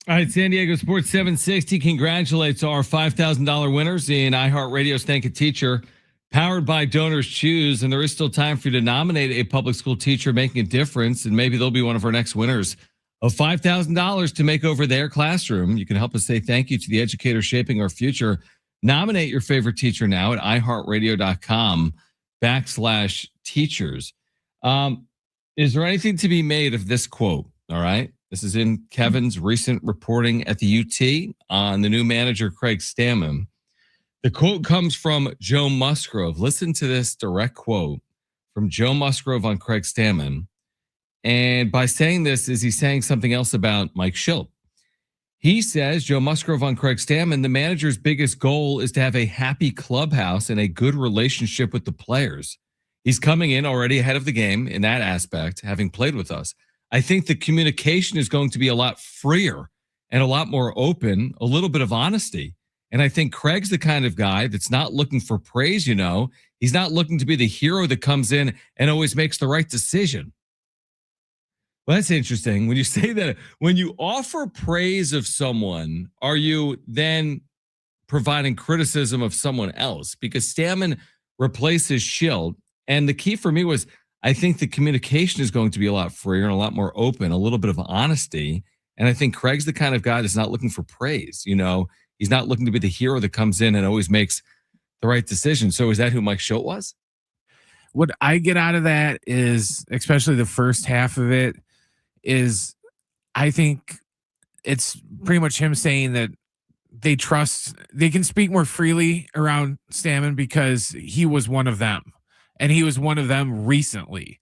Speaker 1: All right, San Diego Sports 760 congratulates our $5,000 winners in iHeartRadio's Thank a Teacher, powered by Donors Choose. And there is still time for you to nominate a public school teacher making a difference, and maybe they'll be one of our next winners of $5,000 to make over their classroom. You can help us say thank you to the educators shaping our future. Nominate your favorite teacher now at iHeartRadio.com/teachers. Is there anything to be made of this quote? All right. This is in Kevin's recent reporting at the UT on the new manager, Craig Stammen. The quote comes from Joe Musgrove. Listen to this direct quote from Joe Musgrove on Craig Stammen. And by saying this, is he saying something else about Mike Schilt? He says, Joe Musgrove on Craig Stammen, the manager's biggest goal is to have a happy clubhouse and a good relationship with the players. He's coming in already ahead of the game in that aspect, having played with us. I think the communication is going to be a lot freer and a lot more open, a little bit of honesty. And I think Craig's the kind of guy that's not looking for praise, you know. He's not looking to be the hero that comes in and always makes the right decision. Well, that's interesting. When you say that, when you offer praise of someone, are you then providing criticism of someone else? Because Stammen replaces Schilt. And the key for me was, I think the communication is going to be a lot freer and a lot more open, a little bit of honesty. And I think Craig's the kind of guy that's not looking for praise. You know, he's not looking to be the hero that comes in and always makes the right decision. So is that who Mike Schilt was?
Speaker 3: What I get out of that is, especially the first half of it, is I think it's pretty much him saying that they can speak more freely around Stammen because he was one of them. And he was one of them recently.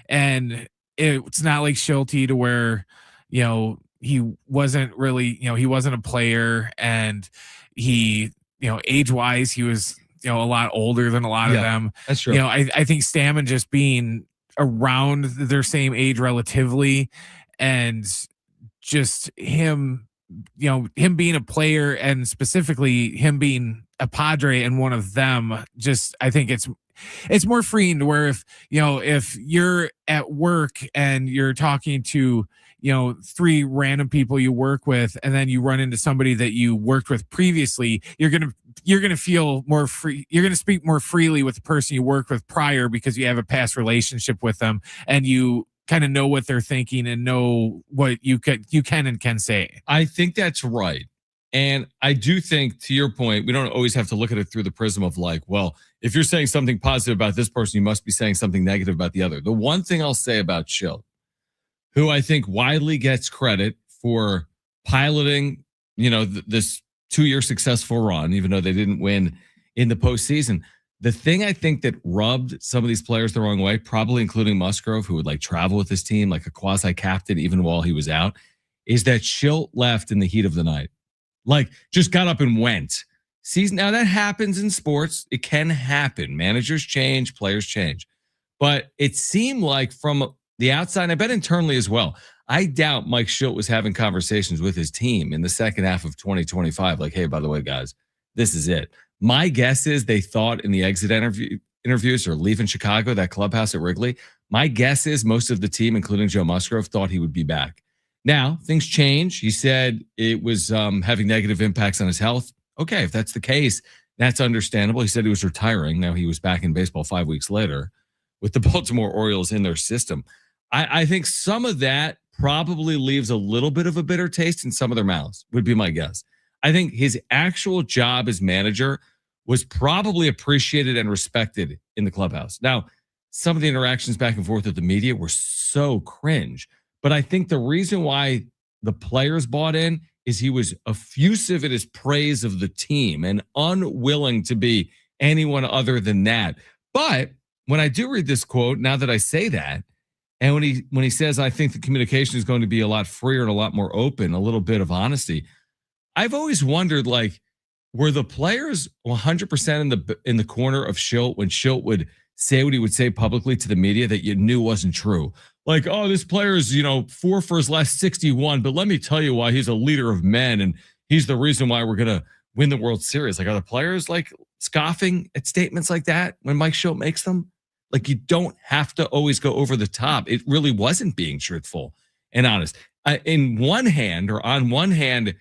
Speaker 3: And it's not like Schulte to where, you know, he wasn't really, you know, he wasn't a player, and he, you know, age-wise, he was, you know, a lot older than a lot of them.
Speaker 1: That's true.
Speaker 3: You know, I think Stammen just being around their same age relatively, and just him, you know, him being a player and specifically him being a Padre and one of them, just, I think it's more freeing to where if you're at work and you're talking to, you know, 3 random people you work with, and then you run into somebody that you worked with previously, you're going to feel more free. You're going to speak more freely with the person you worked with prior because you have a past relationship with them and you kind of know what they're thinking and know what you can and can say.
Speaker 1: I think that's right. And I do think, to your point, we don't always have to look at it through the prism of like, well, if you're saying something positive about this person, you must be saying something negative about the other. The one thing I'll say about Schilt, who I think widely gets credit for piloting, you know, this 2-year successful run, even though they didn't win in the postseason. The thing I think that rubbed some of these players the wrong way, probably including Musgrove, who would like travel with his team like a quasi-captain even while he was out, is that Schilt left in the heat of the night. Like, just got up and went. Now that happens in sports. It can happen. Managers change, players change. But it seemed like from the outside, and I bet internally as well, I doubt Mike Schilt was having conversations with his team in the second half of 2025. Like, hey, by the way, guys, this is it. My guess is they thought in the exit interviews or leaving Chicago, that clubhouse at Wrigley, my guess is most of the team, including Joe Musgrove, thought he would be back. Now, things change. He said it was having negative impacts on his health. Okay, if that's the case, that's understandable. He said he was retiring. Now he was back in baseball 5 weeks later with the Baltimore Orioles in their system. I think some of that probably leaves a little bit of a bitter taste in some of their mouths, would be my guess. I think his actual job as manager was probably appreciated and respected in the clubhouse. Now, some of the interactions back and forth with the media were so cringe. But I think the reason why the players bought in is he was effusive in his praise of the team and unwilling to be anyone other than that. But when I do read this quote, now that I say that, and when he says, I think the communication is going to be a lot freer and a lot more open, a little bit of honesty, I've always wondered, like, were the players 100% in the corner of Schilt when Schilt would say what he would say publicly to the media that you knew wasn't true? Like, oh, this player is, 4 for his last 61, but let me tell you why he's a leader of men and he's the reason why we're going to win the World Series. Like, are the players like scoffing at statements like that when Mike Schilt makes them? Like, you don't have to always go over the top. It really wasn't being truthful and honest. In one hand, or on one hand,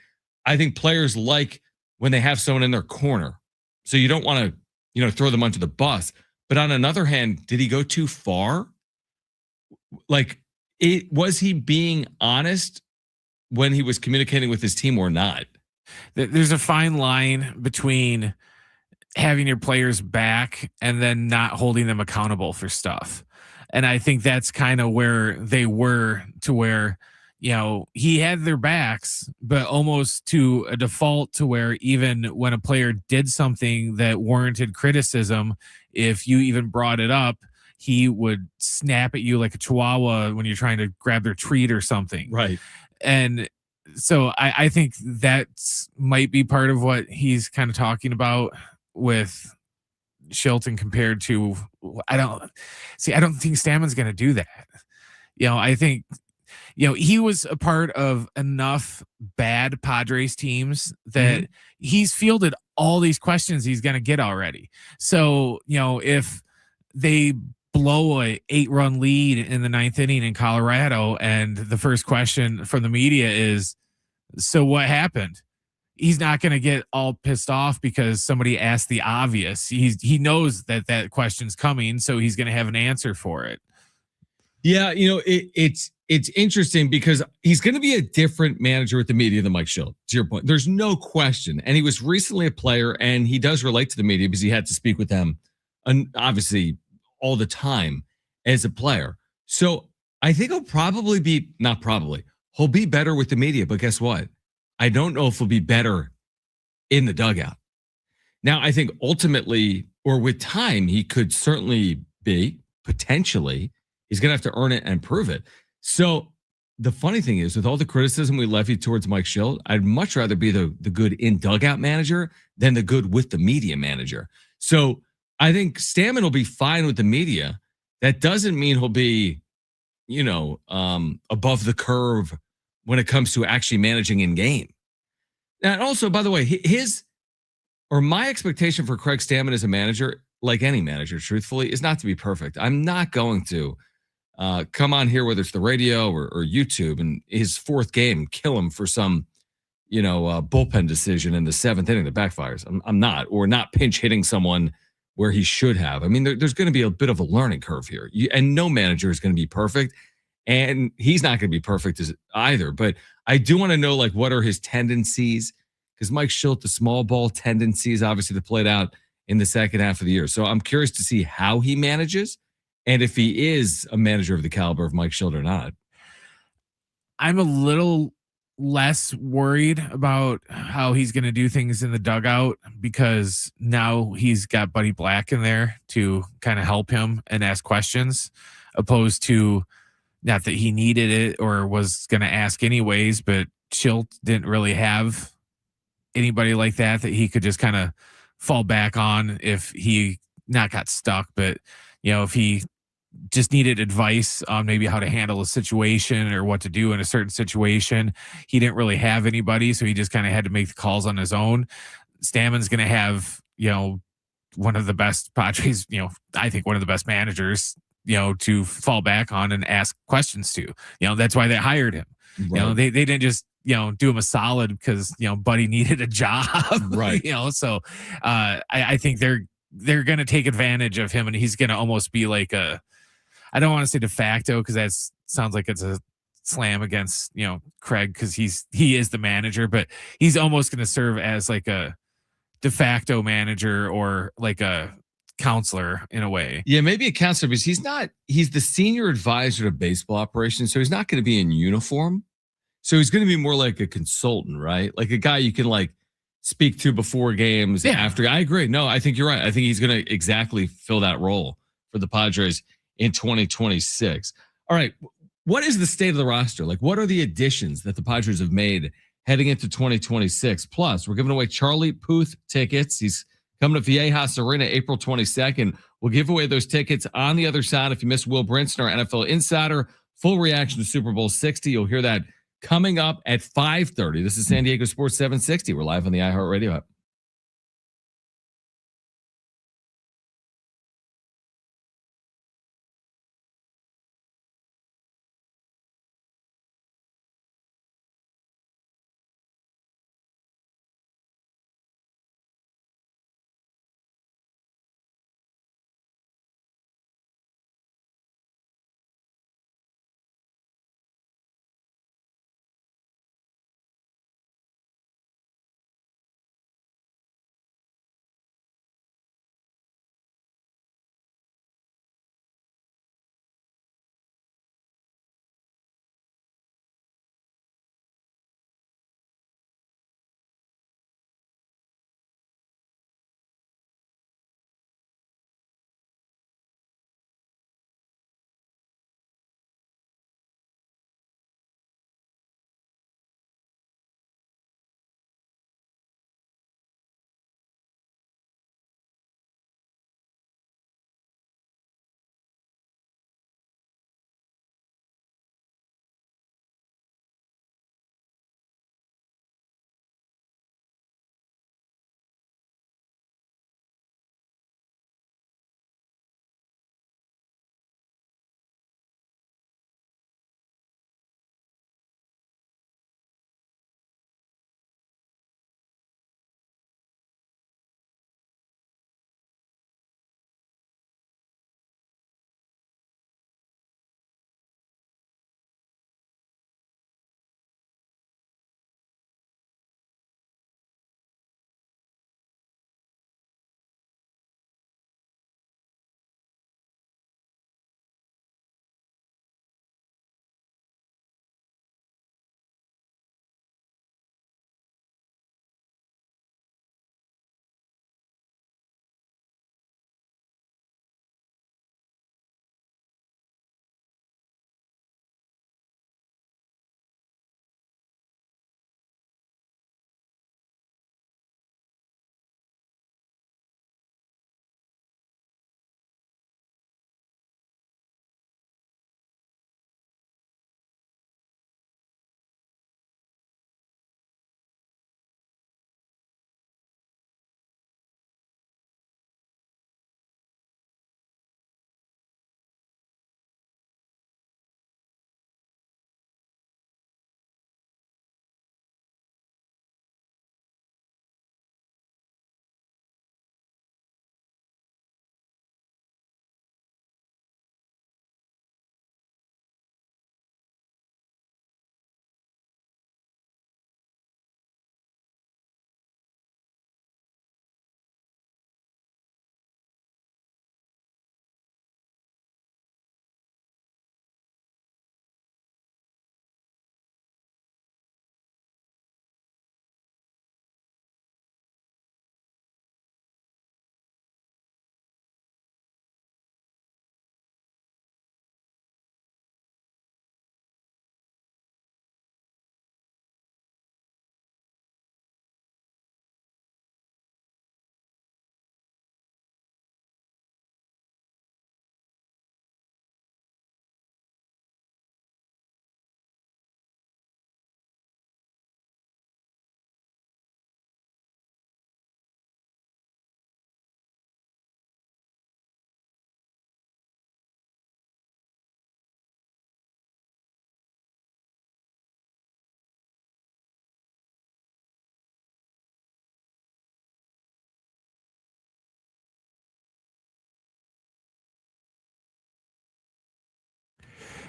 Speaker 1: I think players like when they have someone in their corner. So you don't want to, throw them onto the bus. But on another hand, did he go too far? Like, was he being honest when he was communicating with his team or not?
Speaker 3: There's a fine line between having your players back and then not holding them accountable for stuff. And I think that's kind of where they were, to where, he had their backs, but almost to a default, to where even when a player did something that warranted criticism, if you even brought it up, he would snap at you like a chihuahua when you're trying to grab their treat or something.
Speaker 1: Right.
Speaker 3: And so I think that might be part of what he's kind of talking about with Shilton compared to, I don't think Stammen's going to do that. I think, he was a part of enough bad Padres teams that he's fielded all these questions he's going to get already. So, if they blow a 8-run lead in the 9th inning in Colorado, and the first question from the media is, so what happened? He's not going to get all pissed off because somebody asked the obvious. He knows that question's coming, so he's going to have an answer for it.
Speaker 1: Yeah, it's interesting because he's going to be a different manager with the media than Mike Shildt. To your point, there's no question. And he was recently a player, and he does relate to the media because he had to speak with them, and obviously all the time as a player. So I think he'll he'll be better with the media. But guess what? I don't know if he'll be better in the dugout. Now, I think ultimately, or with time, he could certainly be, potentially. He's going to have to earn it and prove it. So the funny thing is, with all the criticism we levied towards Mike Shildt, I'd much rather be the good in dugout manager than the good with the media manager. So I think Stammen will be fine with the media. That doesn't mean he'll be, above the curve when it comes to actually managing in game. And also, by the way, my expectation for Craig Stammen as a manager, like any manager, truthfully, is not to be perfect. I'm not going to come on here, whether it's the radio or YouTube, and his fourth game, kill him for some, bullpen decision in the 7th inning that backfires. I'm not, or not pinch hitting someone where he should have. I mean, there's going to be a bit of a learning curve here, and no manager is going to be perfect, and he's not going to be perfect either. But I do want to know, like, what are his tendencies? Because Mike Shildt, the small ball tendencies, obviously, that played out in the second half of the year. So I'm curious to see how he manages, and if he is a manager of the caliber of Mike Shildt or not.
Speaker 3: I'm a little less worried about how he's going to do things in the dugout, because now he's got Buddy Black in there to kind of help him and ask questions, opposed to, not that he needed it or was going to ask anyways, but Shildt didn't really have anybody like that he could just kind of fall back on if he not got stuck, but if he just needed advice on maybe how to handle a situation or what to do in a certain situation. He didn't really have anybody, so he just kind of had to make the calls on his own. Stammen's going to have, one of the best Padres, I think one of the best managers, to fall back on and ask questions to. That's why they hired him.
Speaker 1: Right.
Speaker 3: They didn't just, do him a solid because, Buddy needed a job.
Speaker 1: Right.
Speaker 3: So I think they're going to take advantage of him, and he's going to almost be like I don't want to say de facto, because that sounds like it's a slam against, Craig, because he is the manager, but he's almost going to serve as like a de facto manager or like a counselor in a way.
Speaker 1: Yeah, maybe a counselor, because he's the senior advisor to baseball operations. So he's not going to be in uniform. So he's going to be more like a consultant, right? Like a guy you can like speak to before games, after. I agree. No, I think you're right. I think he's going to exactly fill that role for the Padres in 2026. All right. What is the state of the roster? Like, what are the additions that the Padres have made heading into 2026? Plus, we're giving away Charlie Puth tickets. He's coming to Viejas Arena April 22nd. We'll give away those tickets on the other side. If you missed Will Brinson, our NFL insider, full reaction to Super Bowl 60, you'll hear that coming up at 5:30. This is San Diego Sports 760. We're live on the iHeartRadio app.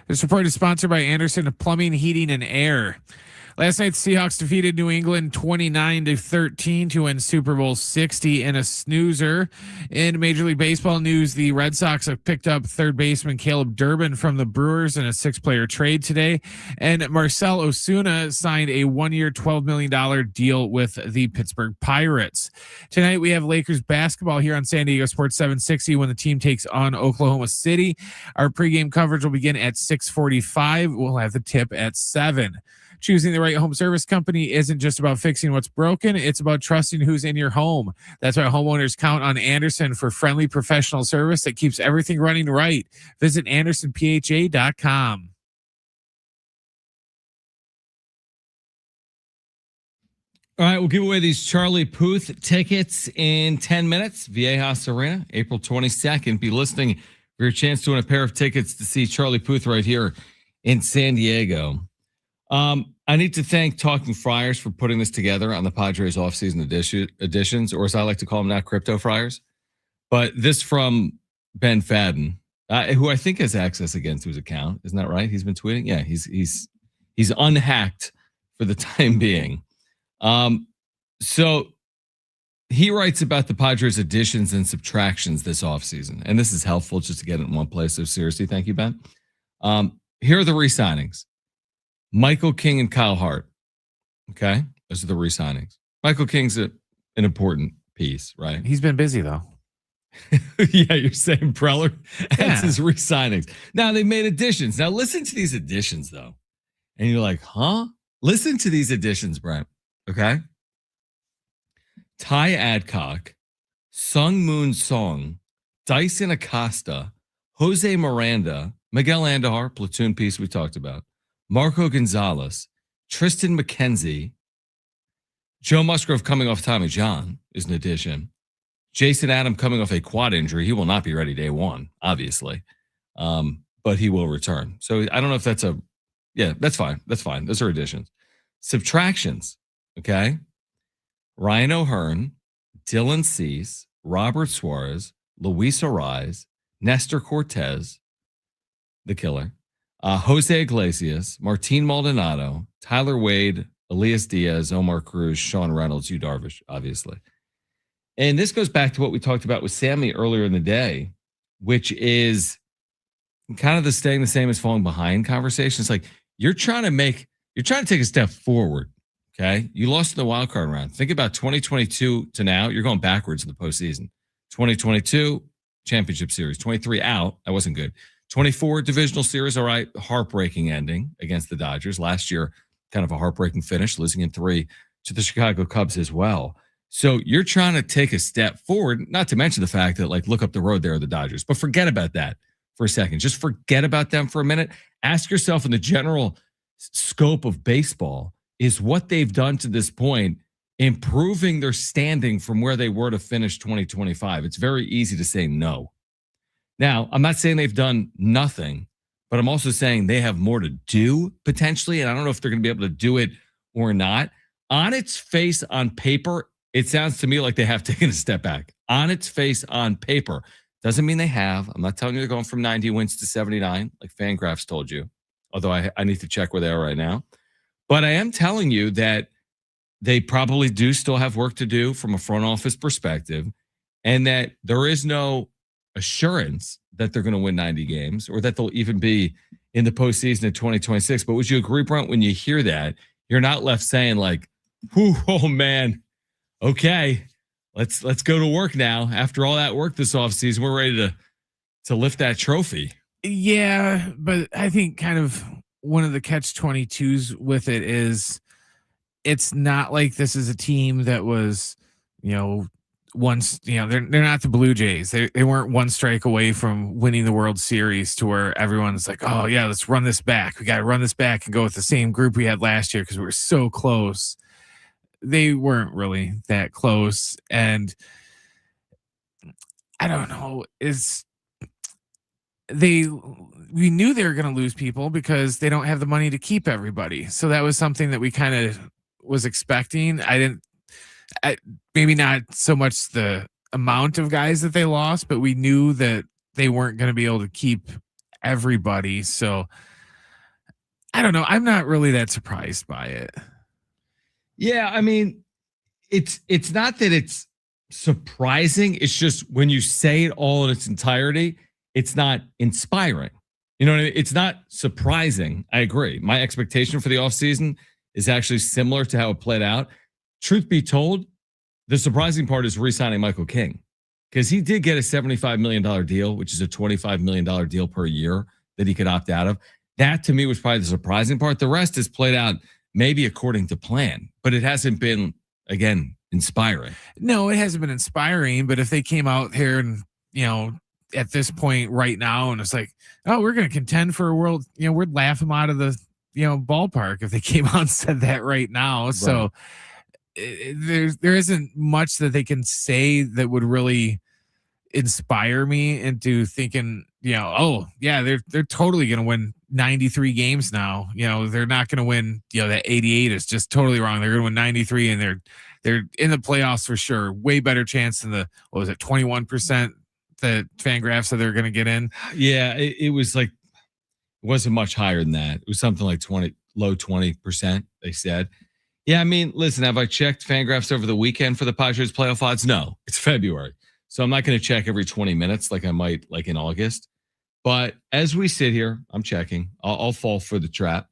Speaker 3: This report is sponsored by Anderson Plumbing, Heating, and Air. Last night, the Seahawks defeated New England 29-13 to win Super Bowl 60 in a snoozer. In Major League Baseball news, the Red Sox have picked up third baseman Caleb Durbin from the Brewers in a 6-player trade today. And Marcell Ozuna signed a 1-year, $12 million deal with the Pittsburgh Pirates. Tonight, we have Lakers basketball here on San Diego Sports 760 when the team takes on Oklahoma City. Our pregame coverage will begin at 6:45. We'll have the tip at 7. Choosing the right home service company isn't just about fixing what's broken. It's about trusting who's in your home. That's why homeowners count on Anderson for friendly professional service that keeps everything running right. Visit AndersonPHA.com.
Speaker 1: All right, we'll give away these Charlie Puth tickets in 10 minutes. Viejas Arena, April 22nd. Be listening for your chance to win a pair of tickets to see Charlie Puth right here in San Diego. I need to thank Talking Friars for putting this together on the Padres offseason editions, or as I like to call them now, Crypto Friars. But this from Ben Fadden, who I think has access again to his account. Isn't that right? He's been tweeting. Yeah, he's unhacked for the time being. So he writes about the Padres additions and subtractions this offseason, and this is helpful just to get it in one place. So seriously, thank you, Ben. Here are the re-signings. Michael King and Kyle Hart. Okay. Those are the re-signings. Michael King's an important piece, right?
Speaker 3: He's been busy, though.
Speaker 1: Yeah, you're saying Preller has his re-signings. Now, they made additions. Now, listen to these additions, though. And you're like, huh? Listen to these additions, Brent. Okay. Ty Adcock, Sung Moon Song, Dyson Acosta, Jose Miranda, Miguel Andahar, platoon piece we talked about, Marco Gonzalez, Tristan McKenzie, Joe Musgrove coming off Tommy John is an addition. Jason Adam coming off a quad injury. He will not be ready day one, obviously, but he will return. So I don't know if that's that's fine. That's fine. Those are additions. Subtractions, okay? Ryan O'Hearn, Dylan Cease, Robert Suarez, Luis Ariz, Nestor Cortez, the killer, Jose Iglesias, Martin Maldonado, Tyler Wade, Elias Diaz, Omar Cruz, Sean Reynolds, Yu Darvish, obviously. And this goes back to what we talked about with Sammy earlier in the day, which is kind of the staying the same as falling behind conversations. Like you're trying to take a step forward. Okay. You lost in the wild card round. Think about 2022 to now. You're going backwards in the postseason. 2022 championship series, 23 out. That wasn't good. 24 divisional series. All right. Heartbreaking ending against the Dodgers last year. Kind of a heartbreaking finish, losing in 3 to the Chicago Cubs as well. So you're trying to take a step forward, not to mention the fact that like look up the road there are the Dodgers, but forget about that for a second. Just forget about them for a minute. Ask yourself in the general scope of baseball, is what they've done to this point improving their standing from where they were to finish 2025? It's very easy to say no. Now, I'm not saying they've done nothing, but I'm also saying they have more to do potentially. And I don't know if they're going to be able to do it or not. On its face, on paper, it sounds to me like they have taken a step back. On its face, on paper. Doesn't mean they have. I'm not telling you they're going from 90 wins to 79, like Fangraphs told you. Although I need to check where they are right now. But I am telling you that they probably do still have work to do from a front office perspective, and that there is no assurance that they're going to win 90 games or that they'll even be in the postseason in 2026. But would you agree, Brent, when you hear that, you're not left saying like, oh man, okay, let's go to work now. After all that work this offseason, we're ready to lift that trophy.
Speaker 3: Yeah, but I think kind of one of the catch-22s with it is it's not like this is a team that was, once, they're not the Blue Jays. They weren't one strike away from winning the World Series to where everyone's like, oh yeah, let's run this back. We got to run this back and go with the same group we had last year because we were so close. They weren't really that close. And I don't know, we knew they were going to lose people because they don't have the money to keep everybody. So that was something that we kind of was expecting. Maybe not so much the amount of guys that they lost, but we knew that they weren't going to be able to keep everybody. So I don't know. I'm not really that surprised by it.
Speaker 1: Yeah, I mean, it's not that it's surprising. It's just when you say it all in its entirety, it's not inspiring. You know what I mean? It's not surprising. I agree. My expectation for the offseason is actually similar to how it played out. Truth be told, the surprising part is re-signing Michael King because he did get a $75 million deal, which is a $25 million deal per year that he could opt out of. That to me was probably the surprising part. The rest has played out maybe according to plan, but it hasn't been, again, inspiring.
Speaker 3: No, it hasn't been inspiring, but if they came out here and, at this point right now, and it's like, oh, we're going to contend for a world, we'd laugh them out of the, ballpark if they came out and said that right now. Right. So there isn't much that they can say that would really inspire me into thinking, oh yeah, they're totally going to win 93 games now. They're not going to win, that 88 is just totally wrong. They're going to win 93 and they're in the playoffs for sure. Way better chance than 21% that Fangraphs said they're going to get in.
Speaker 1: Yeah, it was like, it wasn't much higher than that. It was something like low 20%, they said. Yeah, I mean, listen, have I checked Fangraphs over the weekend for the Padres playoff odds? No, it's February. So I'm not going to check every 20 minutes like I might like in August. But as we sit here, I'm checking. I'll fall for the trap.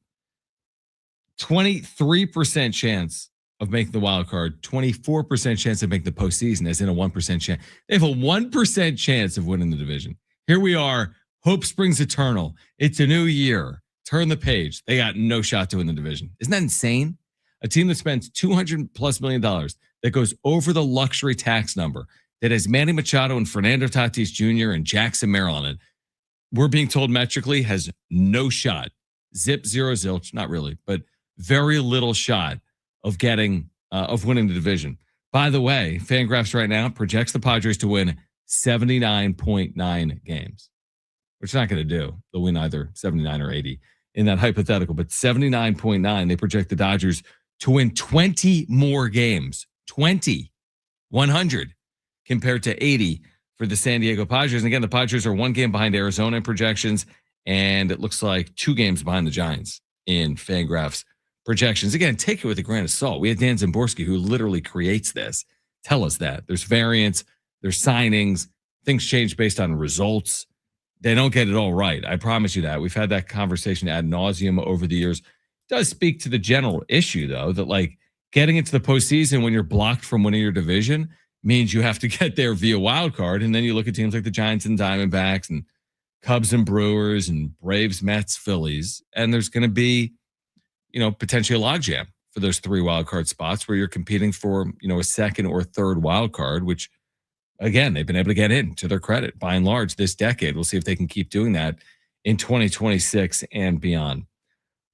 Speaker 1: 23% chance of making the wild card, 24% chance of making the postseason, as in a 1% chance. They have a 1% chance of winning the division. Here we are. Hope springs eternal. It's a new year. Turn the page. They got no shot to win the division. Isn't that insane? A team that spends $200+ million that goes over the luxury tax number, that has Manny Machado and Fernando Tatis Jr. and Jackson Merrill on it, we're being told metrically has no shot. Zip, zero, zilch, not really, but very little shot of getting, of winning the division. By the way, Fangraphs right now projects the Padres to win 79.9 games, which they're not going to do. They'll win either 79 or 80 in that hypothetical, but 79.9, they project the Dodgers to win 20 more games, 100 compared to 80 for the San Diego Padres. And again, the Padres are 1 game behind Arizona in projections, and it looks like 2 games behind the Giants in Fangraphs projections. Again, take it with a grain of salt. We had Dan Zimborski, who literally creates this, tell us that. There's variance, there's signings, things change based on results. They don't get it all right. I promise you that. We've had that conversation ad nauseum over the years. It does speak to the general issue, though, that like getting into the postseason when you're blocked from winning your division means you have to get there via wild card. And then you look at teams like the Giants and Diamondbacks and Cubs and Brewers and Braves, Mets, Phillies. And there's going to be, potentially a logjam for those 3 wild card spots where you're competing for, a second or third wild card, which again, they've been able to get in to their credit by and large this decade. We'll see if they can keep doing that in 2026 and beyond.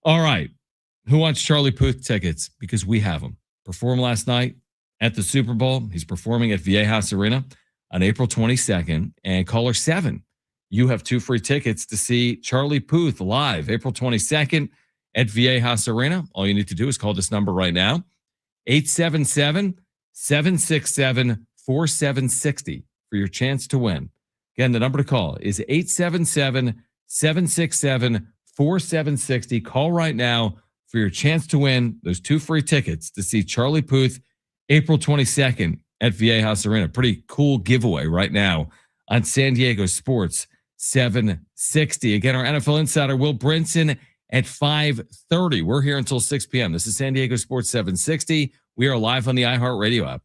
Speaker 1: All right. Who wants Charlie Puth tickets? Because we have them. Performed last night at the Super Bowl. He's performing at Viejas Arena on April 22nd. And caller 7, you have 2 free tickets to see Charlie Puth live April 22nd at Viejas Arena. All you need to do is call this number right now, 877-767-4760 for your chance to win. Again, the number to call is 877-767-4760. Call right now for your chance to win those 2 free tickets to see Charlie Puth April 22nd at Viejas Arena. Pretty cool giveaway right now on San Diego Sports 760. Again, our NFL insider, Will Brinson, at 5:30. We're here until 6 p.m. This is San Diego Sports 760. We are live on the iHeartRadio app.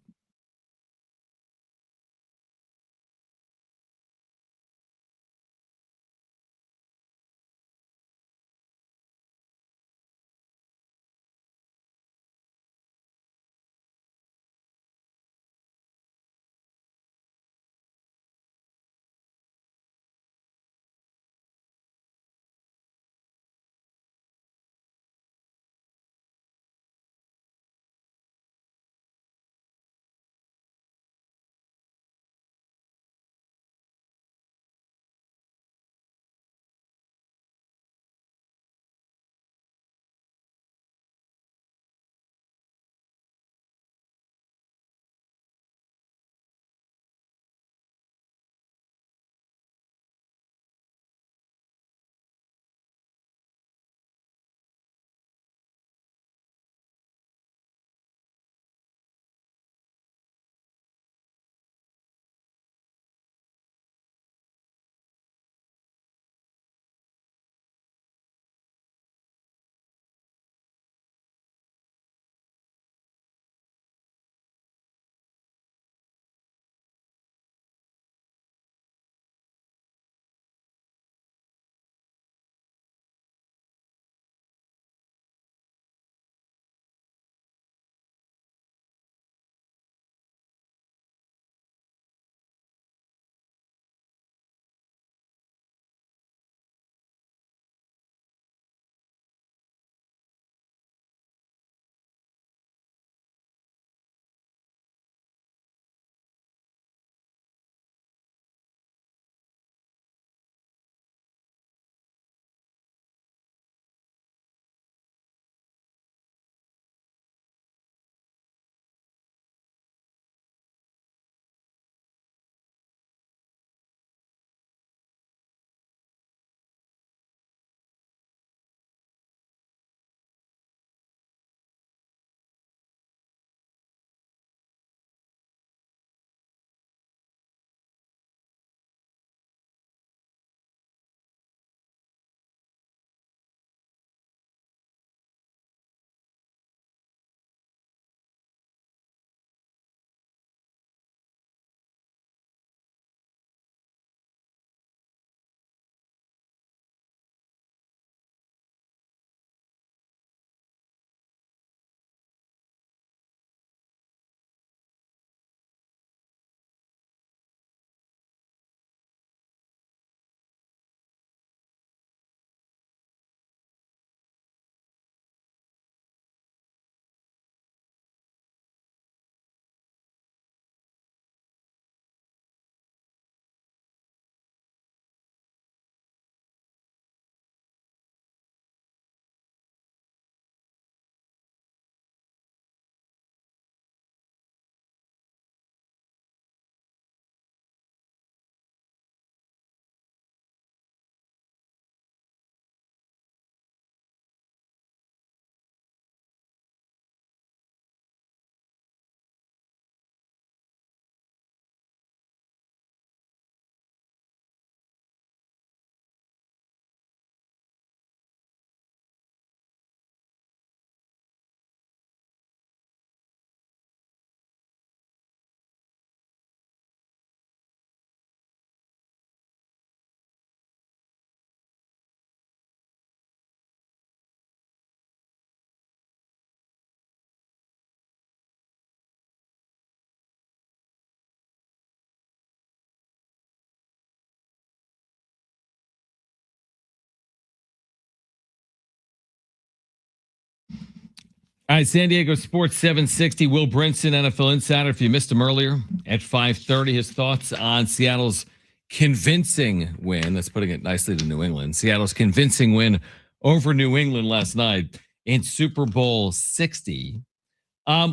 Speaker 1: All right, San Diego Sports 760. Will Brinson, NFL Insider. If you missed him earlier at 5:30, his thoughts on Seattle's convincing win. That's putting it nicely to New England. Seattle's convincing win over New England last night in Super Bowl 60.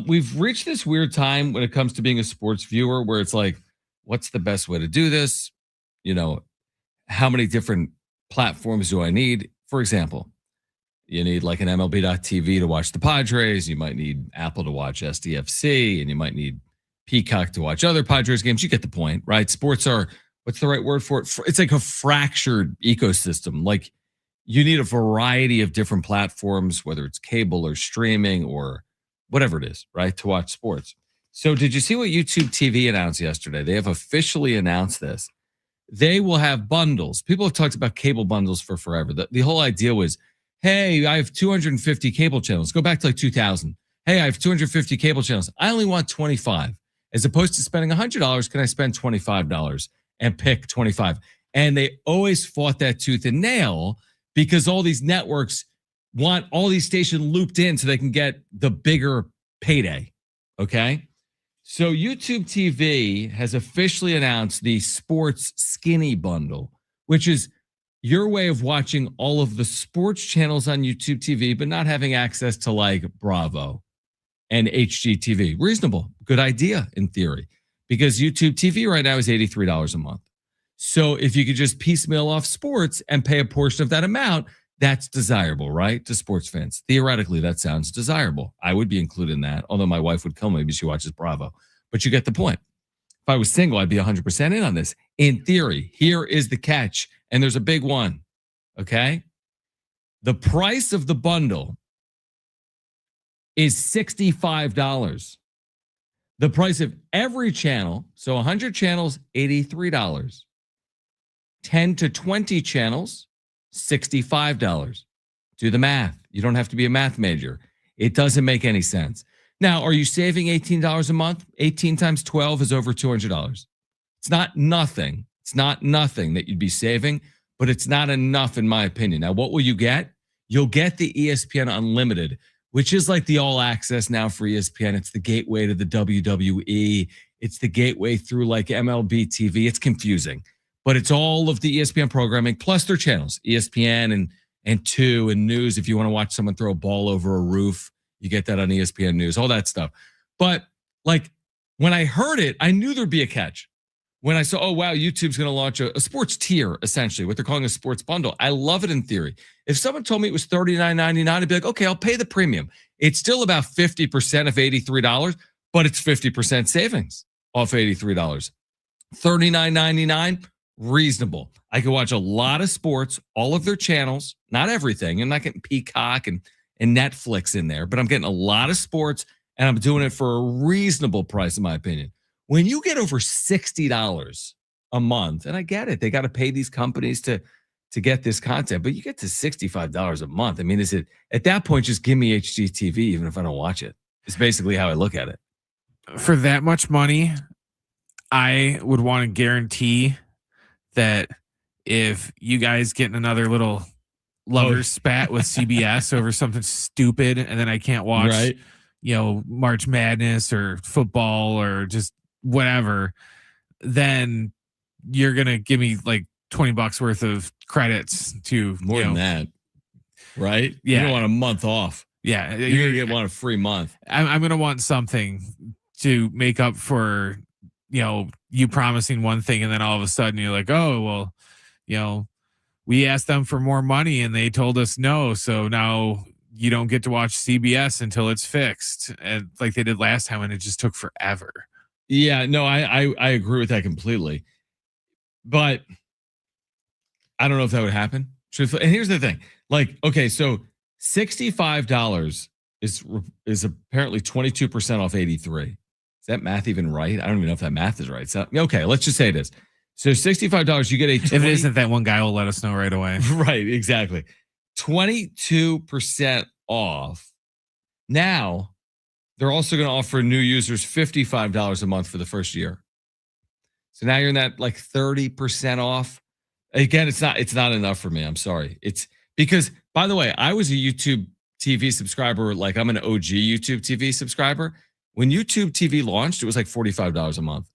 Speaker 1: We've reached this weird time when it comes to being a sports viewer where it's like, what's the best way to do this? You know, how many different platforms do I need? For example, you need like an MLB.TV to watch the Padres. You might need Apple to watch SDFC, and you might need Peacock to watch other Padres games. You get the point, right? Sports are, what's the right word for it? It's like a fractured ecosystem. Like you need a variety of different platforms, whether it's cable or streaming or whatever it is, right, to watch sports. So did you see what YouTube TV announced yesterday? They have officially announced this. They will have bundles. People have talked about cable bundles for forever. The whole idea was, hey, I have 250 cable channels. Go back to like 2000. Hey, I have 250 cable channels. I only want 25. As opposed to spending $100, can I spend $25 and pick 25? And they always fought that tooth and nail because all these networks want all these stations looped in so they can get the bigger payday. Okay? So YouTube TV has officially announced the Sports Skinny Bundle, which is your way of watching all of the sports channels on YouTube TV, but not having access to like Bravo and HGTV. Reasonable. Good idea in theory, because YouTube TV right now is $83 a month. So if you could just piecemeal off sports and pay a portion of that amount, that's desirable, right? To sports fans. Theoretically, that sounds desirable. I would be included in that, although my wife would kill me because she watches Bravo. But you get the point. If I was single, I'd be 100% in on this. In theory, here is the catch, and there's a big one, okay? The price of the bundle is $65. The price of every channel, so 100 channels, $83. 10 to 20 channels, $65. Do the math. You don't have to be a math major. It doesn't make any sense. Now, are you saving $18 a month? 18 times 12 is over $200. It's not nothing. It's not nothing that you'd be saving, but it's not enough in my opinion. Now, what will you get? You'll get the ESPN Unlimited, which is like the all access now for ESPN. It's the gateway to the WWE. It's the gateway through like MLB TV. It's confusing, but it's all of the ESPN programming plus their channels, ESPN and 2 and news. If you want to watch someone throw a ball over a roof, you get that on ESPN News, all that stuff. But like when I heard it, I knew there'd be a catch. When I saw, oh, wow, YouTube's going to launch a sports tier, essentially, what they're calling a sports bundle. I love it in theory. If someone told me it was $39.99, I'd be like, okay, I'll pay the premium. It's still about 50% of $83, but it's 50% savings off $83. $39.99, reasonable. I could watch a lot of sports, all of their channels, not everything. I'm not getting Peacock and Netflix in there, but I'm getting a lot of sports, and I'm doing it for a reasonable price, in my opinion. When you get over $60 a month, and I get it, they got to pay these companies to get this content, but you get to $65 a month. I mean, is it at that point, just give me HGTV, even if I don't watch it? It's basically how I look at it.
Speaker 3: For that much money, I would want to guarantee that if you guys get in another little lover spat with CBS over something stupid, and then I can't watch,
Speaker 1: right,
Speaker 3: March Madness or football or just whatever, then you're gonna give me like $20 worth of credits to
Speaker 1: more than that, right?
Speaker 3: Yeah,
Speaker 1: you don't want a month off.
Speaker 3: Yeah,
Speaker 1: you're gonna want a free month.
Speaker 3: I'm gonna want something to make up for you promising one thing, and then all of a sudden you're like, oh well, we asked them for more money and they told us no, so now you don't get to watch CBS until it's fixed, and like they did last time, and it just took forever.
Speaker 1: Yeah, no, I agree with that completely, but I don't know if that would happen. Truthfully, and here's the thing: like, okay, so $65 is apparently 22% off 83. Is that math even right? I don't even know if that math is right. So okay, let's just say it is. So $65, you get a
Speaker 3: if it isn't, that one guy will let us know right away.
Speaker 1: Right, exactly. 22% off. Now, they're also going to offer new users $55 a month for the first year. So now you're in that like 30% off. Again, it's not enough for me. I'm sorry. It's because, by the way, I was a YouTube TV subscriber, like I'm an OG YouTube TV subscriber. When YouTube TV launched, it was like $45 a month.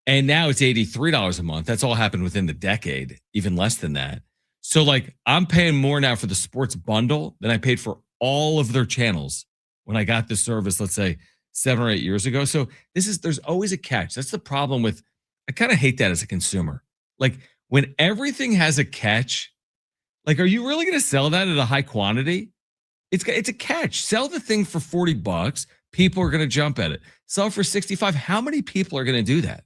Speaker 1: And now it's $83 a month. That's all happened within the decade, even less than that. So like I'm paying more now for the sports bundle than I paid for all of their channels when I got this service, let's say 7 or 8 years ago. So there's always a catch. That's the problem with, I kind of hate that as a consumer. Like when everything has a catch, like, are you really going to sell that at a high quantity? It's a catch. Sell the thing for $40. People are going to jump at it. Sell it for $65. How many people are going to do that?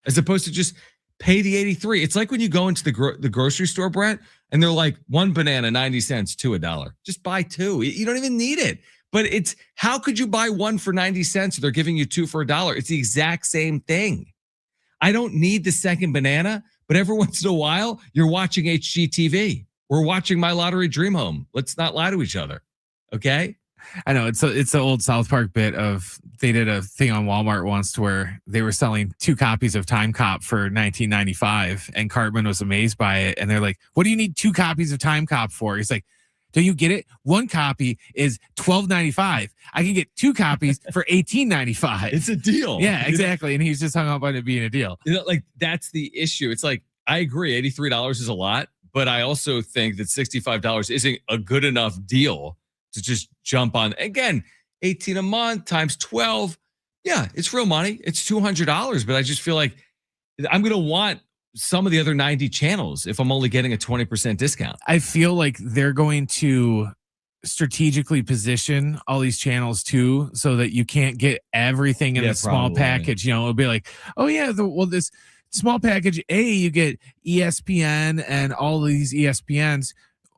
Speaker 1: As opposed to just pay the $83. It's like when you go into the grocery store, Brett, and they're like, one banana, 90 cents, two $1. Just buy two. You don't even need it. But it's, how could you buy one for 90 cents if they're giving you two for $1? It's the exact same thing. I don't need the second banana, but every once in a while, you're watching HGTV. We're watching My Lottery Dream Home. Let's not lie to each other. Okay?
Speaker 3: I know it's the old South Park bit of, they did a thing on Walmart once to where they were selling 2 copies of Time Cop for $19.95, and Cartman was amazed by it. And they're like, "What do you need 2 copies of Time Cop for?" He's like, "Do you get it? 1 copy is $12.95. I can get 2 copies for $18.95.
Speaker 1: It's a deal."
Speaker 3: Yeah, exactly. And he's just hung up on it being a deal.
Speaker 1: Like that's the issue. It's like, I agree, $83 is a lot, but I also think that $65 isn't a good enough deal to just jump on. Again, 18 a month times 12. Yeah, it's real money. It's $200, but I just feel like I'm going to want some of the other 90 channels if I'm only getting a 20% discount.
Speaker 3: I feel like they're going to strategically position all these channels too, so that you can't get everything in the small package. You know, it'll be like, oh yeah, this small package A, you get ESPN and all these ESPNs.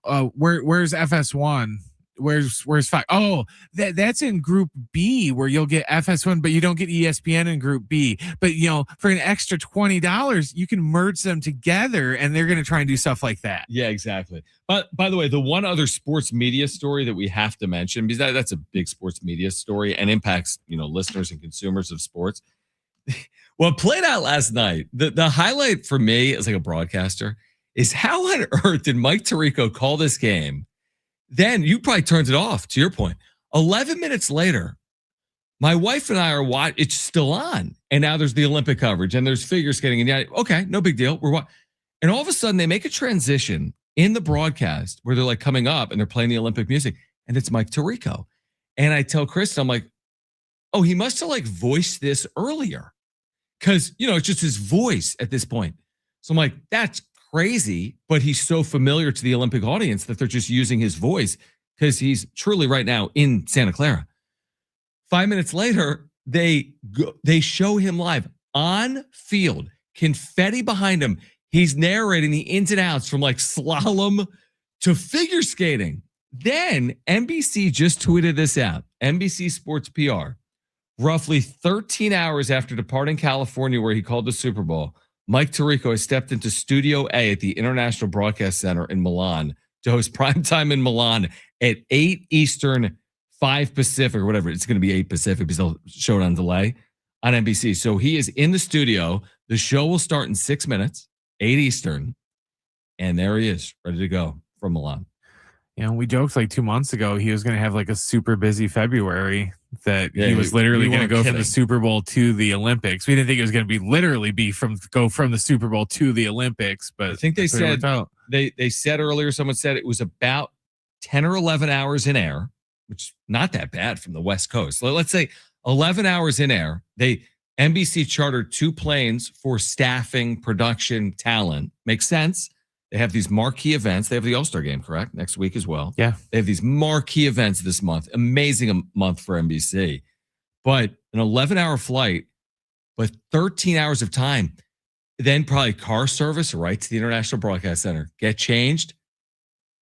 Speaker 3: Where's FS1? Where's 5? Oh, that's in group B where you'll get FS1, but you don't get ESPN in group B. But you know, for an extra $20, you can merge them together, and they're going to try and do stuff like that.
Speaker 1: Yeah, exactly. But by the way, the one other sports media story that we have to mention, because that's a big sports media story and impacts, listeners and consumers of sports. Well, it played out last night. The highlight for me as like a broadcaster is how on earth did Mike Tirico call this game? Then you probably turned it off, to your point. 11 minutes later, my wife and I are watching. It's still on. And now there's the Olympic coverage and there's figure skating. And yeah, okay, no big deal. And all of a sudden they make a transition in the broadcast where they're like coming up and they're playing the Olympic music. And it's Mike Tirico. And I tell Kristen, I'm like, oh, he must have like voiced this earlier. Because, it's just his voice at this point. So I'm like, that's crazy, but he's so familiar to the Olympic audience that they're just using his voice because he's truly right now in Santa Clara. 5 minutes later, they show him live on field, confetti behind him. He's narrating the ins and outs from like slalom to figure skating. Then NBC just tweeted this out. NBC Sports PR, roughly 13 hours after departing California where he called the Super Bowl, Mike Tirico has stepped into Studio A at the International Broadcast Center in Milan to host primetime in Milan at 8 Eastern, 5 Pacific, or whatever. It's going to be 8 Pacific because they'll show it on delay on NBC. So he is in the studio. The show will start in 6 minutes, 8 Eastern. And there he is, ready to go from Milan.
Speaker 3: We joked like 2 months ago he was going to have like a super busy February, that he was literally going to go from the Super Bowl to the Olympics. We didn't think it was going to literally go from the Super Bowl to the Olympics, but
Speaker 1: I think they said they said earlier, someone said it was about 10 or 11 hours in air, which is not that bad from the West Coast. Let's say 11 hours in air. NBC chartered 2 planes for staffing, production, talent. Makes sense. They have these marquee events. They have the All-Star game, correct? Next week as well.
Speaker 3: Yeah.
Speaker 1: They have these marquee events this month. Amazing month for NBC. But an 11-hour flight, but 13 hours of time. Then probably car service right to the International Broadcast Center. Get changed,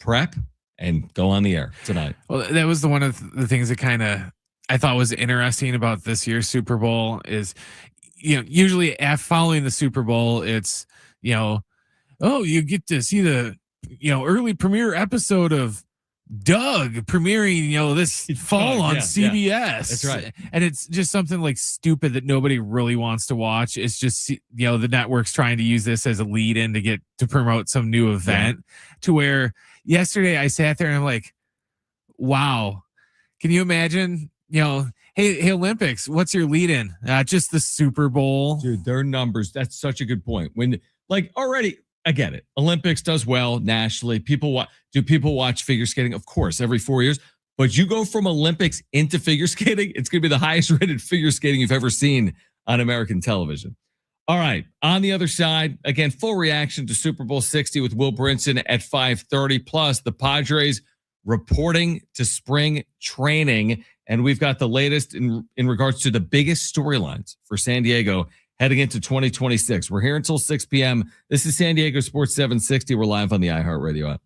Speaker 1: prep, and go on the air tonight.
Speaker 3: Well, that was one of the things that I thought was interesting about this year's Super Bowl is, usually following the Super Bowl, it's, oh, you get to see the, early premiere episode of Doug premiering, this fall on CBS. Yeah.
Speaker 1: That's right.
Speaker 3: And it's just something like stupid that nobody really wants to watch. It's just, the network's trying to use this as a lead in to promote some new event to where yesterday I sat there and I'm like, wow. Can you imagine? Hey, Olympics, what's your lead in? Just the Super Bowl.
Speaker 1: Dude, their numbers, that's such a good point. When already, I get it. Olympics does well nationally. Do people watch figure skating? Of course, every 4 years. But you go from Olympics into figure skating, it's going to be the highest rated figure skating you've ever seen on American television. All right. On the other side, again, full reaction to Super Bowl 60 with Will Brinson at 5:30. Plus, the Padres reporting to spring training. And we've got the latest in regards to the biggest storylines for San Diego heading into 2026. We're here until 6 p.m. This is San Diego Sports 760. We're live on the iHeartRadio app.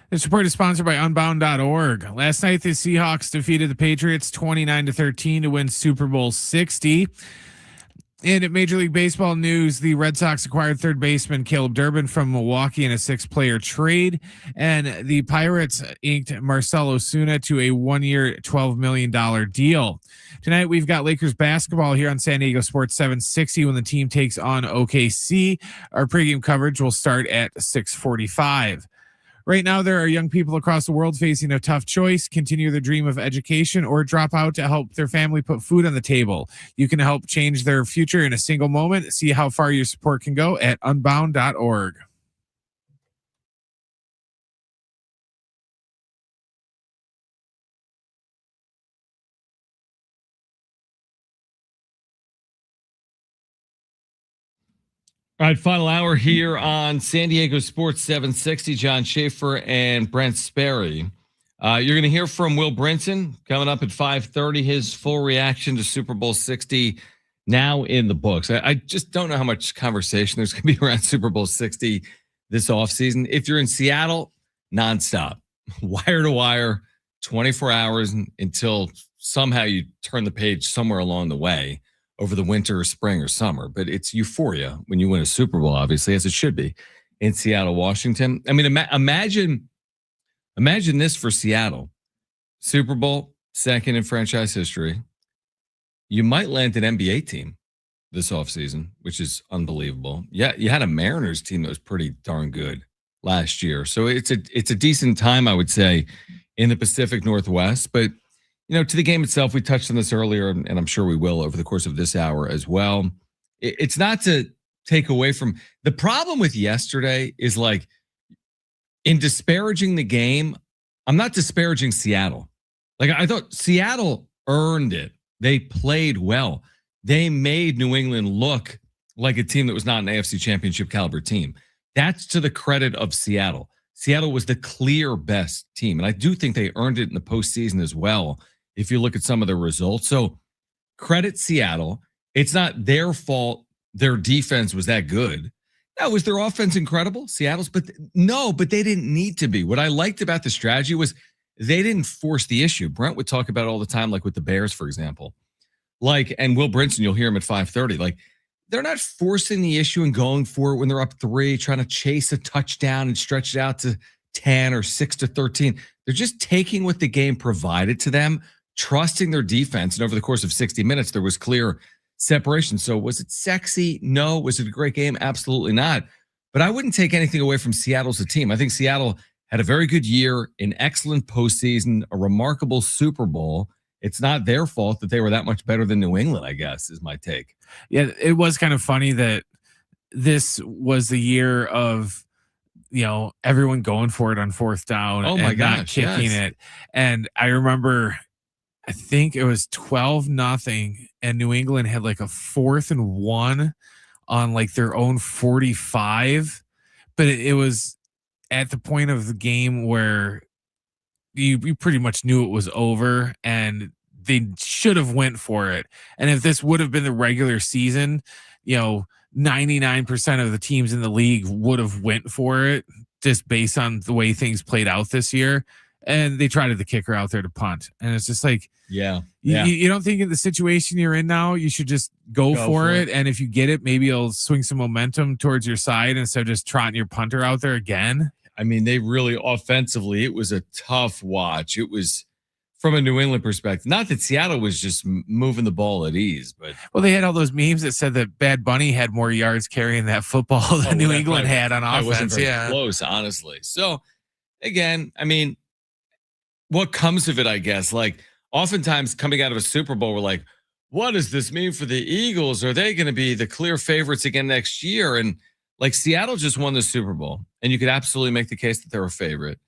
Speaker 3: This report is sponsored by Unbound.org. Last night, the Seahawks defeated the Patriots 29-13 to win Super Bowl 60. And at Major League Baseball news, the Red Sox acquired third baseman Caleb Durbin from Milwaukee in a 6-player trade. And the Pirates inked Marcell Ozuna to a 1-year, $12 million deal. Tonight, we've got Lakers basketball here on San Diego Sports 760 when the team takes on OKC. Our pregame coverage will start at 6:45. Right now, there are young people across the world facing a tough choice: continue their dream of education or drop out to help their family put food on the table. You can help change their future in a single moment. See how far your support can go at unbound.org.
Speaker 1: All right, final hour here on San Diego Sports 760. John Schaefer and Brent Sperry. You're going to hear from Will Brinson coming up at 5:30. His full reaction to Super Bowl 60 now in the books. I just don't know how much conversation there's going to be around Super Bowl 60 this offseason. If you're in Seattle, nonstop, wire to wire, 24 hours until somehow you turn the page somewhere along the way over the winter or spring or summer. But it's euphoria when you win a Super Bowl, obviously, as it should be in Seattle, Washington. I mean, imagine this for Seattle. Super Bowl, second in franchise history. You might land an NBA team this offseason, which is unbelievable. Yeah, you had a Mariners team that was pretty darn good last year. So it's a decent time, I would say, in the Pacific Northwest. But to the game itself, we touched on this earlier, and I'm sure we will over the course of this hour as well. It's not to take away from the problem with yesterday is like in disparaging the game. I'm not disparaging Seattle. Like I thought Seattle earned it. They played well. They made New England look like a team that was not an AFC Championship caliber team. That's to the credit of Seattle. Seattle was the clear best team, and I do think they earned it in the postseason as well, if you look at some of the results. So credit Seattle. It's not their fault their defense was that good. Now, was their offense incredible? Seattle's, but they didn't need to be. What I liked about the strategy was they didn't force the issue. Brent would talk about it all the time, like with the Bears, for example. And Will Brinson, you'll hear him at 5:30. Like, they're not forcing the issue and going for it when they're up 3, trying to chase a touchdown and stretch it out to 10 or 6-13. They're just taking what the game provided to them, trusting their defense. And over the course of 60 minutes, there was clear separation. So was it sexy? No. Was it a great game? Absolutely not. But I wouldn't take anything away from Seattle as a team. I think Seattle had a very good year, an excellent postseason, a remarkable Super Bowl. It's not their fault that they were that much better than New England, I guess, is my take.
Speaker 3: Yeah, it was kind of funny that this was the year of, everyone going for it on fourth down and not kicking it. And I remember, I think it was 12-0, and New England had like a 4th and 1 on like their own 45. But it was at the point of the game where you pretty much knew it was over, and they should have went for it. And if this would have been the regular season, 99% of the teams in the league would have went for it just based on the way things played out this year. And they tried the kicker out there to punt. And it's just like, you don't think in the situation you're in now, you should just go for it. And if you get it, maybe it'll swing some momentum towards your side instead of just trotting your punter out there again.
Speaker 1: I mean, they really offensively, it was a tough watch. It was from a New England perspective. Not that Seattle was just moving the ball at ease, but
Speaker 3: they had all those memes that said that Bad Bunny had more yards carrying that football than New England had on offense.
Speaker 1: Wasn't very close, honestly. So again, I mean, what comes of it, I guess, like oftentimes coming out of a Super Bowl, we're like, what does this mean for the Eagles? Are they going to be the clear favorites again next year? And like Seattle just won the Super Bowl, and you could absolutely make the case that they're a favorite.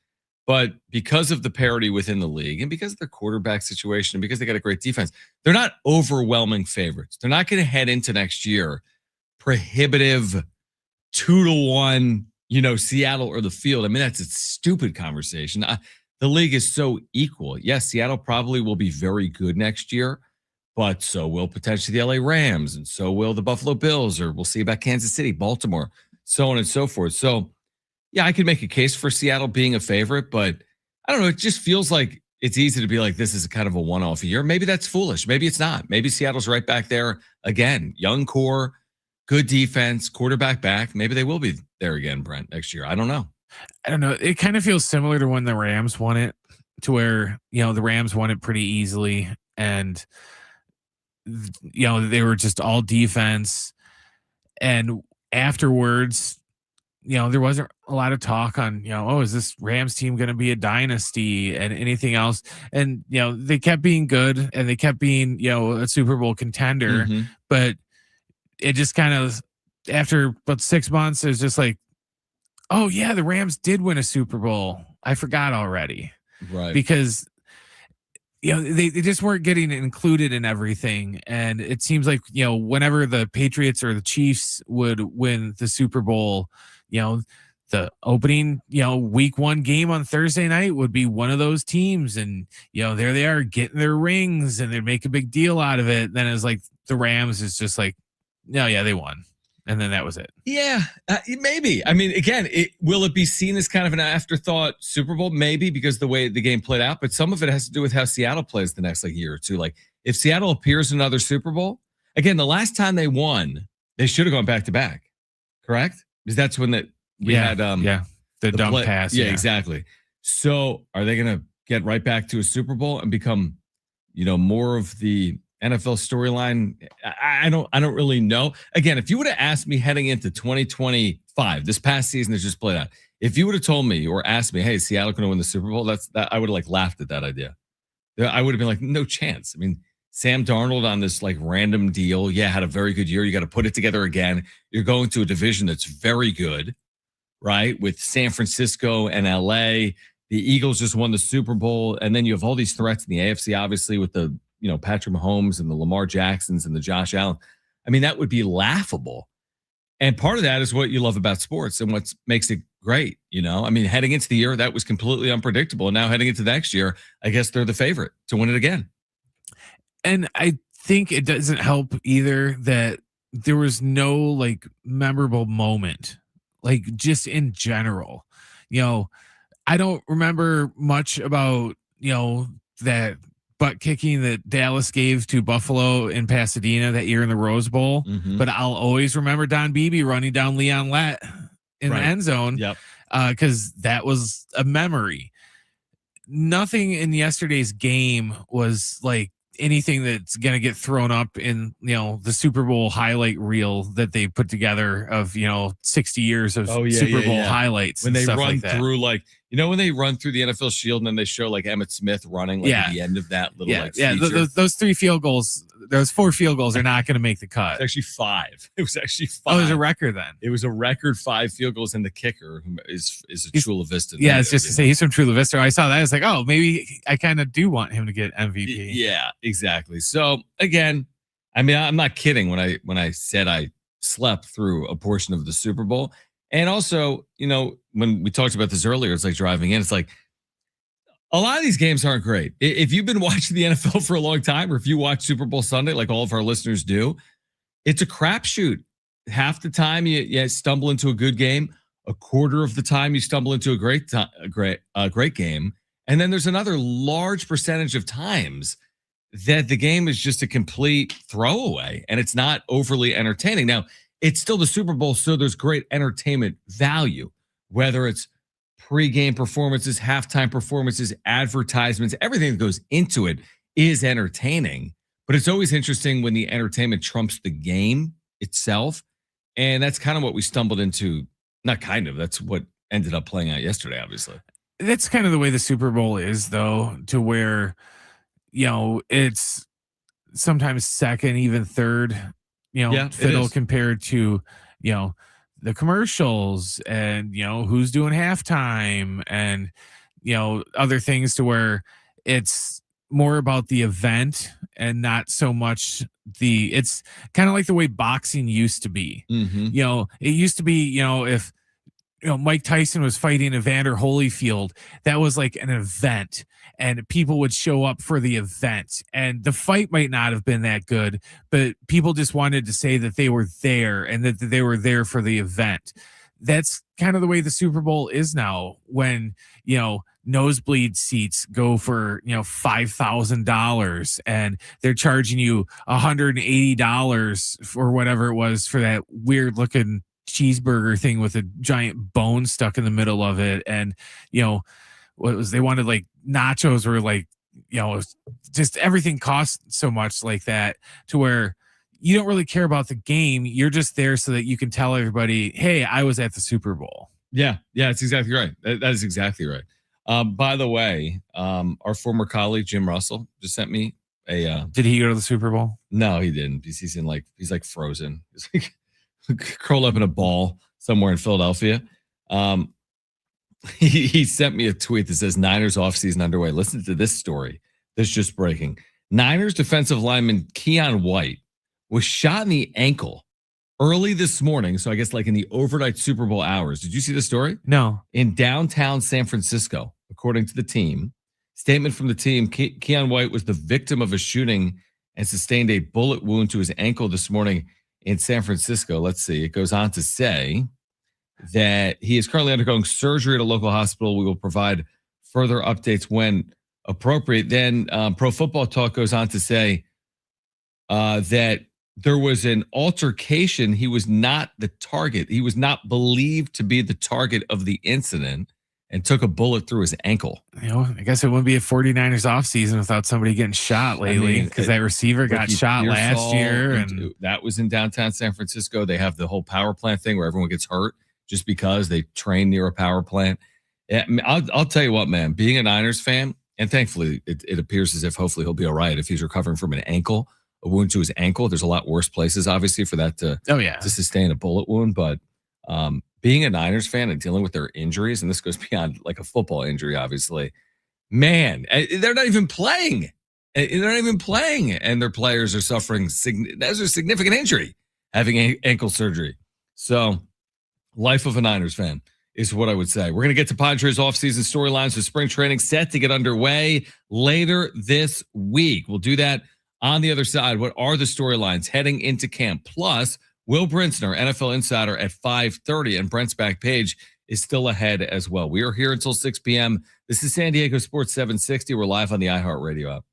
Speaker 1: But because of the parity within the league and because of their quarterback situation and because they got a great defense, they're not overwhelming favorites. They're not going to head into next year prohibitive 2-1, Seattle or the field. I mean, that's a stupid conversation. The league is so equal. Yes, Seattle probably will be very good next year, but so will potentially the LA Rams, and so will the Buffalo Bills, or we'll see about Kansas City, Baltimore, so on and so forth. So yeah, I could make a case for Seattle being a favorite, but I don't know. It just feels like it's easy to be like, this is kind of a one-off year. Maybe that's foolish. Maybe it's not. Maybe Seattle's right back there again. Young core, good defense, quarterback back. Maybe they will be there again, Brent, next year. I don't know.
Speaker 3: I don't know. It kind of feels similar to when the Rams won it, to where, the Rams won it pretty easily. And, they were just all defense. And afterwards, there wasn't a lot of talk on, is this Rams team going to be a dynasty and anything else? And, they kept being good and they kept being, a Super Bowl contender, but it just kind of, after about 6 months, it was just like, oh yeah, the Rams did win a Super Bowl. I forgot already.
Speaker 1: Right.
Speaker 3: Because they just weren't getting included in everything. And it seems like, whenever the Patriots or the Chiefs would win the Super Bowl, the opening, week 1 game on Thursday night would be one of those teams. And, there they are getting their rings and they'd make a big deal out of it. Then it's like the Rams is just like, no, yeah, they won. And then that was it.
Speaker 1: Yeah, maybe. I mean, again, will it be seen as kind of an afterthought Super Bowl? Maybe, because the way the game played out. But some of it has to do with how Seattle plays the next year or two. Like if Seattle appears in another Super Bowl, again, the last time they won, they should have gone back to back. Correct? Because that's when we had
Speaker 3: the dumb pass.
Speaker 1: Yeah, exactly. So are they going to get right back to a Super Bowl and become, more of the NFL storyline? I don't really know. Again, if you would have asked me heading into 2025, this past season that just played out, if you would have told me or asked me, hey, is Seattle going to win the Super Bowl? I would have laughed at that idea. I would have been like, no chance. I mean, Sam Darnold on this random deal, had a very good year. You got to put it together again. You're going to a division that's very good, right? With San Francisco and LA. The Eagles just won the Super Bowl, and then you have all these threats in the AFC, obviously with the Patrick Mahomes and the Lamar Jacksons and the Josh Allen. I mean, that would be laughable. And part of that is what you love about sports and what makes it great. I mean, heading into the year, that was completely unpredictable. And now heading into next year, I guess they're the favorite to win it again.
Speaker 3: And I think it doesn't help either that there was no memorable moment, just in general. I don't remember much about, that butt kicking that Dallas gave to Buffalo in Pasadena that year in the Rose Bowl. But I'll always remember Don Beebe running down Leon Lett in the end zone.
Speaker 1: Yep.
Speaker 3: Because that was a memory. Nothing in yesterday's game was anything that's going to get thrown up in, the Super Bowl highlight reel that they put together of, 60 years of Super Bowl highlights.
Speaker 1: When they run through when they run through the NFL Shield and then they show Emmitt Smith running at the end of that little feature.
Speaker 3: Those 3 field goals, those 4 field goals are not going to make the cut.
Speaker 1: It's actually 5. It was actually 5.
Speaker 3: Oh, it was a record then.
Speaker 1: It was a record 5 field goals, and the kicker is a Chula Vista.
Speaker 3: Yeah, it's just to say he's from Chula Vista. I saw that. I was like, oh, maybe I kind of do want him to get MVP.
Speaker 1: Yeah, exactly. So again, I mean, I'm not kidding when I said I slept through a portion of the Super Bowl. And also, when we talked about this earlier, it's like driving in. It's like a lot of these games aren't great. If you've been watching the NFL for a long time, or if you watch Super Bowl Sunday, like all of our listeners do, it's a crapshoot. Half the time you stumble into a good game. A quarter of the time you stumble into a great game. And then there's another large percentage of times that the game is just a complete throwaway and it's not overly entertaining. Now, it's still the Super Bowl, so there's great entertainment value, whether it's pre-game performances, halftime performances, advertisements, everything that goes into it is entertaining. But it's always interesting when the entertainment trumps the game itself. And that's kind of what we stumbled into. Not kind of, that's what ended up playing out yesterday, obviously.
Speaker 3: That's kind of the way the Super Bowl is, though, to where, it's sometimes second, even third, fiddle compared to, the commercials and, who's doing halftime and, other things, to where it's more about the event and not so much it's kind of like the way boxing used to be. It used to be, if, Mike Tyson was fighting Evander Holyfield, that was like an event and people would show up for the event, and the fight might not have been that good, but people just wanted to say that they were there and that they were there for the event. that's kind of the way the Super Bowl is now, when, nosebleed seats go for, $5,000 and they're charging you $180 for whatever it was for that weird looking cheeseburger thing with a giant bone stuck in the middle of it. And, they wanted like nachos were like, just everything costs so much like that, to where you don't really care about the game. You're just there so that you can tell everybody, hey, I was at the Super Bowl.
Speaker 1: Yeah, that's exactly right. That is exactly right. By the way, our former colleague Jim Russell just sent me a.
Speaker 3: Did he go to the Super Bowl?
Speaker 1: No, he didn't. He's like frozen. He's like curled up in a ball somewhere in Philadelphia. He sent me a tweet that says Niners offseason underway. Listen to this story that's just breaking. Niners defensive lineman Keon White was shot in the ankle early this morning. So I guess like in the overnight Super Bowl hours. Did you see the story?
Speaker 3: No.
Speaker 1: In downtown San Francisco, according to the team. Statement from the team, Keon White was the victim of a shooting and sustained a bullet wound to his ankle this morning in San Francisco. Let's see. It goes on to say that he is currently undergoing surgery at a local hospital. We will provide further updates when appropriate. Then Pro Football Talk goes on to say that there was an altercation. He was not the target. He was not believed to be the target of the incident and took a bullet through his ankle.
Speaker 3: I guess it wouldn't be a 49ers offseason without somebody getting shot lately, because that receiver got shot last year. And
Speaker 1: that was in downtown San Francisco. They have the whole power plant thing where everyone gets hurt just because they train near a power plant. I'll tell you what, man, being a Niners fan, and thankfully it appears as if hopefully he'll be all right if he's recovering from an ankle, a wound to his ankle. There's a lot worse places, obviously, for that to sustain a bullet wound. But being a Niners fan and dealing with their injuries, and this goes beyond like a football injury, obviously, man, they're not even playing. They're not even playing, and their players are suffering. That's a significant injury, having ankle surgery. So, life of a Niners fan is what I would say. We're going to get to Padres offseason storylines with spring training set to get underway later this week. We'll do that on the other side. What are the storylines heading into camp? Plus, Will Brinson, NFL insider, at 5:30, and Brent's back page is still ahead as well. We are here until 6 p.m. This is San Diego Sports 760. We're live on the iHeartRadio app.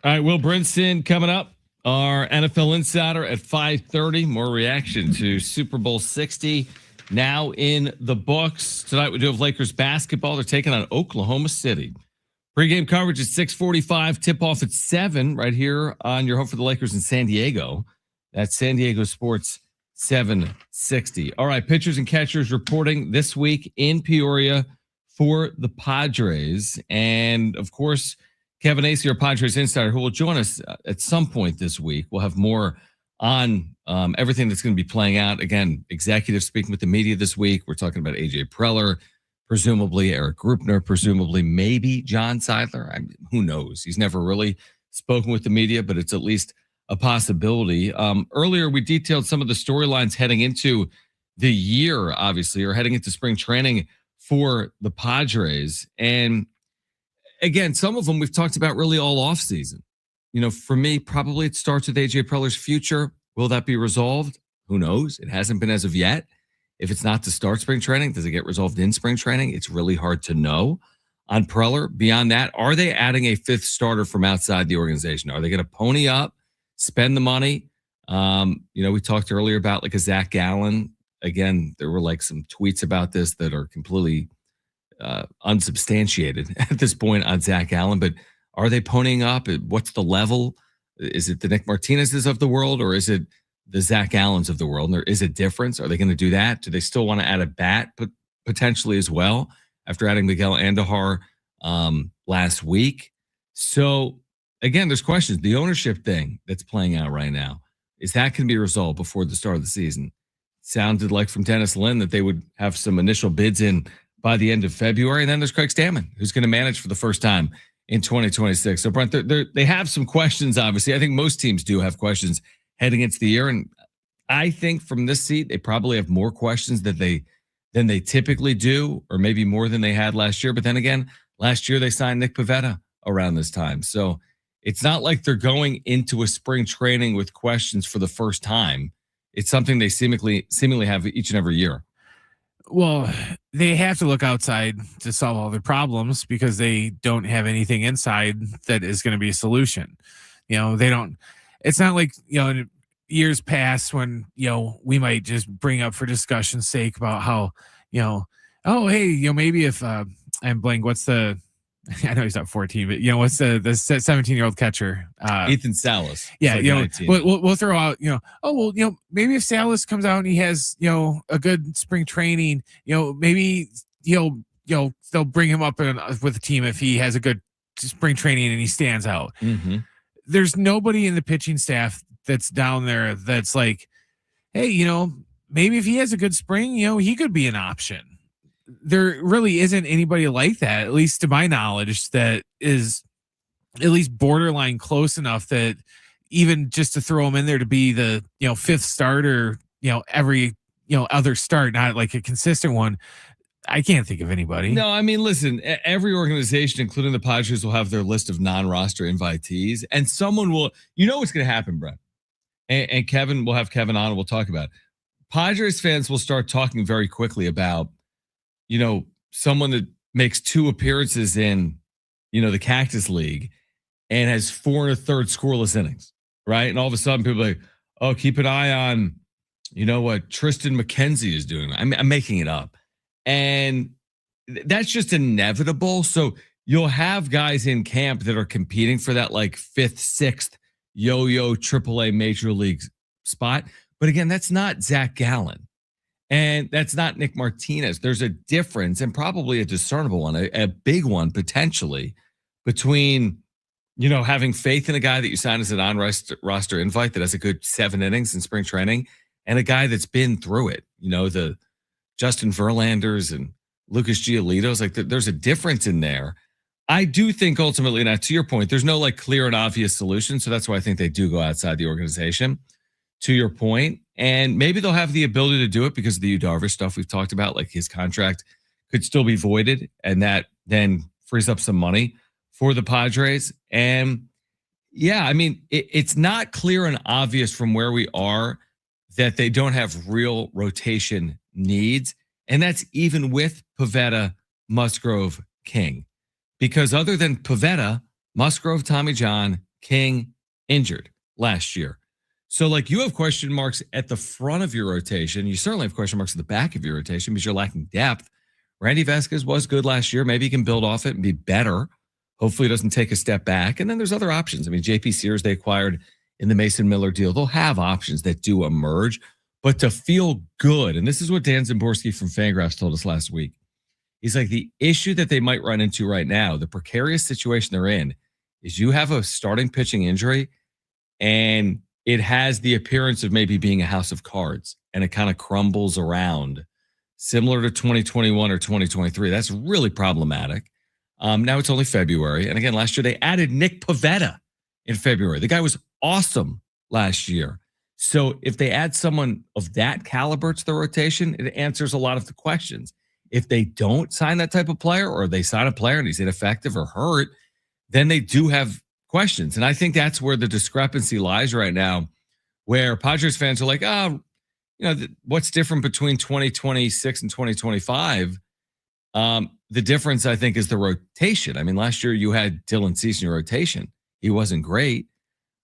Speaker 1: All right, Will Brinson coming up. Our NFL Insider at 5:30. More reaction to Super Bowl 60 now in the books. Tonight we do have Lakers basketball. They're taking on Oklahoma City. Pre-game coverage is 6:45. Tip-off at 7 right here on your home for the Lakers in San Diego. That's San Diego Sports 760. All right, pitchers and catchers reporting this week in Peoria for the Padres. And, of course, Kevin Acee, our Padres insider, who will join us at some point this week. We'll have more on everything that's going to be playing out. Again, executives speaking with the media this week. We're talking about A.J. Preller, presumably Eric Grupner, presumably maybe John Seidler. I mean, who knows? He's never really spoken with the media, but it's at least a possibility. Earlier, we detailed some of the storylines heading into the year, obviously, or heading into spring training for the Padres. And again, some of them we've talked about really all offseason. You know, for me, probably it starts with A.J. Preller's future. Will that be resolved? Who knows? It hasn't been as of yet. If it's not to start spring training, does it get resolved in spring training? It's really hard to know. On Preller, beyond that, are they adding a fifth starter from outside the organization? Are they going to pony up, spend the money? We talked earlier about like a Zach Gallen. Again, there were like some tweets about this that are completely unsubstantiated at this point on Zach Allen, but are they ponying up? What's the level? Is it the Nick Martinez's of the world, or is it the Zach Allens of the world? And there is a difference. Are they going to do that? Do they still want to add a bat potentially as well after adding Miguel Andujar last week? So again, there's questions. The ownership thing that's playing out right now, is that going to be resolved before the start of the season? Sounded like from Dennis Lynn that they would have some initial bids in by the end of February. And then there's Craig Stammen, who's going to manage for the first time in 2026. So, Brent, they have some questions, obviously. I think most teams do have questions heading into the year. And I think from this seat, they probably have more questions than they typically do, or maybe more than they had last year. But then again, last year they signed Nick Pivetta around this time. So it's not like they're going into a spring training with questions for the first time. It's something they seemingly have each and every year.
Speaker 3: Well, they have to look outside to solve all their problems because they don't have anything inside that is going to be a solution. They don't. It's not like, in years past when, we might just bring up for discussion's sake about how, oh, hey, maybe if I'm blank, what's the, I know he's not 14, but what's the 17-year-old catcher?
Speaker 1: Ethan Salas.
Speaker 3: Yeah, we'll throw out, maybe if Salas comes out and he has, a good spring training, maybe they'll bring him up with the team if he has a good spring training and he stands out.
Speaker 1: Mm-hmm.
Speaker 3: There's nobody in the pitching staff that's down there that's like, hey, maybe if he has a good spring, he could be an option. There really isn't anybody like that, at least to my knowledge, that is at least borderline close enough that even just to throw him in there to be the, fifth starter, every, other start, not like a consistent one. I can't think of anybody.
Speaker 1: No, I mean, listen, every organization, including the Padres, will have their list of non-roster invitees, and someone will, what's going to happen, Brett. And Kevin, we'll have Kevin on and we'll talk about it. Padres fans will start talking very quickly about, someone that makes 2 appearances in, the Cactus League and has 4 1/3 scoreless innings, right? And all of a sudden people are like, oh, keep an eye on, what Tristan McKenzie is doing. I'm making it up. And that's just inevitable. So you'll have guys in camp that are competing for that like 5th, 6th yo-yo AAA major league spot. But again, that's not Zach Gallen. And that's not Nick Martinez. There's a difference, and probably a discernible one, a big one potentially, between, having faith in a guy that you sign as an on-roster invite that has a good 7 innings in spring training, and a guy that's been through it. The Justin Verlanders and Lucas Giolito's, like there's a difference in there. I do think ultimately, now to your point, there's no like clear and obvious solution. So that's why I think they do go outside the organization, to your point. And maybe they'll have the ability to do it because of the Yu Darvish stuff we've talked about, like his contract could still be voided, and that then frees up some money for the Padres. And yeah, I mean, it's not clear and obvious from where we are that they don't have real rotation needs. And that's even with Pivetta, Musgrove, King. Because other than Pivetta, Musgrove, Tommy John, King injured last year. So, like, you have question marks at the front of your rotation. You certainly have question marks at the back of your rotation because you're lacking depth. Randy Vasquez was good last year. Maybe he can build off it and be better. Hopefully, he doesn't take a step back. And then there's other options. I mean, JP Sears, they acquired in the Mason Miller deal. They'll have options that do emerge. But to feel good, and this is what Dan Zimborski from Fangraphs told us last week. He's like, the issue that they might run into right now, the precarious situation they're in, is you have a starting pitching injury and it has the appearance of maybe being a house of cards and it kind of crumbles around similar to 2021 or 2023. That's really problematic. Now it's only February. And again, last year they added Nick Pivetta in February. The guy was awesome last year. So if they add someone of that caliber to the rotation, it answers a lot of the questions. If they don't sign that type of player or they sign a player and he's ineffective or hurt, then they do have questions. And I think that's where the discrepancy lies right now, where Padres fans are like, oh, what's different between 2026 and 2025? The difference, I think, is the rotation. I mean, last year you had Dylan Cease in your rotation. He wasn't great.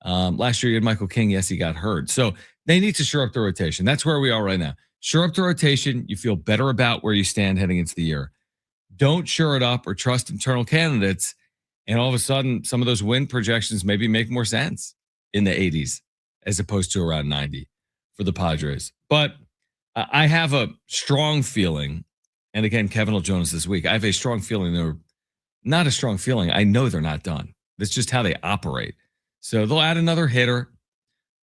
Speaker 1: Last year you had Michael King. Yes, he got hurt. So they need to shore up the rotation. That's where we are right now. Shore up the rotation. You feel better about where you stand heading into the year. Don't shore it up or trust internal candidates. And all of a sudden, some of those win projections maybe make more sense in the 80s as opposed to around 90 for the Padres. But I have a strong feeling, and again, Kevin will join us this week. I have a strong feeling they're not a strong feeling. I know they're not done. That's just how they operate. So they'll add another hitter,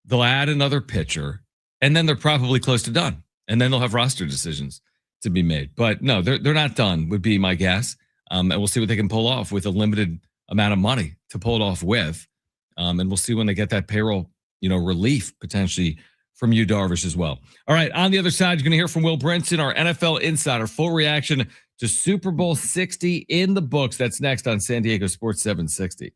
Speaker 1: they'll add another pitcher, and then they're probably close to done. And then they'll have roster decisions to be made. But no, they're not done, would be my guess. And we'll see what they can pull off with a limited amount of money to pull it off with. And we'll see when they get that payroll, relief potentially from Yu Darvish as well. All right, on the other side, you're going to hear from Will Brinson, our NFL insider, full reaction to Super Bowl 60 in the books. That's next on San Diego Sports 760.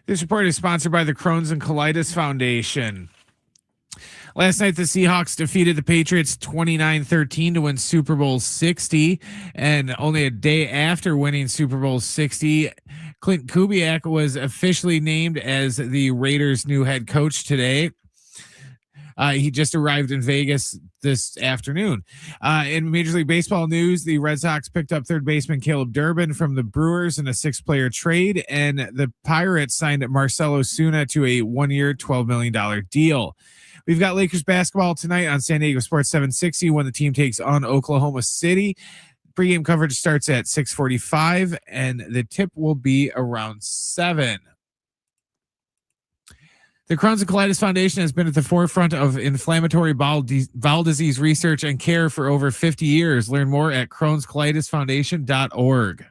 Speaker 3: This report is sponsored by the Crohn's and Colitis Foundation. Last night, the Seahawks defeated the Patriots 29-13 to win Super Bowl 60. And only a day after winning Super Bowl 60, Clint Kubiak was officially named as the Raiders' new head coach today. He just arrived in Vegas this afternoon. In Major League Baseball news, the Red Sox picked up third baseman Caleb Durbin from the Brewers in a 6-player trade, and the Pirates signed Marcell Ozuna to a 1-year, $12 million deal. We've got Lakers basketball tonight on San Diego Sports 760 when the team takes on Oklahoma City. Pregame coverage starts at 6:45, and the tip will be around 7. The Crohn's and Colitis Foundation has been at the forefront of inflammatory bowel disease research and care for over 50 years. Learn more at crohnscolitisfoundation.org.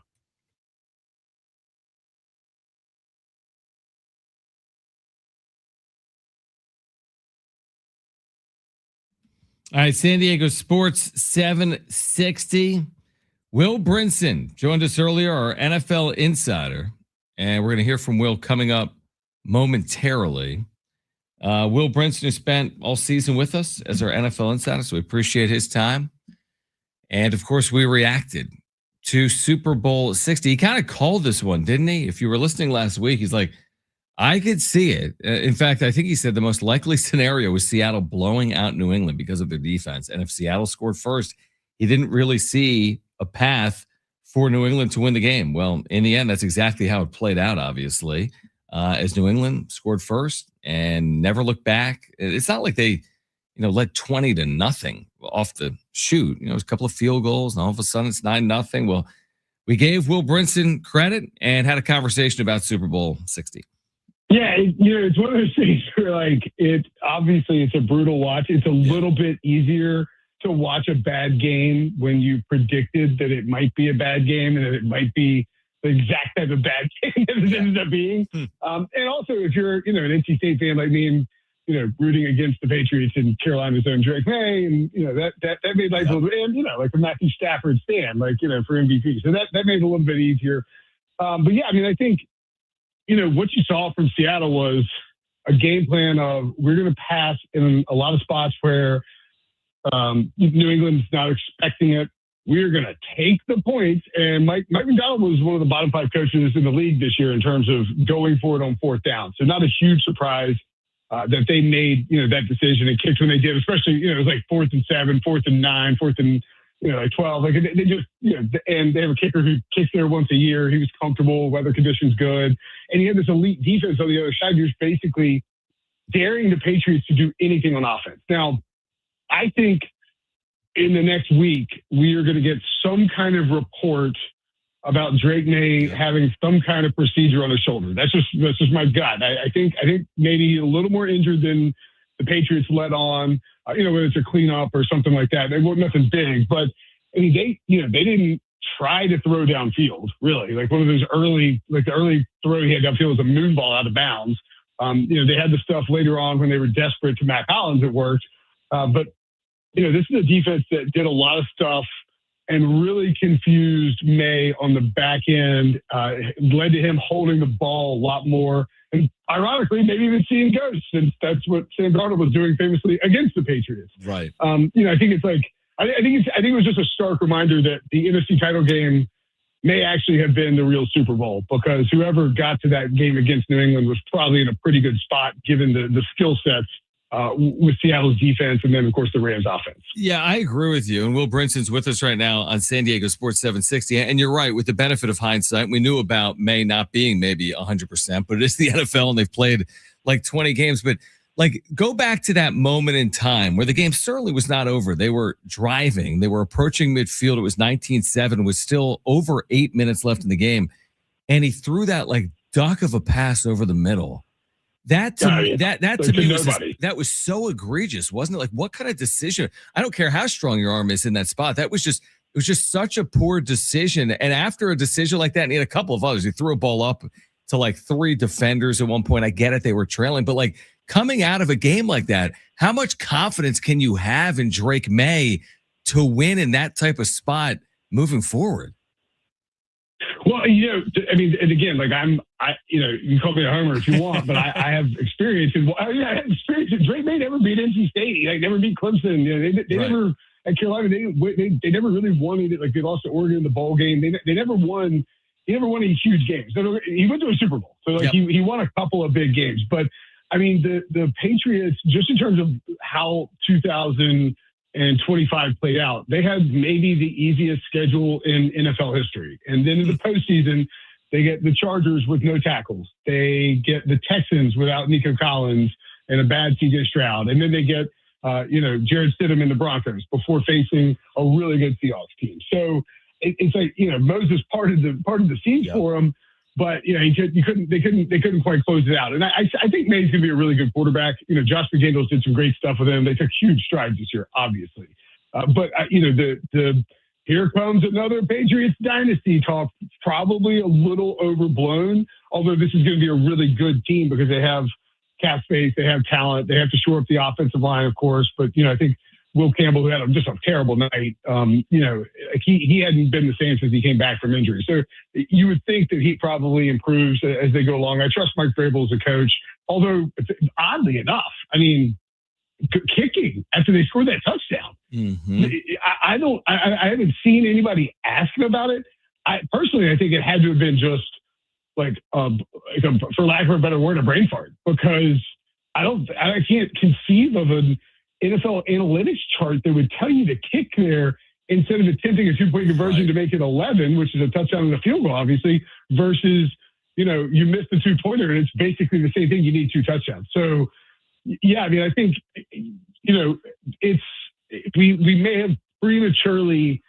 Speaker 1: All right, San Diego Sports 760. Will Brinson joined us earlier, our NFL insider, and we're going to hear from Will coming up momentarily. Will Brinson, who spent all season with us as our NFL insider, so we appreciate his time. And of course, we reacted to Super Bowl 60. He kind of called this one, didn't he? If you were listening last week, he's like, I could see it. In fact, I think he said the most likely scenario was Seattle blowing out New England because of their defense. And if Seattle scored first, he didn't really see a path for New England to win the game. Well, in the end, that's exactly how it played out, obviously, as New England scored first and never looked back. It's not like they, led 20-0 off the shoot. It was a couple of field goals, and all of a sudden it's 9-0. Well, we gave Will Brinson credit and had a conversation about Super Bowl 60.
Speaker 6: Yeah, it's one of those things where obviously it's a brutal watch. It's a little bit easier to watch a bad game when you predicted that it might be a bad game and that it might be the exact type of bad game that it ended up being. And also if you're, an NC State fan like me and, rooting against the Patriots and Carolina's own Drake May, and, that made life a little bit, and, like a Matthew Stafford stand, for MVP. So that made it a little bit easier. But yeah, I think, what you saw from Seattle was a game plan of we're going to pass in a lot of spots where New England's not expecting it. We're going to take the points. And Mike McDonald was one of the bottom 5 coaches in the league this year in terms of going for it on 4th down. So not a huge surprise that they made, that decision and kicked when they did, especially, it was like 4th and 7, 4th and 9, 4th and 12. Like they just, and they have a kicker who kicks there once a year. He was comfortable, weather conditions good. And he had this elite defense on the other side. He was basically daring the Patriots to do anything on offense. Now, I think in the next week, we are going to get some kind of report about Drake May having some kind of procedure on his shoulder. That's just my gut. I think maybe a little more injured than the Patriots let on, whether it's a cleanup or something like that. It wasn't nothing big, but they didn't try to throw downfield, really. Like one of those the early throw he had downfield was a moon ball out of bounds. They had the stuff later on when they were desperate to Matt Collins, it worked. But this is a defense that did a lot of stuff and really confused May on the back end, led to him holding the ball a lot more. And ironically, maybe even seeing ghosts, since that's what Sam Darnold was doing famously against the Patriots.
Speaker 1: Right.
Speaker 6: I think it's I think it was just a stark reminder that the NFC title game may actually have been the real Super Bowl, because whoever got to that game against New England was probably in a pretty good spot given the skill sets with Seattle's defense and then, of course, the Rams offense.
Speaker 1: Yeah, I agree with you. And Will Brinson's with us right now on San Diego Sports 760. And you're right, with the benefit of hindsight, we knew about May not being maybe 100%, but it is the NFL and they've played like 20 games. But go back to that moment in time where the game certainly was not over. They were driving. They were approaching midfield. It was 19-7, with still over 8 minutes left in the game. And he threw that duck of a pass over the middle. That to me was so egregious, wasn't it? What kind of decision? I don't care how strong your arm is in that spot. It was just such a poor decision. And after a decision like that, and he had a couple of others, he threw a ball up to 3 defenders at one point. I get it, they were trailing, but coming out of a game like that, how much confidence can you have in Drake May to win in that type of spot moving forward?
Speaker 6: Well, I mean, and again, like you can call me a homer if you want, but I have experience I have experience. Drake may never beat NC State. Like, never beat Clemson. They
Speaker 1: Right.
Speaker 6: never at Carolina. They never really won it. Like, they lost to Oregon in the bowl game. They never won. He never won any huge games. He went to a Super Bowl, so like he won a couple of big games. But I mean, the Patriots, just in terms of how 2025 played out, they had maybe the easiest schedule in NFL history. And then in the postseason, they get the Chargers with no tackles. They get the Texans without Nico Collins and a bad C.J. Stroud. And then they get, Jared Stidham and the Broncos before facing a really good Seahawks team. So it's like, Moses parted the seams for him. But they couldn't quite close it out. And I think May's gonna be a really good quarterback. Josh McDaniels did some great stuff with him. They took huge strides this year, obviously. But here comes another Patriots dynasty talk, probably a little overblown. Although this is going to be a really good team because they have cap space, they have talent, they have to shore up the offensive line, of course. But I think Will Campbell, who had just a terrible night, he hadn't been the same since he came back from injury. So you would think that he probably improves as they go along. I trust Mike Vrabel as a coach, although oddly enough, I mean, kicking after they scored that touchdown, I haven't seen anybody ask about it. I think it had to have been just like for lack of a better word, a brain fart, because I can't conceive of an NFL analytics chart that would tell you to kick there instead of attempting a 2-point conversion to make it 11, which is a touchdown and a field goal, obviously, versus, you missed the 2-pointer and it's basically the same thing. You need 2 touchdowns. So, yeah, I mean, I think, we may have prematurely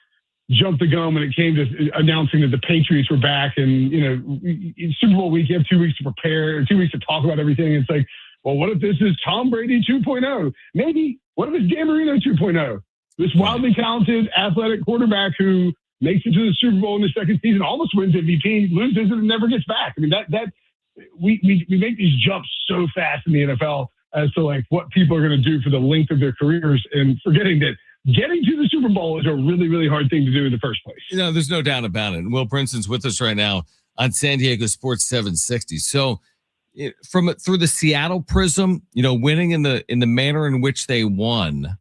Speaker 6: jumped the gun when it came to announcing that the Patriots were back, and, in Super Bowl week, you have 2 weeks to prepare, 2 weeks to talk about everything. It's like, well, what if this is Tom Brady 2.0? Maybe. What if it's Dan Marino 2.0? This wildly talented, athletic quarterback who makes it to the Super Bowl in the second season, almost wins MVP, loses it, and never gets back. I mean, we make these jumps so fast in the NFL as to like what people are going to do for the length of their careers, and forgetting that getting to the Super Bowl is a really, really hard thing to do in the first place.
Speaker 1: There's no doubt about it. And Will Prinson's with us right now on San Diego Sports 760. So, through the Seattle prism, winning in the manner in which they won,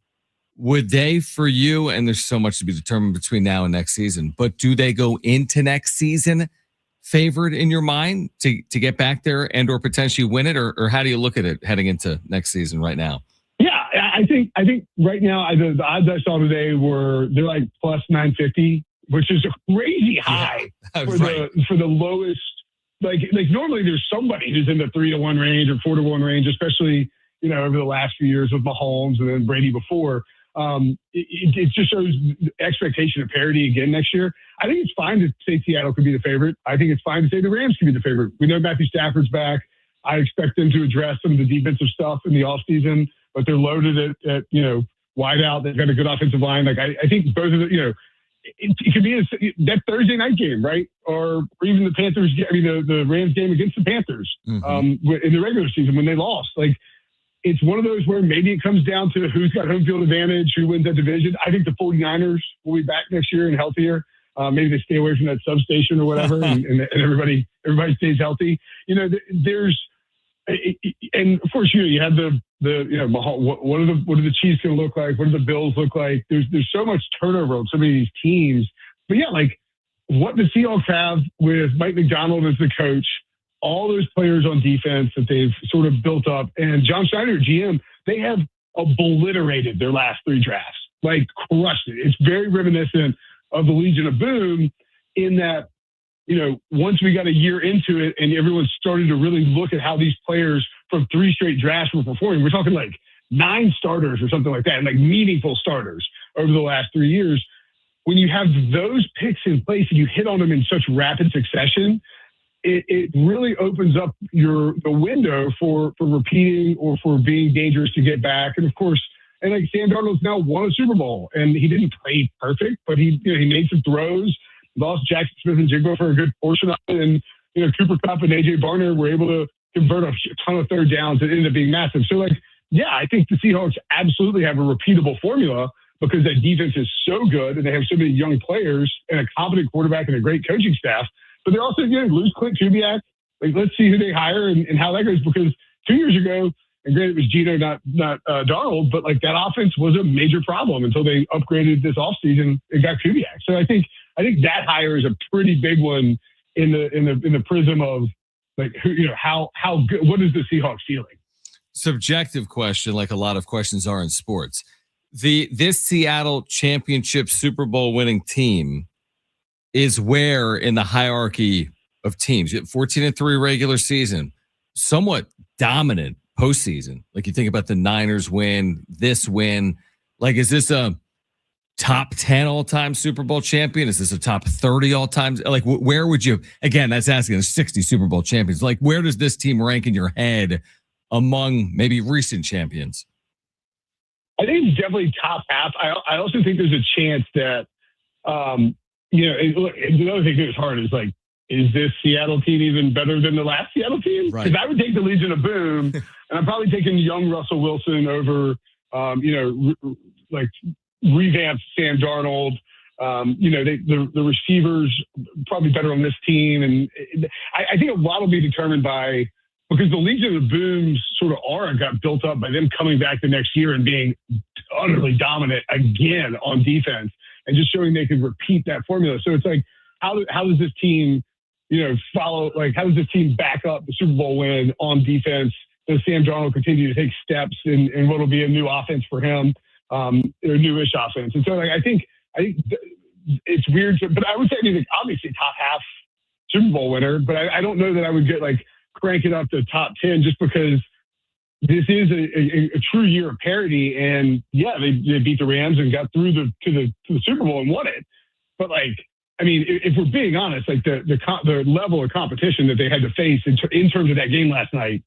Speaker 1: would they, for you, and there's so much to be determined between now and next season, but do they go into next season favored in your mind to get back there and or potentially win it, or how do you look at it heading into next season right now?
Speaker 6: Yeah, I think right now the odds I saw today they're like plus 950, which is a crazy high for the lowest. Like normally there's somebody who's in the 3-1 range or 4-1 range, especially, over the last few years with Mahomes and then Brady before. It just shows expectation of parity again next year. I think it's fine to say Seattle could be the favorite. I think it's fine to say the Rams could be the favorite. We know Matthew Stafford's back. I expect them to address some of the defensive stuff in the offseason, but they're loaded at wide out. They've got a good offensive line. Like I think both of the, it could be that Thursday night game, right? Or even the Panthers. I mean, the Rams game against the Panthers in the regular season when they lost. Like, it's one of those where maybe it comes down to who's got home field advantage, who wins that division. I think the 49ers will be back next year and healthier. Maybe they stay away from that substation or whatever, and everybody stays healthy. And of course, you have what are the Chiefs going to look like? What do the Bills look like? There's so much turnover on so many of these teams. But yeah, like what the Seahawks have with Mike McDonald as the coach, all those players on defense that they've sort of built up, and John Schneider, GM, they have obliterated their last 3 drafts, like crushed it. It's very reminiscent of the Legion of Boom in that, once we got a year into it and everyone started to really look at how these players from 3 straight drafts were performing, we're talking like 9 starters or something like that, and like meaningful starters over the last 3 years. When you have those picks in place and you hit on them in such rapid succession, it really opens up the window for repeating or for being dangerous to get back. And of course, and like Sam Darnold's now won a Super Bowl, and he didn't play perfect, but he made some throws. Lost Jackson Smith and Jigba for a good portion of it, and Cooper Kupp and AJ Barner were able to convert a ton of third downs that ended up being massive. So like, yeah, I think the Seahawks absolutely have a repeatable formula because that defense is so good and they have so many young players and a competent quarterback and a great coaching staff but they're also lose Clint Kubiak. Like, let's see who they hire and how that goes, because 2 years ago, and granted it was Gino, not Darnold, but like that offense was a major problem until they upgraded this offseason and got Kubiak. So I think that hire is a pretty big one in the prism of like how good, what is the Seahawks feeling?
Speaker 1: Subjective question, like a lot of questions are in sports. This Seattle championship Super Bowl winning team is where in the hierarchy of teams? 14-3 regular season, somewhat dominant postseason. Like you think about the Niners win, this win. Like, is this a top 10 all-time Super Bowl champion? Is this a top 30 all-time? Like, where would you, again, that's asking, there's 60 Super Bowl champions. Like, where does this team rank in your head among maybe recent champions?
Speaker 6: I think it's definitely top half. I also think there's a chance that, the other thing that's hard is like, is this Seattle team even better than the last Seattle team? Because I would take the Legion of Boom, and I'm probably taking young Russell Wilson over, like revamped Sam Darnold. The receivers probably better on this team, and I think a lot will be determined by, because the Legion of Boom's sort of aura got built up by them coming back the next year and being utterly dominant again on defense and just showing they could repeat that formula. So it's like, how does this team, follow, like, how does this team back up the Super Bowl win on defense? Does Sam Darnold continue to take steps in what will be a new offense for him, or newish offense? And so, like, I think it's weird, but I would say, obviously top half Super Bowl winner, but I don't know that I would get like crank it up to top 10 just because this is a true year of parity. And yeah, they beat the Rams and got through to the Super Bowl and won it. But like, I mean, if we're being honest, like the level of competition that they had to face in terms of that game last night,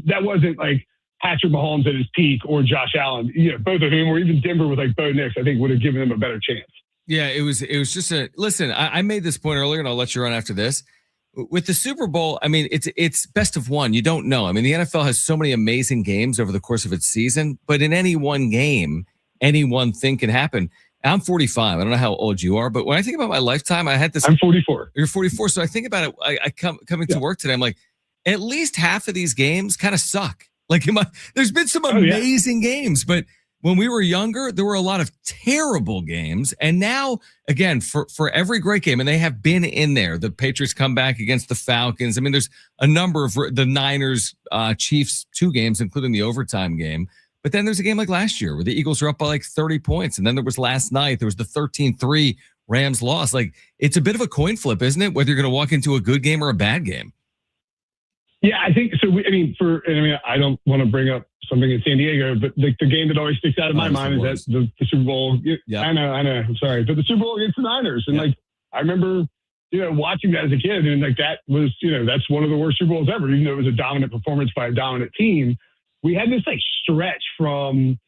Speaker 6: that wasn't like Patrick Mahomes at his peak or Josh Allen, both of whom, or even Denver with like Bo Nix, I think would have given them a better chance.
Speaker 1: Yeah, it was just listen, I made this point earlier and I'll let you run after this. With the Super Bowl, I mean, it's best of one. You don't know. I mean, the NFL has so many amazing games over the course of its season, but in any one game, any one thing can happen. I'm 45. I don't know how old you are, but when I think about my lifetime, I had this.
Speaker 6: I'm 44.
Speaker 1: You're 44. So I think about it. I coming to work today. I'm like, at least half of these games kind of suck. Like, there's been some amazing games, but when we were younger, there were a lot of terrible games. And now, again, for every great game, and they have been in there, the Patriots come back against the Falcons. I mean, there's a number of the Niners, Chiefs, 2 games, including the overtime game. But then there's a game like last year where the Eagles are up by like 30 points. And then there was last night, there was the 13-3 Rams loss. Like, it's a bit of a coin flip, isn't it? Whether you're going to walk into a good game or a bad game.
Speaker 6: Yeah, I think so. I don't want to bring up something in San Diego, but the game that always sticks out in my mind is that the Super Bowl. Yeah, I know. I'm sorry, but the Super Bowl against the Niners, and like I remember, watching that as a kid, and like that was, that's one of the worst Super Bowls ever. Even though it was a dominant performance by a dominant team, we had this like stretch from,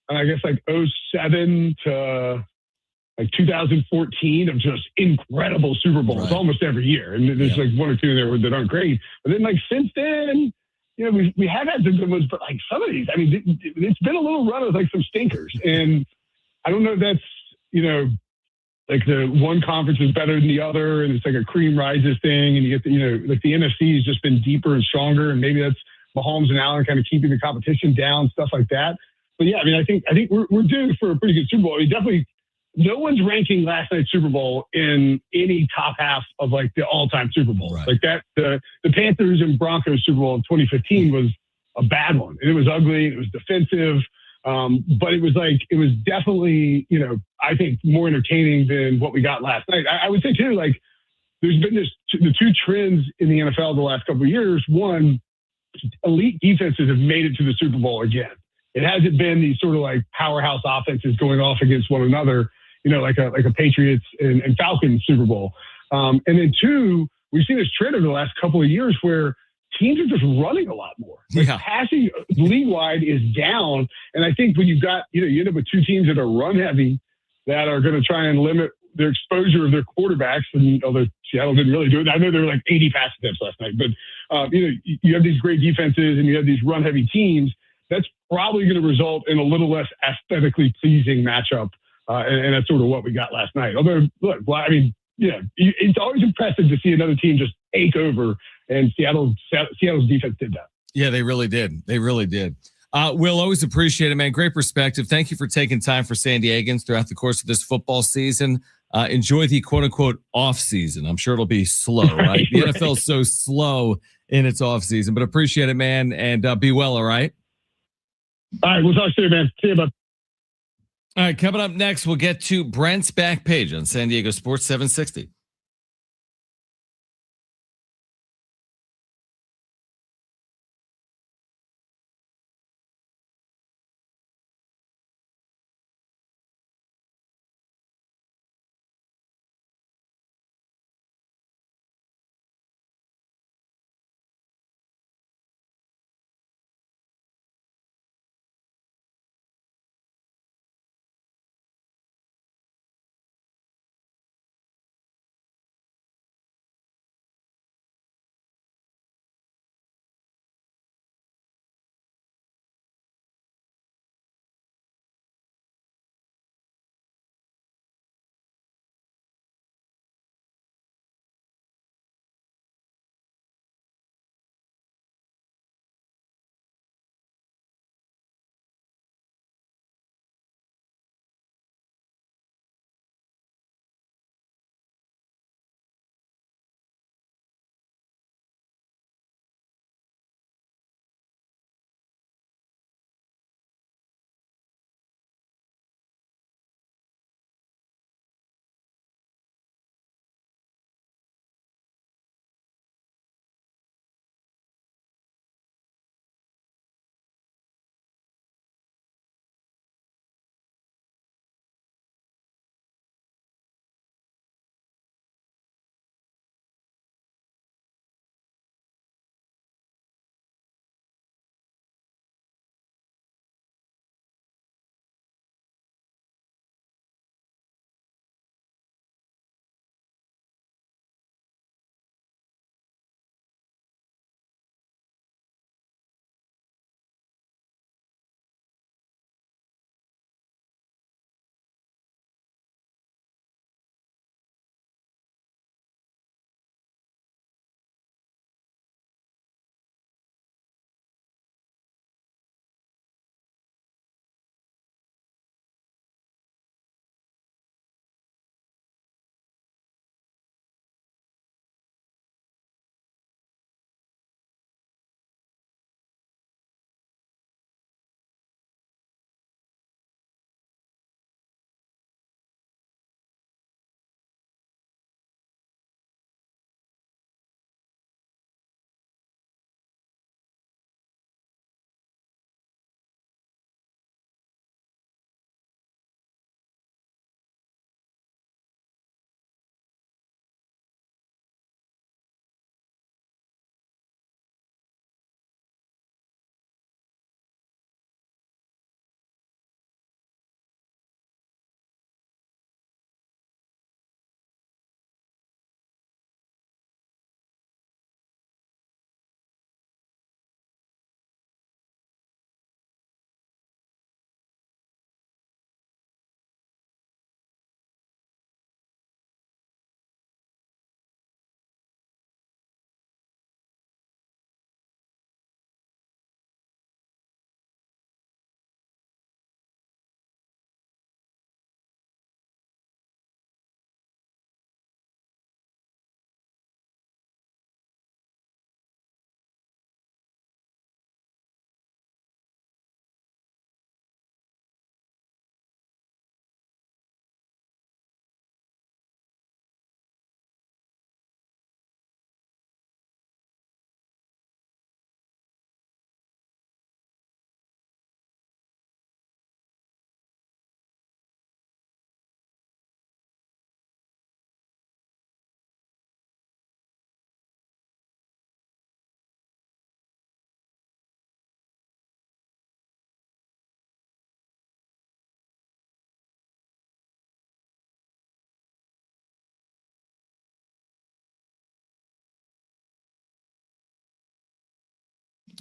Speaker 6: I guess, like 2007 to like 2014 of just incredible Super Bowls almost every year. And there's like one or two in there that aren't great. But then like since then, we have had some good ones, but like some of these, I mean, it's been a little run of like some stinkers. And I don't know if that's, like the one conference is better than the other. And it's like a cream rises thing. And you get like the NFC has just been deeper and stronger. And maybe that's Mahomes and Allen kind of keeping the competition down, stuff like that. But yeah, I mean, I think we're due for a pretty good Super Bowl. I mean, definitely, no one's ranking last night's Super Bowl in any top half of like the all-time Super Bowl. Right. Like that, the Panthers and Broncos Super Bowl in 2015 was a bad one. And it was ugly. It was defensive. But it was definitely, I think more entertaining than what we got last night. I would say too, like there's been the two trends in the NFL the last couple of years. One, elite defenses have made it to the Super Bowl again. It hasn't been these sort of like powerhouse offenses going off against one another, like a Patriots and Falcons Super Bowl. And then 2, we've seen this trend over the last couple of years where teams are just running a lot more. Like passing league-wide is down. And I think when you've got, you end up with 2 teams that are run-heavy that are going to try and limit their exposure of their quarterbacks. And although Seattle didn't really do it, I know there were like 80 pass attempts last night. But, you have these great defenses and you have these run-heavy teams. That's probably going to result in a little less aesthetically pleasing matchup. And that's sort of what we got last night. Although, look, it's always impressive to see another team just take over, and Seattle's defense did that.
Speaker 1: Yeah, they really did. They really did. Will, always appreciate it, man. Great perspective. Thank you for taking time for San Diegans throughout the course of this football season. Enjoy the quote unquote off season. I'm sure it'll be slow, right? The NFL is so slow in its off season, but appreciate it, man. And be well. All right.
Speaker 6: All right. We'll talk soon, man. See you, bud.
Speaker 1: All right. Coming up next, we'll get to Brent's back page on San Diego Sports 760.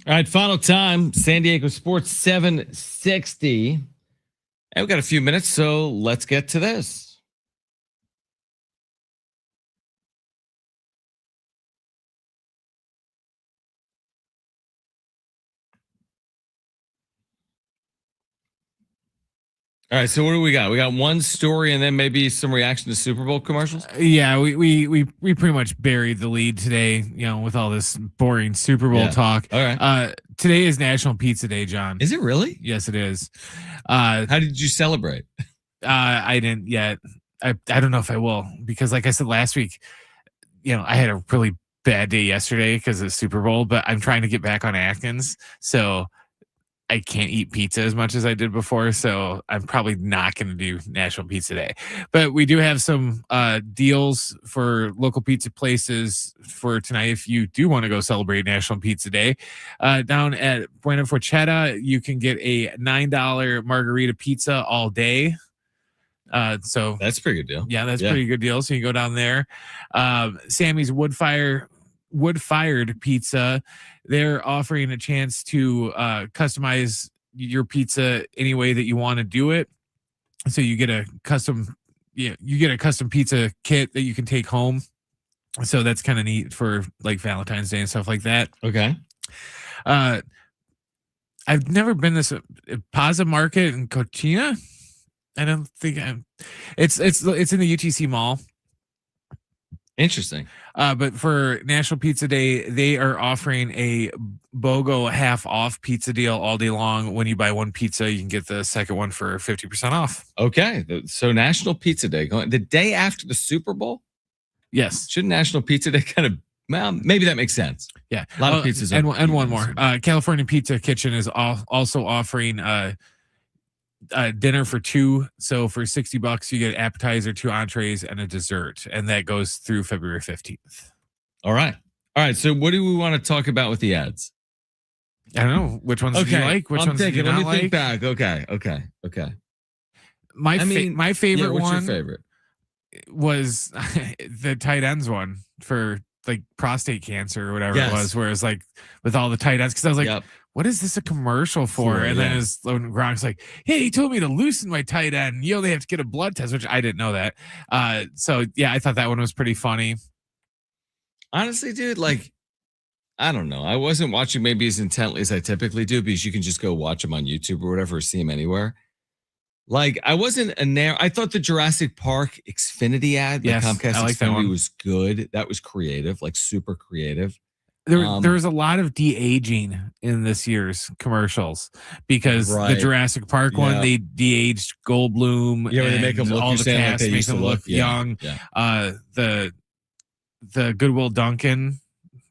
Speaker 1: All right, final time, San Diego Sports 760. And we've got a few minutes, so let's get to this. All right, so what do we got? We got one story and then maybe some reaction to Super Bowl commercials.
Speaker 3: Yeah, we pretty much buried the lead today, with all this boring Super Bowl talk.
Speaker 1: All right.
Speaker 3: Today is National Pizza Day, John.
Speaker 1: Is it really?
Speaker 3: Yes, it is.
Speaker 1: How did you celebrate?
Speaker 3: I didn't yet. I don't know if I will, because like I said last week, I had a really bad day yesterday because of Super Bowl, but I'm trying to get back on Atkins. So I can't eat pizza as much as I did before, so I'm probably not going to do National Pizza Day. But we do have some deals for local pizza places for tonight. If you do want to go celebrate National Pizza Day, down at Buena Forchetta, you can get a $9 margarita pizza all day. So
Speaker 1: that's a pretty good deal.
Speaker 3: Yeah, that's pretty good deal. So you go down there. Sammy's wood-fired pizza. They're offering a chance to customize your pizza any way that you want to do it. So you get a custom pizza kit that you can take home. So that's kind of neat for like Valentine's Day and stuff like that.
Speaker 1: Okay.
Speaker 3: I've never been this Plaza Market in Cochina. I don't think it's in the UTC Mall.
Speaker 1: Interesting.
Speaker 3: But for National Pizza Day, they are offering a BOGO half off pizza deal all day long. When you buy one pizza, you can get the second one for 50% off.
Speaker 1: Okay. So National Pizza Day going the day after the Super Bowl?
Speaker 3: Yes.
Speaker 1: Shouldn't National Pizza Day kind of, well, maybe that makes sense.
Speaker 3: Yeah.
Speaker 1: A lot of pizzas.
Speaker 3: And one more. California Pizza Kitchen is also offering dinner for two. So for $60, you get appetizer, 2 entrees, and a dessert. And that goes through February 15th.
Speaker 1: All right. So what do we want to talk about with the ads?
Speaker 3: I don't know. Which ones do you like? Which ones do you not like?
Speaker 1: Think back. Okay.
Speaker 3: My favorite
Speaker 1: what's
Speaker 3: one
Speaker 1: your favorite?
Speaker 3: Was the tight ends one for like prostate cancer or whatever it was, where it was like with all the tight ends. Cause I was like, what is this a commercial for? And then Gronk's like, hey, he told me to loosen my tight end. You only have to get a blood test, which I didn't know that. So yeah, I thought that one was pretty funny.
Speaker 1: Honestly, dude, like, I don't know. I wasn't watching maybe as intently as I typically do because you can just go watch them on YouTube or whatever, or see them anywhere. Like, I wasn't I thought the Jurassic Park Xfinity ad, the Comcast Xfinity was good. That was creative, like super creative.
Speaker 3: There was a lot of de-aging in this year's commercials because the Jurassic Park one, they de-aged Goldblum.
Speaker 1: Yeah, they make them look,
Speaker 3: all the cast
Speaker 1: like
Speaker 3: make them look young.
Speaker 1: Yeah.
Speaker 3: The Goodwill Dunkin',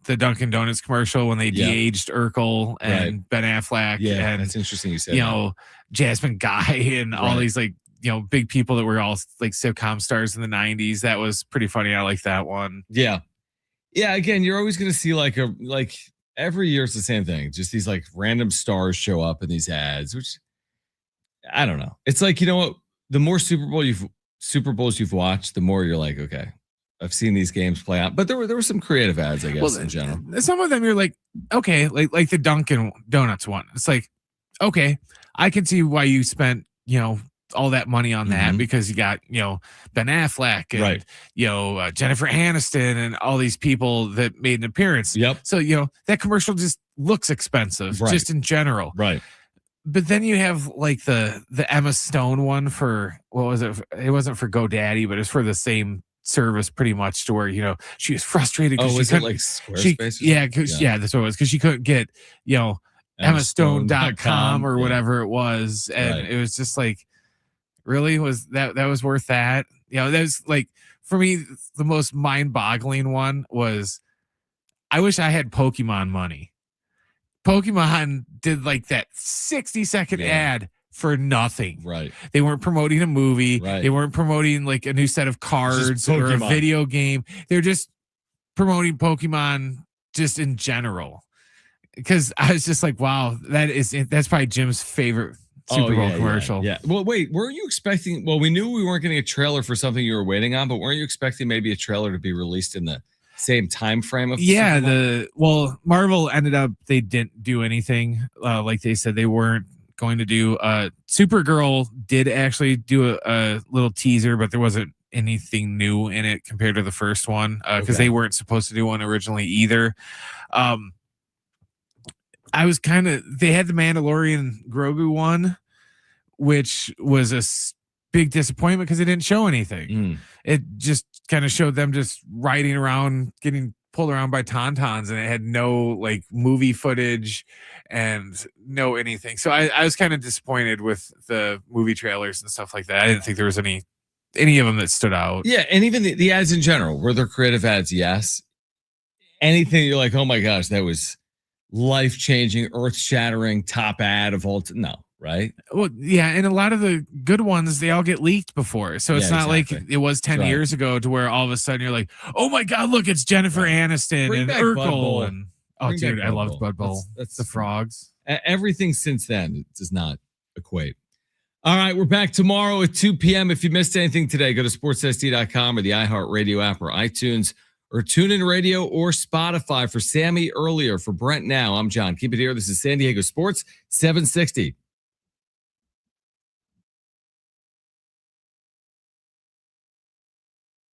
Speaker 3: the Dunkin' Donuts commercial when they de-aged Urkel and Ben Affleck.
Speaker 1: Yeah,
Speaker 3: and
Speaker 1: that's interesting. You said
Speaker 3: Jasmine Guy and all these big people that were all like sitcom stars in the 90s. That was pretty funny. I like that one.
Speaker 1: Yeah. Yeah, again, you're always going to see like every year it's the same thing. Just these like random stars show up in these ads, which I don't know. It's like, you know what? The more Super Bowls you've watched, the more you're like, okay, I've seen these games play out. But there were some creative ads, I guess, in general.
Speaker 3: Some of them you're like, okay, like the Dunkin' Donuts one. It's like, okay, I can see why you spent, all that money on that because you got, Ben Affleck and, Jennifer Aniston and all these people that made an appearance.
Speaker 1: Yep.
Speaker 3: So, that commercial just looks expensive just in general.
Speaker 1: Right.
Speaker 3: But then you have like the Emma Stone one for, what was it? It wasn't for GoDaddy, but it's for the same service pretty much, to where, she was frustrated.
Speaker 1: Oh, was it like Squarespace?
Speaker 3: Yeah, that's what it was. Cause she couldn't get, EmmaStone.com or whatever it was. And it was just like, really, was that was worth that? That was like, for me, the most mind-boggling one was, I wish I had Pokemon money. Pokemon did like that 60-second ad for nothing.
Speaker 1: Right.
Speaker 3: They weren't promoting a movie.
Speaker 1: Right.
Speaker 3: They weren't promoting like a new set of cards or a video game. They're just promoting Pokemon just in general. Because I was just like, wow, that's probably Jim's favorite Super Bowl commercial.
Speaker 1: Yeah. Well, wait, weren't you expecting? Well, we knew we weren't getting a trailer for something you were waiting on, but weren't you expecting maybe a trailer to be released in the same time frame of?
Speaker 3: Marvel ended up, they didn't do anything like they said they weren't going to do. Supergirl did actually do a little teaser, but there wasn't anything new in it compared to the first one because they weren't supposed to do one originally either. They had the Mandalorian Grogu one, which was a big disappointment because it didn't show anything. It just kind of showed them just riding around, getting pulled around by tauntauns, and it had no like movie footage and no anything. So I was kind of disappointed with the movie trailers and stuff like that. I didn't think there was any of them that stood out.
Speaker 1: Yeah, and even the ads in general, were there creative ads? Yes. Anything you're like, oh my gosh, that was life-changing, earth-shattering top ad of all no, right?
Speaker 3: Well, yeah, and a lot of the good ones, they all get leaked before. So it's not like it was 10 years ago to where all of a sudden you're like, oh my God, look, it's Jennifer Aniston and Urkel. And dude, I loved Bud Bowl. That's the frogs.
Speaker 1: Everything since then does not equate. All right, we're back tomorrow at 2 p.m. If you missed anything today, go to sportssd.com or the iHeartRadio app or iTunes or TuneIn Radio or Spotify. For Sammy earlier, for Brent now, I'm John. Keep it here. This is San Diego Sports 760